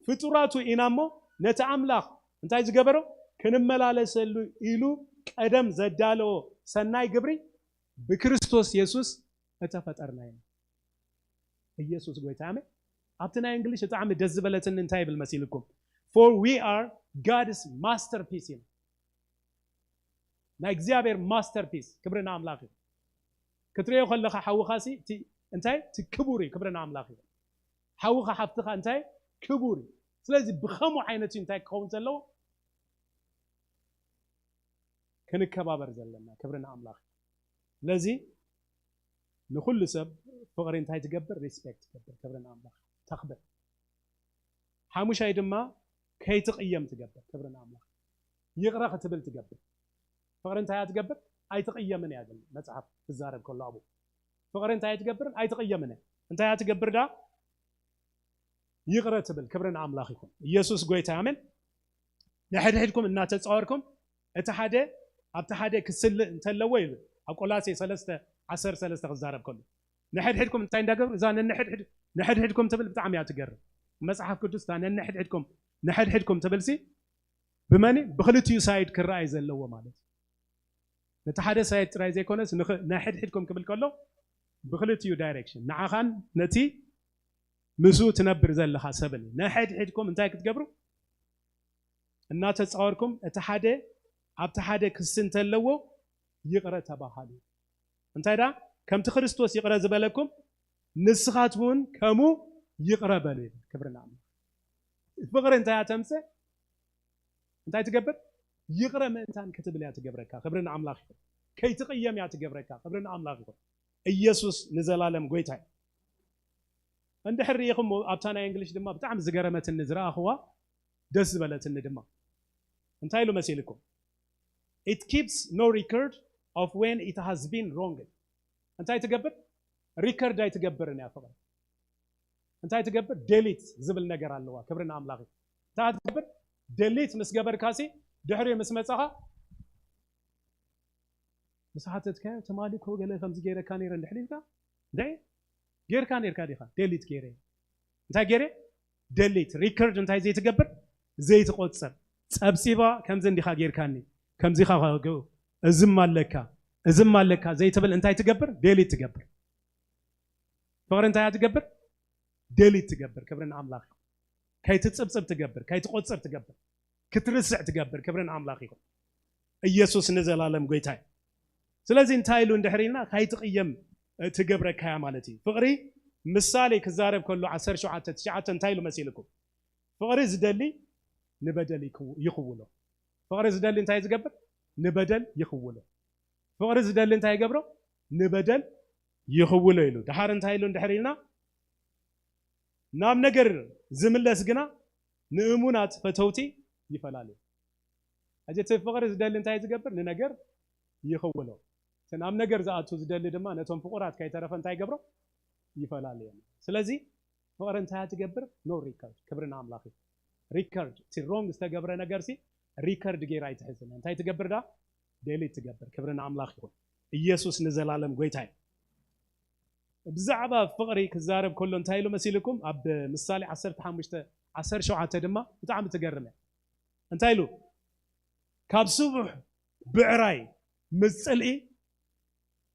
ፍጡራቱ ኢናሞ ነቲ ኣምላኽ እንታይ ዝገበሮ ክንመላለሰሉ ኢሉ ቀደም ዘዳለዎ ሰናይ ግብሪ ብክርስቶስ ኢየሱስ እተፈጠርና ኢና ኢየሱስ ጎይታ አሜን ኣብቲ ናይ እንግሊሽ ብጣዕሚ ደስ ዝበለትን እንታይ ይብል መሲልኩም for we are God's masterpiece ናይ እግዚአብሔር ማስተርፒስ ክብርና ኣምላኽ ክትሪኦ ከለኻ ሓውኻሲ እንታይ ትክቡሪ ክብርና ኣምላኽ ሓውኻ ሓፍትኻ እንታይ ክቡሪ ስለዚ ብኸሙ ዓይነት እንታይ ክኸውን ዘለዎ ክንከባበር ዘለና ክብርና ኣምላኽ ስለዚ ንኹሉ ሰብ ፍቕሪ እንታይ ትገብር ሪስፔክት ትገብር ክብርና ኣምላኽ ተኽብር ሓሙሻይ ድማ ከይትቕየም ትገብር ክብርና ኣምላኽ ይቕረ ክትብል ትገብር ፍቕሪ እንታይ ትገብር ኣይትቕየምን እያ ግን መጽሓፍ ትዛረብ ከሎ ኣብኡ ፍቕሪ እንታይ ትገብር ኣይትቕየምን እንታይ ትገብር ዳ ይቕረ ትብል ክብርና ኣምላኽ ይኹን ኢየሱስ ጎይታ አሜን ንሕድሕድኩም እናተጻወርኩም እቲ ሓደ ኣብቲ ሓደ ክስል እንተለዎ ኢሉ ኣብ ቆላሴ 3:13 ክዛረብ ከሎ ንሕድሕድኩም እንታይ እንዳገብሩ እዛ ንሕድሕድኩም ትብል ብጣዕሚ እያ ትገርም መጽሓፍ ቅዱስ እታ ንሕድሕድኩም ትብልሲ ብመኒ ብክልቲኡ ሳይድ ክረኣይ ዘለዎ ማለት ነቲ ሓደ ሳይድ ጥራይ ዘይኮነስ ንሕድሕድኩም ክብል ከሎ ብክልቲኡ ዳይሬክሽን ንዓኻን ነቲ ምሱ ትነብር ዘለኻ ሰብን ንሕድሕድኩም እንታይ ክትገብሩ እናተጻወርኩም እቲ ሓደ ኣብቲ ሓደ ክስ እንተለዎ ይቕረ ተባሃሉ እንታይ ዳ ከምቲ ክርስቶስ ይቕረ ዝበለኩም ንስኻትውን ከሙ ይቕረ በሉ ክብርና ኣምላኽ ፍቕሪ እንታይ ተምጽእ እንታይ ትገብር ይቕረ ምእንታን ክትብል እያ ትገብረካ ክብርና ኣምላኽ ይኹን ከይትቕየም እያ ትገብረካ ክብርና ኣምላኽ ይኹን ኢየሱስ ንዘላለም ጎይታ እንድሕር ኢኹም ኣብታ ናይ እንግሊሽ ድማ ብጣዕሚ ዝገረመትኒ ዝረኣኽዋ ደስ ዝበለትኒ ድማ እንታይ ኢሉ መሲልኩም it keeps no record of when it has been wronged እንታይ ትገብር ሪከርድ ኣይትገብርን እያ ፍቕሪ እንታይ ትገብር ዴሊት ዝብል ነገር ኣለዋ ክብርና ኣምላኽ እንታይ ትገብር ዴሊት ምስ ገበርካሲ ድሕሪ ምስ መጻኻ مسحتك تمالي كو قال خمس جيره كان يرن حليفك ده غير كان يركا ديخا ديليت غيره انت غيره ديليت ريكورد انت زي تقبر زي تقصر صبسيبا كم زنديخا غير كاني كم زيخا غو ازم مالكا زي تبل انت تقبر ديليت تقبر فقر انت تقبر ديليت تقبر كبرنا املاك كاي تصبصب تقبر كاي تقصر تقبر كترسع تقبر كبرنا املاكيكم ኢየሱስ ንዘላለም ጎይታይ ስለዚ እንታይሉ እንድሕሪና ካይትቅየም ትገብረካ ማለት እዩ ፍቅሪ ምሳሌ ክዛረብ ከሎ 17:9 እንታይሉ መሲልኩም ፍቅሪ ዝደሊ ንበደል ይኽውሎ ፍቅሪ ዝደሊ እንታይ ዝገብር ንበደል ይኽውሎ ፍቅሪ ዝደሊ እንታይ ይገብሮ ንበደል ይኽውሎ ኢሉ ድሓር እንታይሉ እንድሕሪና ናብ ነገር ዝምለስ ግና ንእሙናት ፈተውቲ ይፈላሉ أجت فقر زدل أنت يزجبر لنجر يخوله سنام نجر زاتو زدل دما نتوم فقرات كي تعرف أنت يجبره يفعل عليه سلزي فقر انت هتجبر نو ريكارد كبرنا املاخي ريكارد تي رونج استجبر نجرسي ريكارد غير ايتحزن انت هتجبر دا ديلي تجبر كبرنا املاخي يكون ኢየሱስ ንዘላለም ጎይታይ ብዛዕባ ፍቕሪ ክዛረብ ከሎ እንታይ ኢሉ መሲልኩም ኣብ ምሳሌ 15 17 ድማ ብጣዕሚ ትገርም እንታይ ኢሉ ካብ ስቡሕ ብዕራይ ምጽልኢ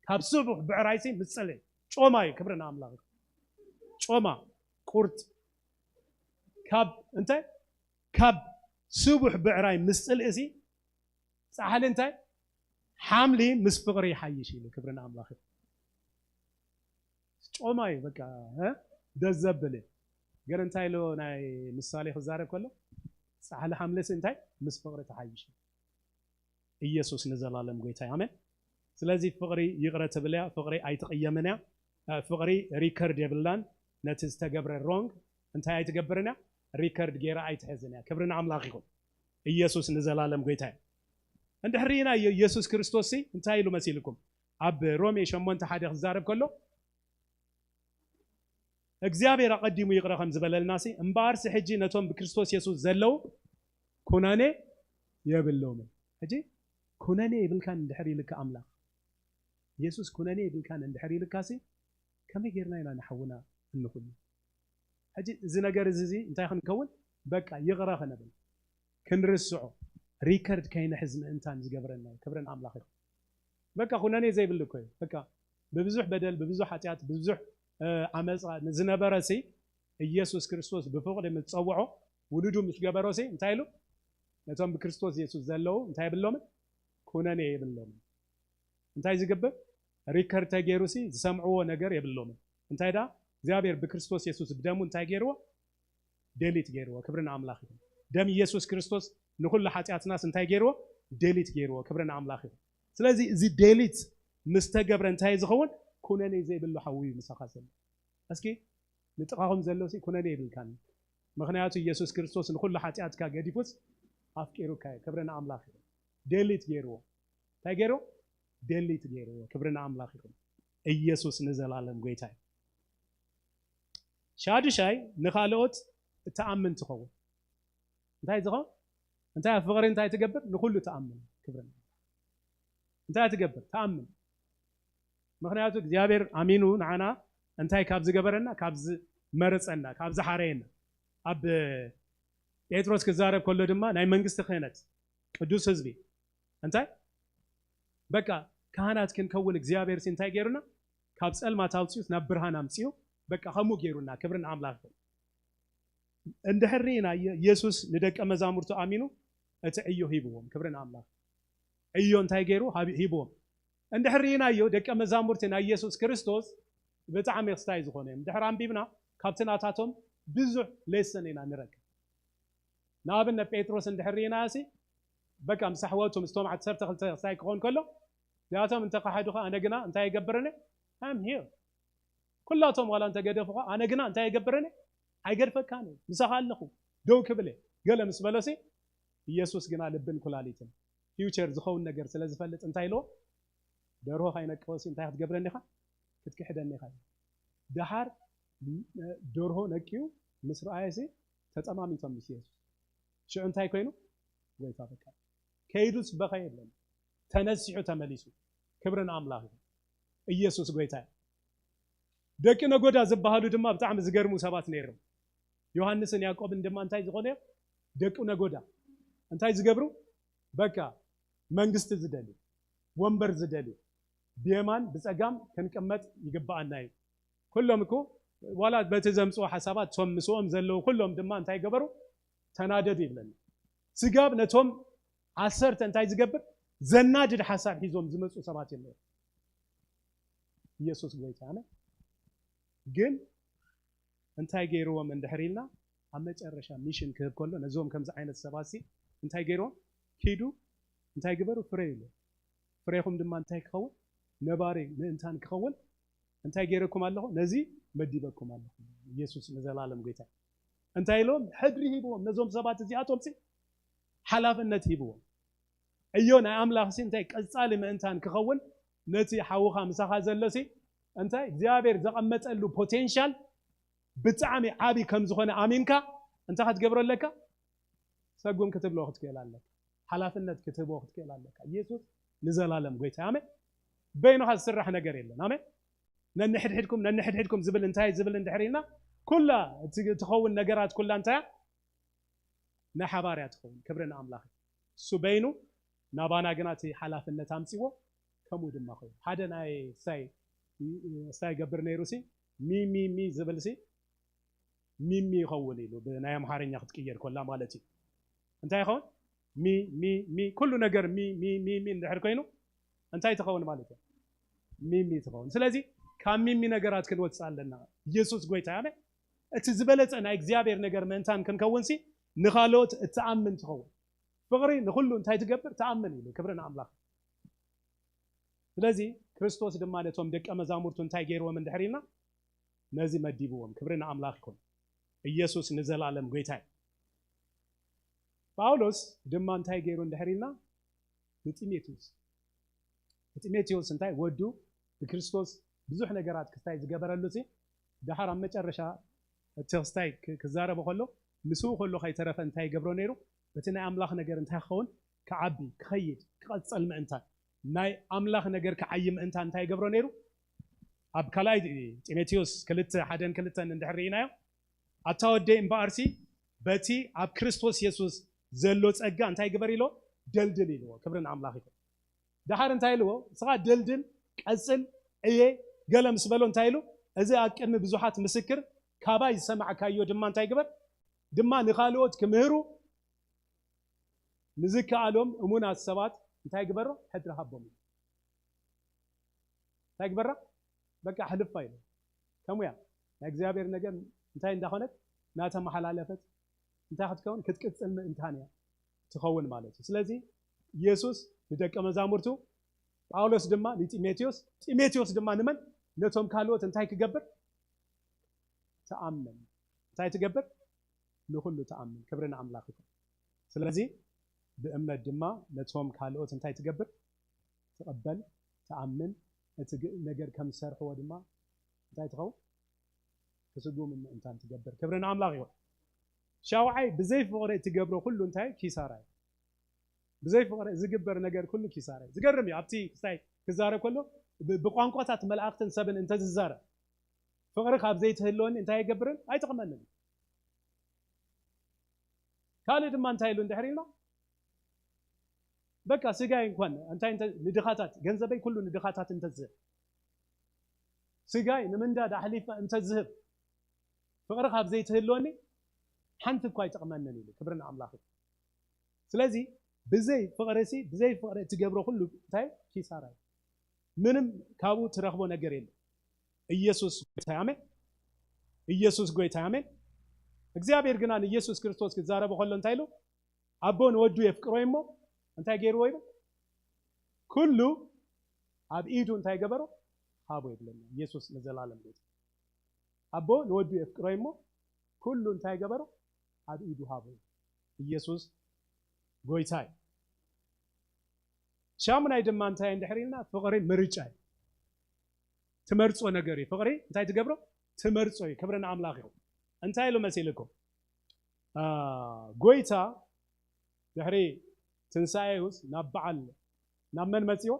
ካብ ስቡሕ ብዕራይሲ ምጽልኢ ጮማ እዩ ክብርና ኣምላኽ ጮማ ቁርጥ ካብ እንታይ ካብ ስቡሕ ብዕራይ ምጽልኢሲ ጻሕሊ እንታይ حاملي مسفقري حيش له كبرنا أملاخ ጮማይ በቃ ደዘብልህ ግን እንታይ ሎ ናይ ምሳሌ ክዛረብ ከሎ ጻሕሊ ሓምለስ እንታይ ምስ ፍቕሪ ተሓይሽ ኢየሱስ ንዘላለም ጎይታ አሜን ስለዚህ ፍቕሪ ይቕረ ተብልያ ፍቕሪ ኣይትቕየምና ፍቕሪ ሪከርድ የብላን ነቲ ዝተገብረ ሮንግ እንታይ ኣይትገብርና ሪከርድ ጌራ ኣይትሕዝና ክብርና ኣምላኽ ይኹን ኢየሱስ ንዘላለም ጎይታ እንድሕሪና ኢየሱስ ክርስቶስ እንታይ ኢሉ መሲልኩም ኣብ ሮሜ 8:1 ክዛረብ ከሎ እግዚአብሔር አቀዲሙ ይቅረ ከም ዝበለልናሲ እምባርስ ሕጂ ነቶም በክርስቶስ ኢየሱስ ዘለው ኩናኔ የብለውም ሕጂ ኩናኔ ይብልካን እንድሕሪ ልክ አምላክ ኢየሱስ ኩናኔ ይብልካን እንድሕሪ ልካሲ ከመይ ጌርና ኢና ንሐውና እንኹል ሕጂ እዚ ነገር እዚ እንታይ ክንከውን በቃ ይቅረ ከነብል ክንርስዖ ሪከርድ ከይነ ሕዝም እንታን ዝገብረና ክብረን አምላክ በቃ ኩናኔ ዘይብል እኮ በቃ በብዙሕ በደል በብዙሕ ኃጢአት በብዙሕ አመጻ ዝነበረሲ ኢየሱስ ክርስቶስ በፍቅድ የምትጸውዖ ውሉዱ ምስገበሮሲ እንታይ ኢሉ ነቶም በክርስቶስ ኢየሱስ ዘለው እንታይ ብሎም ኩናኔ ይብሎም እንታይ ዝገብር ሪከርድ ተገይሩሲ ዝሰምዕዎ ነገር ይብሎም እንታይ ዳ እግዚአብሔር በክርስቶስ ኢየሱስ በደሙ እንታይ ገይርዎ ዴሊት ገይርዎ ክብርና አምላክ ደም ኢየሱስ ክርስቶስ ንኩሉ ኃጢአትናስ እንታይ ገይርዎ ዴሊት ገይርዎ ክብርና አምላክ ስለዚህ እዚ ዴሊት ምስተገብረ እንታይ ዝኸውን ኩናኔ ዘይብሉ ሓዊ ምሳኻሰል እስኪ ንጥቃኹም ዘለውሲ ኩናኔ ይብልካን ምክንያቱ ኢየሱስ ክርስቶስ ንኩሉ ኃጢአትካ ገዲፉስ አፍቂሩካ ክብርና አምላክ ዴሊት ገይርዎ እንታይ ገይርዎ ዴሊት ገይርዎ ክብርና አምላክ ኢየሱስ ንዘላለም ጎይታ ሻድሻይ ንኻልኦት ተአምን ትኸውን እንታይ ዝኸው እንታይ ፍቅሪ እንታይ ትገብር ንኩሉ ተአምን ክብርና እንታይ ትገብር ተአምን ምክንያቱ እግዚአብሔር አሚኑ ንዓና እንታይ ካብ ዝገበረና ካብ ዝመረፀና ካብ ዝሓረየና ኣብ ጴጥሮስ ክዛረብ ከሎ ድማ ናይ መንግስቲ ክህነት ቅዱስ ህዝቢ እንታይ በቃ ካህናት ክንከውን እግዚአብሔር እንታይ ገይሩና ካብ ጸልማት አውፅዩት ናብ ብርሃን አምፅዩ በቃ ከምኡ ገይሩና ክብርን አምላክ እንድሕሪና ኢየሱስ ንደቀ መዛሙርቱ አሚኑ እቲ እዩ ሂብዎም ክብርን አምላክ እዩ እንታይ ገይሩ ሂብዎም እንድሕሪና ደቀ መዛሙርትና ኢየሱስ ክርስቶስ በጣም ይስታይ ዝኾነ እንድሕር አንቢብና ካብትናታቶም ብዙሕ ሌሰን ኢና ንረክብ ናብነ ጴጥሮስ እንድሕሪናሲ በቃ ምሳሕወቶም ስቶም 12 ሳይ ክኾን ከሎ ዳቶም እንተ ካሓዱኻ ኣነግና እንታይ ይገብረነ አም ሂር ኩላቶም ዋላ እንተ ገደፉኻ ኣነግና እንታይ ይገብረነ ኣይገድፈካነ ምሳኻ ኣለኹ ደው ክብለ ገለ ምስ በለሲ ኢየሱስ ግና ልብን ኩላሊትን ፊውቸር ዝኸውን ነገር ስለ ዝፈልጥ እንታይ ኢሎ ደርሆ ካይነቀወሲ እንታይ ክትገብረኒ ኢኻ ክትክሕደኒ ኢኻ ድሓር ደርሆ ነቂዩ ምስ ረኣየሲ ተጠማሚቶም ምስ ኢየሱስ ሽዑ እንታይ ኮይኑ ጎይታ በቃ ከይዱስ በኸ የለን ተነሲሑ ተመሊሱ ክብርን አምላክ ኢየሱስ ጎይታ ደቂ ነጎዳ ዝበሃሉ ድማ ብጣዕሚ ዝገርሙ ሰባት ነይሮም ዮሐንስን ያዕቆብን ድማ እንታይ ዝኾነ ደቂ ነጎዳ እንታይ ዝገብሩ በቃ መንግስት ዝደሊ ወንበር ዝደሊ ቢየማን ብጸጋም ክንቀመጥ ይግባአና እዩ ኩሎም እኮ ዋላ በቲ ዘምጽኦ ሐሳባት ቶም ምስኦም ዘለው ኩሎም ድማ እንታይ ገበሩ ተናደዱ ይብለና ስጋብ ነቶም 10 እንታይ ዝገብር ዘናድድ ሐሳብ ሂዞም ዝመጹ ሰባት የለው ኢየሱስ ጎይታ ነው ግን እንታይ ገይሮም እንድሕሪልና ኣብ መጨረሻ ሚሽን ክህብ ከሎ ነዞም ከምዚ ዓይነት ሰባሲ እንታይ ገይሮም ኪዱ እንታይ ግበሩ ፍሬ ይሉ ፍሬኹም ድማ እንታይ ክኸውን ነባሪ ምእንታን ክኸውን እንታይ ገይረኩም ኣለኹ ነዚ መዲበኩም ኣለኹ ኢየሱስ ንዘላለም ጎይታ እንታይ ኢሎም ሕድሪ ሂብዎም ነዞም ሰባት እዚኣቶም ሓላፍነት ሂብዎም እዮ ናይ ኣምላኽ እንታይ ቀጻሊ ምእንታን ክኸውን ነቲ ሓውኻ ምሳኻ ዘለሲ እንታይ እግዚአብሔር ዘቐመጠሉ ፖቴንሻል بتعمي عابي كم زخون آمينك أنت هتجبر لك سقوم كتب له وقت كيلا لك حلافنا كتب وقت كيلا لك يسوع نزل عالم قوي تامه بينه هذا سر إحنا قرينا نامه ننحد حدكم زبل انتهي زبل اندحرينا كلها تخون نجارات كلها انتهى نحباريات تخون كبرنا أملاك سبينه نبانا جناتي حلافنا تامسيو كمود ما خوي هذا ناي ساي قبرنا يروسي مي زبلسي مي خوني له بنايا محارين ياخد كير كلها مالتي انت يا خون مي كل نجار مي ندحر كينو انت تخون مالتي مي تخون سلازي كم مي نجارات كن وتصالنا يسوع قوي تعمل اتزبلت انا اغزيابير نجار منتان كن كونسي نخالوت تامن تخون فقري نخلو انت تقبر تامن له كبرنا املاك سلازي ክርስቶስ ድማ ነቶም ደቀ መዛሙርቱ እንታይ ገይርዎም እንድሕሪና ነዚ መዲብዎም ክብርና ኣምላኽ ይኹን ኢየሱስ ንዘላለም ጌታ ጳውሎስ ድማ እንታይ ገይሩ እንድሕሪና ንጢሞቴዎስ እንታይ ወዱ ብክርስቶስ ብዙሕ ነገራት ክስታይ ዝገበረሉ ሲ ድሓር ኣብ መጨረሻ እትክስታይ ክዛረበ ከሎ ምስኡ ከሎ ከይተረፈ እንታይ ገብሮ ነይሩ በቲ ናይ ኣምላኽ ነገር እንታይ ክኸውን ክዓቢ ክኸይድ ክቐፅል ምእንታን ናይ ኣምላኽ ነገር ክዓይም ምእንታን እንታይ ገብሮ ነይሩ ኣብ ካልኣይ ጢሞቴዎስ 2:1-2 እንድሕሪናዮ ኣታወደይ እምበኣርሲ በቲ ኣብ ክርስቶስ ኢየሱስ ዘሎ ጸጋ እንታይ ግበር ኢሎ ደልድል ኢልዎ ክብርን ኣምላኽ ይኹን ድሓር እንታይ ኢልዎ ስኻ ደልድል ቀፅል እየ ገለ ምስ በሎ እንታይ ኢሉ እዚ ኣብ ቅድሚ ብዙሓት ምስክር ካባይ ዝሰማዕካዮ ድማ እንታይ ግበር ድማ ንኻልኦት ክምህሩ ንዝከኣሎም እሙናት ሰባት እንታይ ግበሮ ሕድሪ ሃቦም እንታይ ግበራ በቃ ሕልፋ ኢሉ ከምያ ናይ እግዚአብሔር ነገር እንታይ እንዳኾነት ናተመሓላለፈት እንታይ ክትከውን ክትቅፅል ምእንታን እያ ትኸውን ማለት እዩ ስለዚ ኢየሱስ ንደቀ መዛሙርቱ ጳውሎስ ድማ ንጢሞቴዎስ ድማ ንመን ነቶም ካልኦት እንታይ ክገብር ተኣምን እንታይ ትገብር ንኹሉ ተኣምን ክብርን ኣምላኽ ይኹን ስለዚ بأمነት ድማ ነቶም ካልኦት እንታይ ትገብር ተቀበል ተኣምን እቲ ነገር ከም ሰርሕዎ ድማ እንታይ ትኸውን ክስጉም እንታን ትገብር ክብርን ኣምላኽ ይኹን ሻውዓይ ብዘይ ፍቕሪ ትገብሮ ኩሉ እንታይ ኪሳራ እዩ ብዘይ ፍቕሪ ዝግበር ነገር ኩሉ ኪሳራ እዩ ዝገርም እዩ ኣብቲ ክስታይ ክዛረብ ከሎ ብቋንቋታት መላእክትን ሰብን እንተዝዛረብ ፍቕሪ ካብ ዘይትህልወኒ እንታይ ይገብርን ኣይጠቕመንን ካልእ ድማ እንታይ ኢሉ እንድሕሪና በቃ ስጋይ እንኳን እንታይ ንድኻታት ገንዘበይ ኩሉ ንድኻታት እንተዝህብ ስጋይ ንምንዳድ ኣሕሊፈ እንተዝህብ ፍቕሪ ካብ ዘይትህልወኒ ሓንቲ እኳ ኣይጠቕመንን ኢሉ ክብርን ኣምላኽ ስለዚ ብዘይ ፍቕሪ ትገብሮ ኩሉ እንታይ ኪሳራ እዩ ምንም ካብኡ ትረኽቦ ነገር የለን ኢየሱስ ጌታ ኣሜን ኢየሱስ ጌታ ኣሜን እግዚአብሔር ግና ንኢየሱስ ክርስቶስ ክዛረበ ከሎ እንታይ ኢሉ ኣቦ ንወዱ የፍቅሮ እሞ እንታይ ገይርዎ ይብል ኩሉ ኣብ ኢዱ እንታይ ገበሮ ሃቦ ይብለና ኢየሱስ ንዘላለም ጌታ ኣቦ ንወዱ የፍቅሮ እሞ ኩሉ እንታይ ገበሮ ኣብ ኢዱ ሃቦ ኢየሱስ ጌታ ሻምናይ ድማ እንታይ እንድሕሪና ፍቕሪ ምርጫ ትመርጾ ነገር እዩ ፍቕሪ እንታይ ትገብሮ ትመርጾ እዩ ክብርን ኣምላኽ ይኹን እንታይ ኢሉ መሲልኩም ጌታ ድሕሪ ትንሳኤውስ ናብ በዓል ናብ መን መፂዎ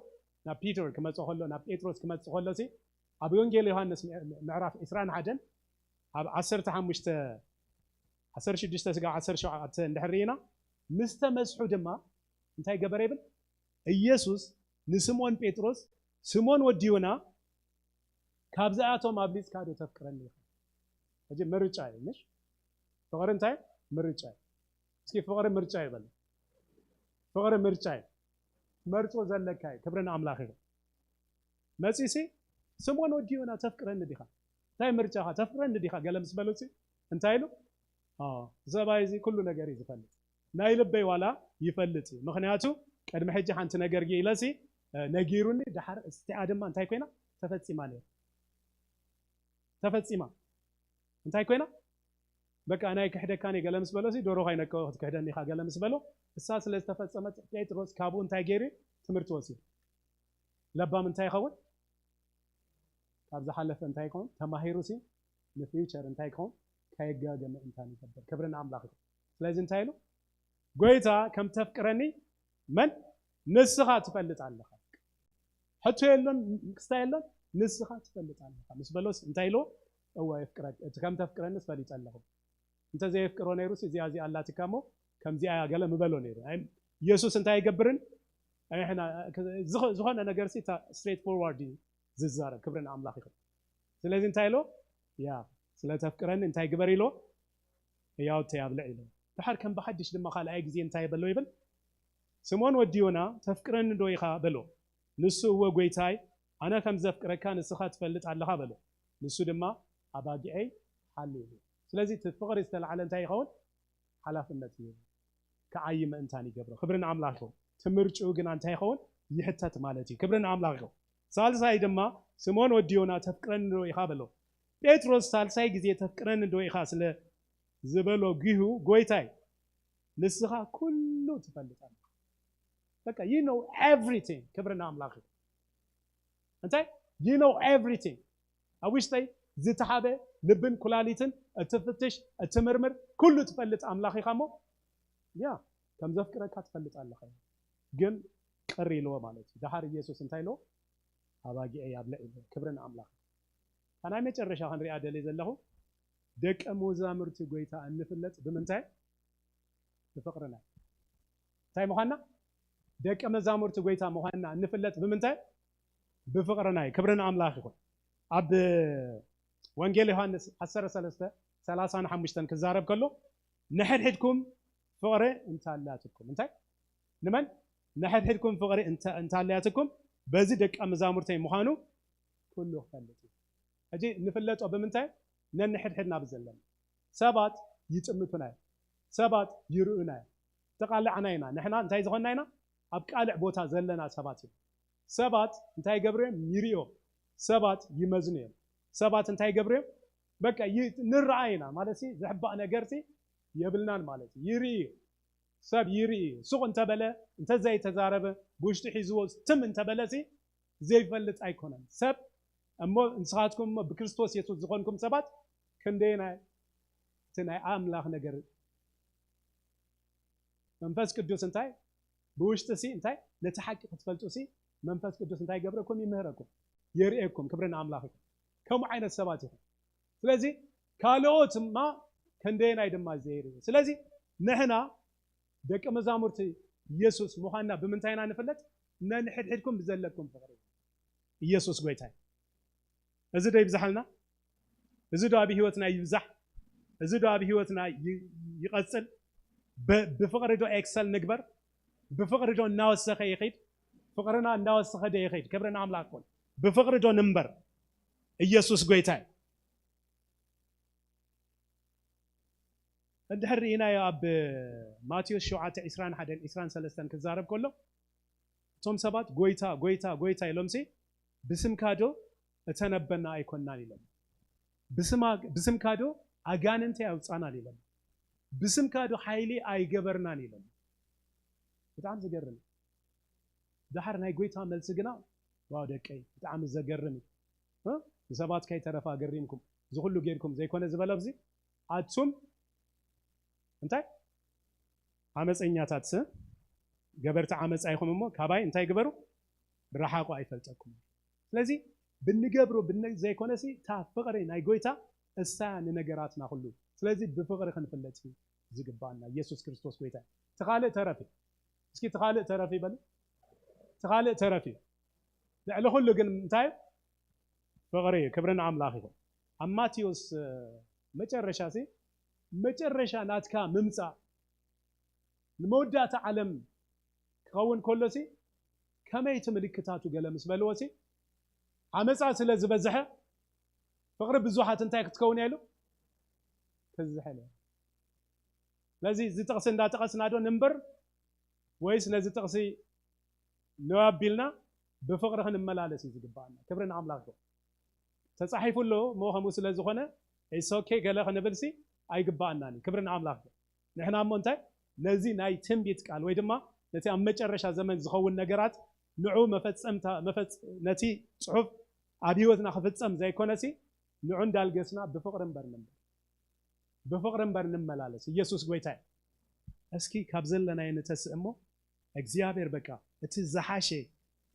ናብ ፒተር ክመፅእ ከሎ ናብ ጴጥሮስ ክመፅእ ከሎ ሲ ኣብ ወንጌል ዮሃንስ ምዕራፍ 21 ኣብ 15 16 ስጋ 17 እንድሕሪና ምስ ተመስሑ ድማ እንታይ ገበረ ይብል ኢየሱስ ንስምዖን ጴጥሮስ ስምዖን ወዲዩና ካብዚኣቶም ኣብ ሊጽካ ዶ ተፍቅረኒ ኢኻ እዚ ምርጫ እዩ ምሽ ፍቕሪ እንታይ ምርጫ እስኪ ፍቕሪ ምርጫ ይበል ፍቕሪ ምርጫ መርጾ ዘለካ ክብርን ኣምላኽ ይኹን መፂሲ ስምዖን ወዲዩና ተፍቅረኒ ዲኻ እንታይ ምርጫኻ ተፍቅረኒ ዲኻ ገለ ምስ በሉሲ እንታይ ኢሉ ሰብኣይ እዚ ኩሉ ነገር እዩ ዝፈልጥ ናይ ልበይ ዋላ ይፈልጥ ምክንያቱ ቀድሚ ሕጂ ሓንቲ ነገር ገይለሲ ነጊሩኒ ድሓር እስቲኣ ድማ እንታይ ኮይና ተፈፂማ ነይራ ተፈፂማ እንታይ ኮይና በቃ ናይ ክሕደካኒ ገለ ምስ በሎሲ ዶሮ ካይነቀው ክትክሕደኒ ኢኻ ገለ ምስ በሎ እሳ ስለ ዝተፈፀመት ጴጥሮስ ካብኡ እንታይ ገይሩ ትምህርቲ ወሲዱ ለባም እንታይ ይኸውን ካብ ዝሓለፈ እንታይ ይኸውን ተማሂሩሲ ንፊውቸር እንታይ ይከውን ከይጋገመ እንታይ ይገብር ክብርን ኣምላኽ ስለዚ እንታይ ኢሉ ጎይታ ከም ተፍቅረኒ መን ንስኻ ትፈልጥ ኣለኻ ሕቶ የለን ክስታ የለን ንስኻ ትፈልጥ ኣለኻ ምስ በሎስ እንታይ ኢሉ እዋ ይፍቅረክ እቲ ከም ተፍቅረኒ ትፈልጥ ኣለኹ እንተ ዘይፍቅሮ ነይሩስ እዚኣ እዚኣ ኣላትካ እሞ ከምዚኣ ገለ ምበሎ ነይሩ ኢየሱስ እንታይ ይገብርን እሕና ዝኾነ ነገር ሲ ስትሬት ፎርዋርድ ዝዛረብ ክብርን ኣምላኽ ይኹን ስለዚ እንታይ ኢሉ ያ ስለ ተፍቅረኒ እንታይ ግበር ኢሉ ያው ተያብልዕ ኢሉ ድሓር ከም ብሓድሽ ድማ ካልኣይ ግዜ እንታይ በሎ ይብል ስምዖን ወዲ ዮና ተፍቅረኒ ዶ ኢኻ በሎ ንሱ እወ ጎይታይ ኣነ ከም ዘፍቅረካ ንስኻ ትፈልጥ ኣለኻ በሎ ንሱ ድማ ኣባጊዐይ ሓልዩ ስለዚ ፍቅሪ ዝተለዓለ እንታይ ይኸውን ሓላፍነት እዩ ከዓይ ምእንታን ይገብሮ ክብርን ኣምላኽ ይኹን ትምርጭኡ ግን እንታይ ይኸውን ይሕተት ማለት እዩ ክብርን ኣምላኽ ይኹን ሳልሳይ ድማ ስምዖን ወዲ ዮና ተፍቅረኒ ዶ ኢኻ በሎ ጴጥሮስ ሳልሳይ ግዜ ተፍቅረኒ ዶ ኢኻ ስለ ዝበሎ ግሁ ጎይታይ ንስኻ ኩሉ ትፈልጥ ኣለኻ በቃ you know everything ክብርን ኣምላኽ ይኹን እንታይ you know everything ኣብ ውሽጠይ ዝተሓበ ልብን ኩላሊትን እትፍትሽ እትምርምር ኩሉ ትፈልጥ ኣምላኽ ኢኻ እሞ ያ ከም ዘፍቅረካ ትፈልጥ ኣለኻ ግን ቅር ኢልዎ ማለት እዩ ድሓር ኢየሱስ እንታይ ኢልዎ ኣባጊዐ ያብልዕ ኢልዎ ክብርን ኣምላኽ ከናይ መጨረሻ ክንሪኣ ደልየ ዘለኹ ደቀ መዛሙርቲ ጎይታ እንፍለጥ ብምንታይ ብፍቅርና እንታይ ምዃንና ደቀ መዛሙርቲ ጎይታ ምዃንና እንፍለጥ ብምንታይ ብፍቅርና ክብርን ኣምላኽ ይኹን ኣብ ወንጌል ዮሐንስ 13:35 ክዛረብ ከሎ ንሕድሕድኩም ፍቅሪ እንታልያትኩም እንታይ ንመን ንሕድሕድኩም ፍቅሪ እንታልያትኩም በዚ ደቀ መዛሙርተይ ምዃኑ ኩሉ ክፈልጥ እዩ ሕጂ ንፍለጦ ብምንታይ ነንሕድሕድና ብዘለና ሰባት ይጥምቱና ሰባት ይርኡና ተቃልዕና ኢና ንሕና እንታይ ዝኾንና ኢና ኣብ ቃልዕ ቦታ ዘለና ሰባት እዩ ሰባት እንታይ ገብርዮም ይርዮ ሰባት ይመዝኑ እዮም ሰባት እንታይ ገብርዮም በቃ ንርአይና ማለት ዝሕባእ ነገርሲ የብልናን ማለት ይርኢ ሰብ ይርኢ ሱቕ እንተበለ እንተዘይ ተዛረበ ብውሽጢ ሒዝዎ ትም እንተበለሲ ዘይፈልጥ ኣይኮነን ሰብ እሞ ንስኻትኩም ብክርስቶስ ኢየሱስ ዝኾንኩም ሰባት ክንደይና እቲ ናይ ኣምላኽ ነገር መንፈስ ቅዱስ እንታይ ብውሽጢ ሲ እንታይ ነቲ ሓቂ ክትፈልጡ ሲ መንፈስ ቅዱስ እንታይ ገብረኩም ይምህረኩም የርእየኩም ክብርን ኣምላኽ ይኹን ከምኡ ዓይነት ሰባት ይኹን ስለዚ ካልኦትማ ክንደይናይ ድማ ዘይርኢ ስለዚ ንሕና ደቀ መዛሙርቲ ኢየሱስ ምዃንና ብምንታይ ኢና ንፍለጥ ነንሕድሕድኩም ብዘለኩም ፍቅሪ ኢየሱስ ጎይታይ እዚ ዶ ይብዛሓልና እዚ ዶ ኣብ ህይወትና ይብዛሕ እዚ ዶ ኣብ ህይወትና ይቐፅል ብፍቅሪ ዶ ኤክሰል ንግበር ብፍቅሪ ዶ እናወሰኸ ይኸይድ ፍቅርና እንዳወሰኸ ዶ ይኸይድ ክብርን ኣምላኽ ይኹን ብፍቅሪ ዶ ንንበር ኢየሱስ ጎይታይ እንድሕር ርኢናዮ ኣብ ማቴዎስ 7:21-23 ክዛረብ ከሎ እቶም ሰባት ጎይታ ጎይታ ጎይታ ኢሎምሲ ብስምካ ዶ እተነበና ኣይኮንናን ኢሎም ብስምካ ዶ ኣጋንንቲ ኣውፃናን ኢሎም ብስምካ ዶ ሓይሊ ኣይገበርናን ኢሎም ብጣዕሚ ዝገርም ድሓር ናይ ጎይታ መልሲ ግና ዋው ደቀይ ብጣዕሚ ዘገርም እዩ ንሰባት ከይተረፋ ገሪምኩም ዝኩሉ ጌርኩም ዘይኮነ ዝበለ ኣብዚ ኣቱም እንታይ ዓመፀኛታት ገበርቲ ዓመፃ ይኹም እሞ ካባይ እንታይ ግበሩ ብረሓቁ ኣይፈልጠኩም ስለዚ ብንገብሮ ዘይኮነሲ ታ ፍቅሪ ናይ ጎይታ እሳ ንነገራትና ኩሉ ስለዚ ብፍቅሪ ክንፍለጥ ዝግባአና ኢየሱስ ክርስቶስ ጎይታ ተኻልእ ተረፊ እስኪ ተኻልእ ተረፊ በል ተኻልእ ተረፊ ልዕሊ ኩሉ ግን እንታይ ፍቅሪ ክብርን ኣምላኽ ይኹን ኣብ ማቴዎስ መጨረሻ ሲ መጨረሻ ናትካ ምምፃእ ንመወዳእታ ዓለም ክኸውን ከሎሲ ከመይቲ ምልክታቱ ገለ ምስ በልዎሲ ዓመፃ ስለ ዝበዝሐ ፍቅሪ ብዙሓት እንታይ ክትከውን ኢሉ ክዝሕለ ስለዚ እዚ ጥቕሲ እንዳጠቐስና ዶ ንንበር ወይስ ነዚ ጥቕሲ ንዋቢልና ብፍቅሪ ክንመላለስ እዩ ዝግባአና ክብርን ኣምላኽ ይኹን ተፃሒፉ ኣሎ ሞ ከምኡ ስለ ዝኾነ ኢትስ ኦኬ ገለ ክንብልሲ ኣይግባአናኒ ክብርን ኣምላኽ ይኹን ንሕና እሞ እንታይ ነዚ ናይ ትንቢት ቃል ወይ ድማ ነቲ ኣብ መጨረሻ ዘመን ዝኸውን ነገራት ንዑ ነቲ ፅሑፍ ኣብ ህይወትና ክፍፀም ዘይኮነሲ نعند الجسنا بفقرن برنملالس يسوع قويتاي اسكي كابزلنا ينتسمو እግዚአብሔር በቃ እትዛሐሼ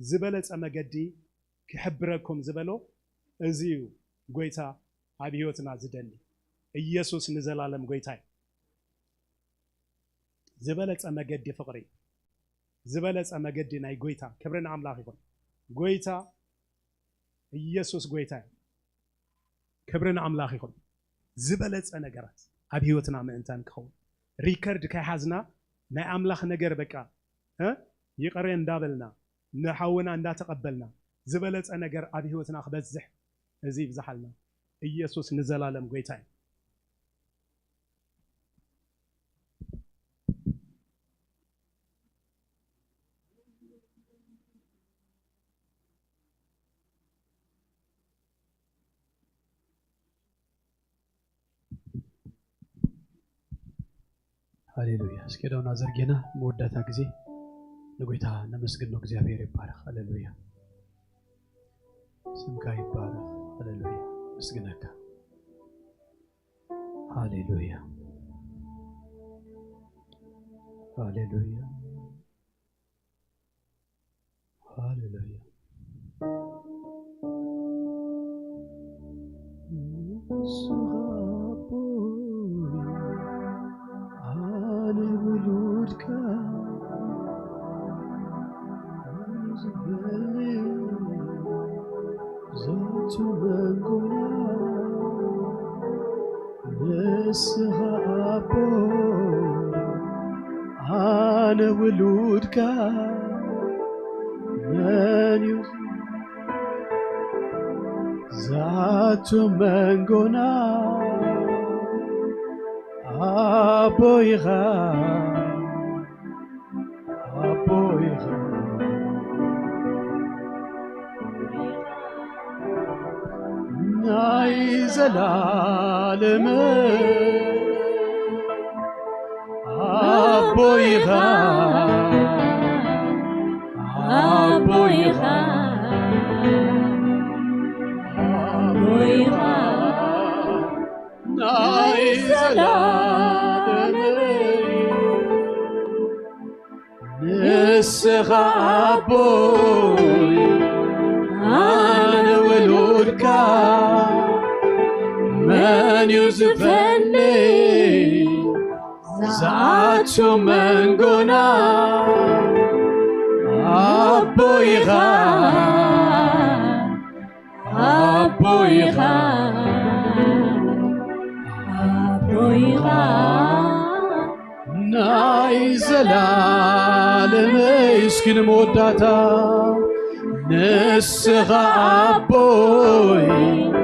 ዝበለጸ መገዲ ክሕብረኩም ዝበሎ እዚዩ ጎይታ ኣብ ህይወትና ዝደሊ ኢየሱስ ንዘላለም ጎይታይ ዝበለጸ መገዲ ፍቅሪ ዝበለጸ መገዲ ናይ ጎይታ ክብርን አምላክ ይሁን ጎይታ ኢየሱስ ጎይታይ ክብርን አምላክ ይሁን ዝበለጸ ነገራት ኣብ ህይወትና ምእንታን ክኸውን ሪከርድ ከይሓዝና ናይ አምላክ ነገር በቃ يقرأ ندابلنا نحاولنا أن نتقبلنا زبالة أنا جر أبي هو تناخ بزح زيف زحلنا يسوع نزل على مقيتاي هاليلويا سكيدو نازر جينا مودة تاكزي نقولها نمسكن له እግዚአብሔር ይባረክ ሃሌሉያ ስምካ ይባረክ ሃሌሉያ መስግነካ ሃሌሉያ ሃሌሉያ ሃሌሉያ ሱራቦ አነ ውሉድካ زوتو بنقونا نسخابو أنا ولودك من زاتو بنقونا أبويغا ناي زلالم أبويغا ناي زلالم نسخة أبوي أنا ولودك من يزفني زعتو من قنا أبويغا ناي زلالم يسكن موداتا نسخة أبوي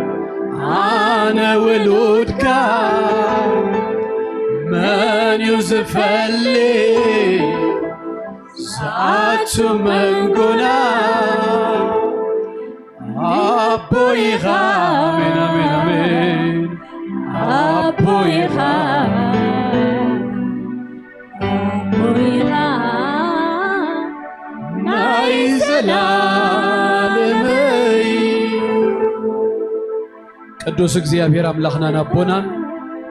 أنا ولودك من يزفلي زعتو من قنا أبويغا آمين آمين آمين أبويغا ناي زلالمي ቅዱስ እግዚአብሔር አምላክና ናቦና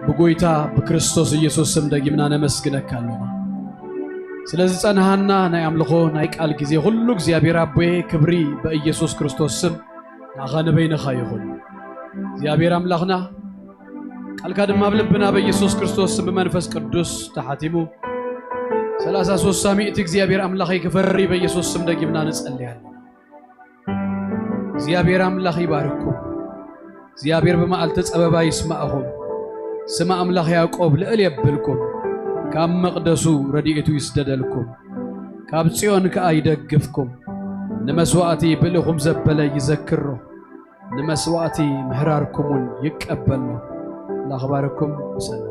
በጎይታ በክርስቶስ ኢየሱስ ስም ደግምና ነመስግነካለሁ ስለዚህ ጸናሃና ናይ አምልኮ ናይ ቃል ጊዜ ሁሉ እግዚአብሔር አቦዬ ክብሪ በኢየሱስ ክርስቶስ ስም ናኸነበይነኻ ይሁን እግዚአብሔር አምላክና ቃልካ ድማ ብልብና በኢየሱስ ክርስቶስ ስም በመንፈስ ቅዱስ ተሐቲሙ 33 ሳሚዕት እግዚአብሔር አምላክ ይክፈሪ በኢየሱስ ስም ደግምና እንጸልያለን እግዚአብሔር አምላክ ይባርኩም እግዚአብሔር በመዓልተ ጸበባ ይስማዕኹም ስማ አምላክ ያዕቆብ ልዕል የብልኩም ካብ መቅደሱ ረድኤቱ ይስደደልኩም ካብ ጽዮን ከአይደግፍኩም ንመስዋዕቲ ብልኹም ዘበለ ይዘክሮ ንመስዋዕቲ ምህራርኩሙን ይቀበሉ ላኽባረኩም ሰላም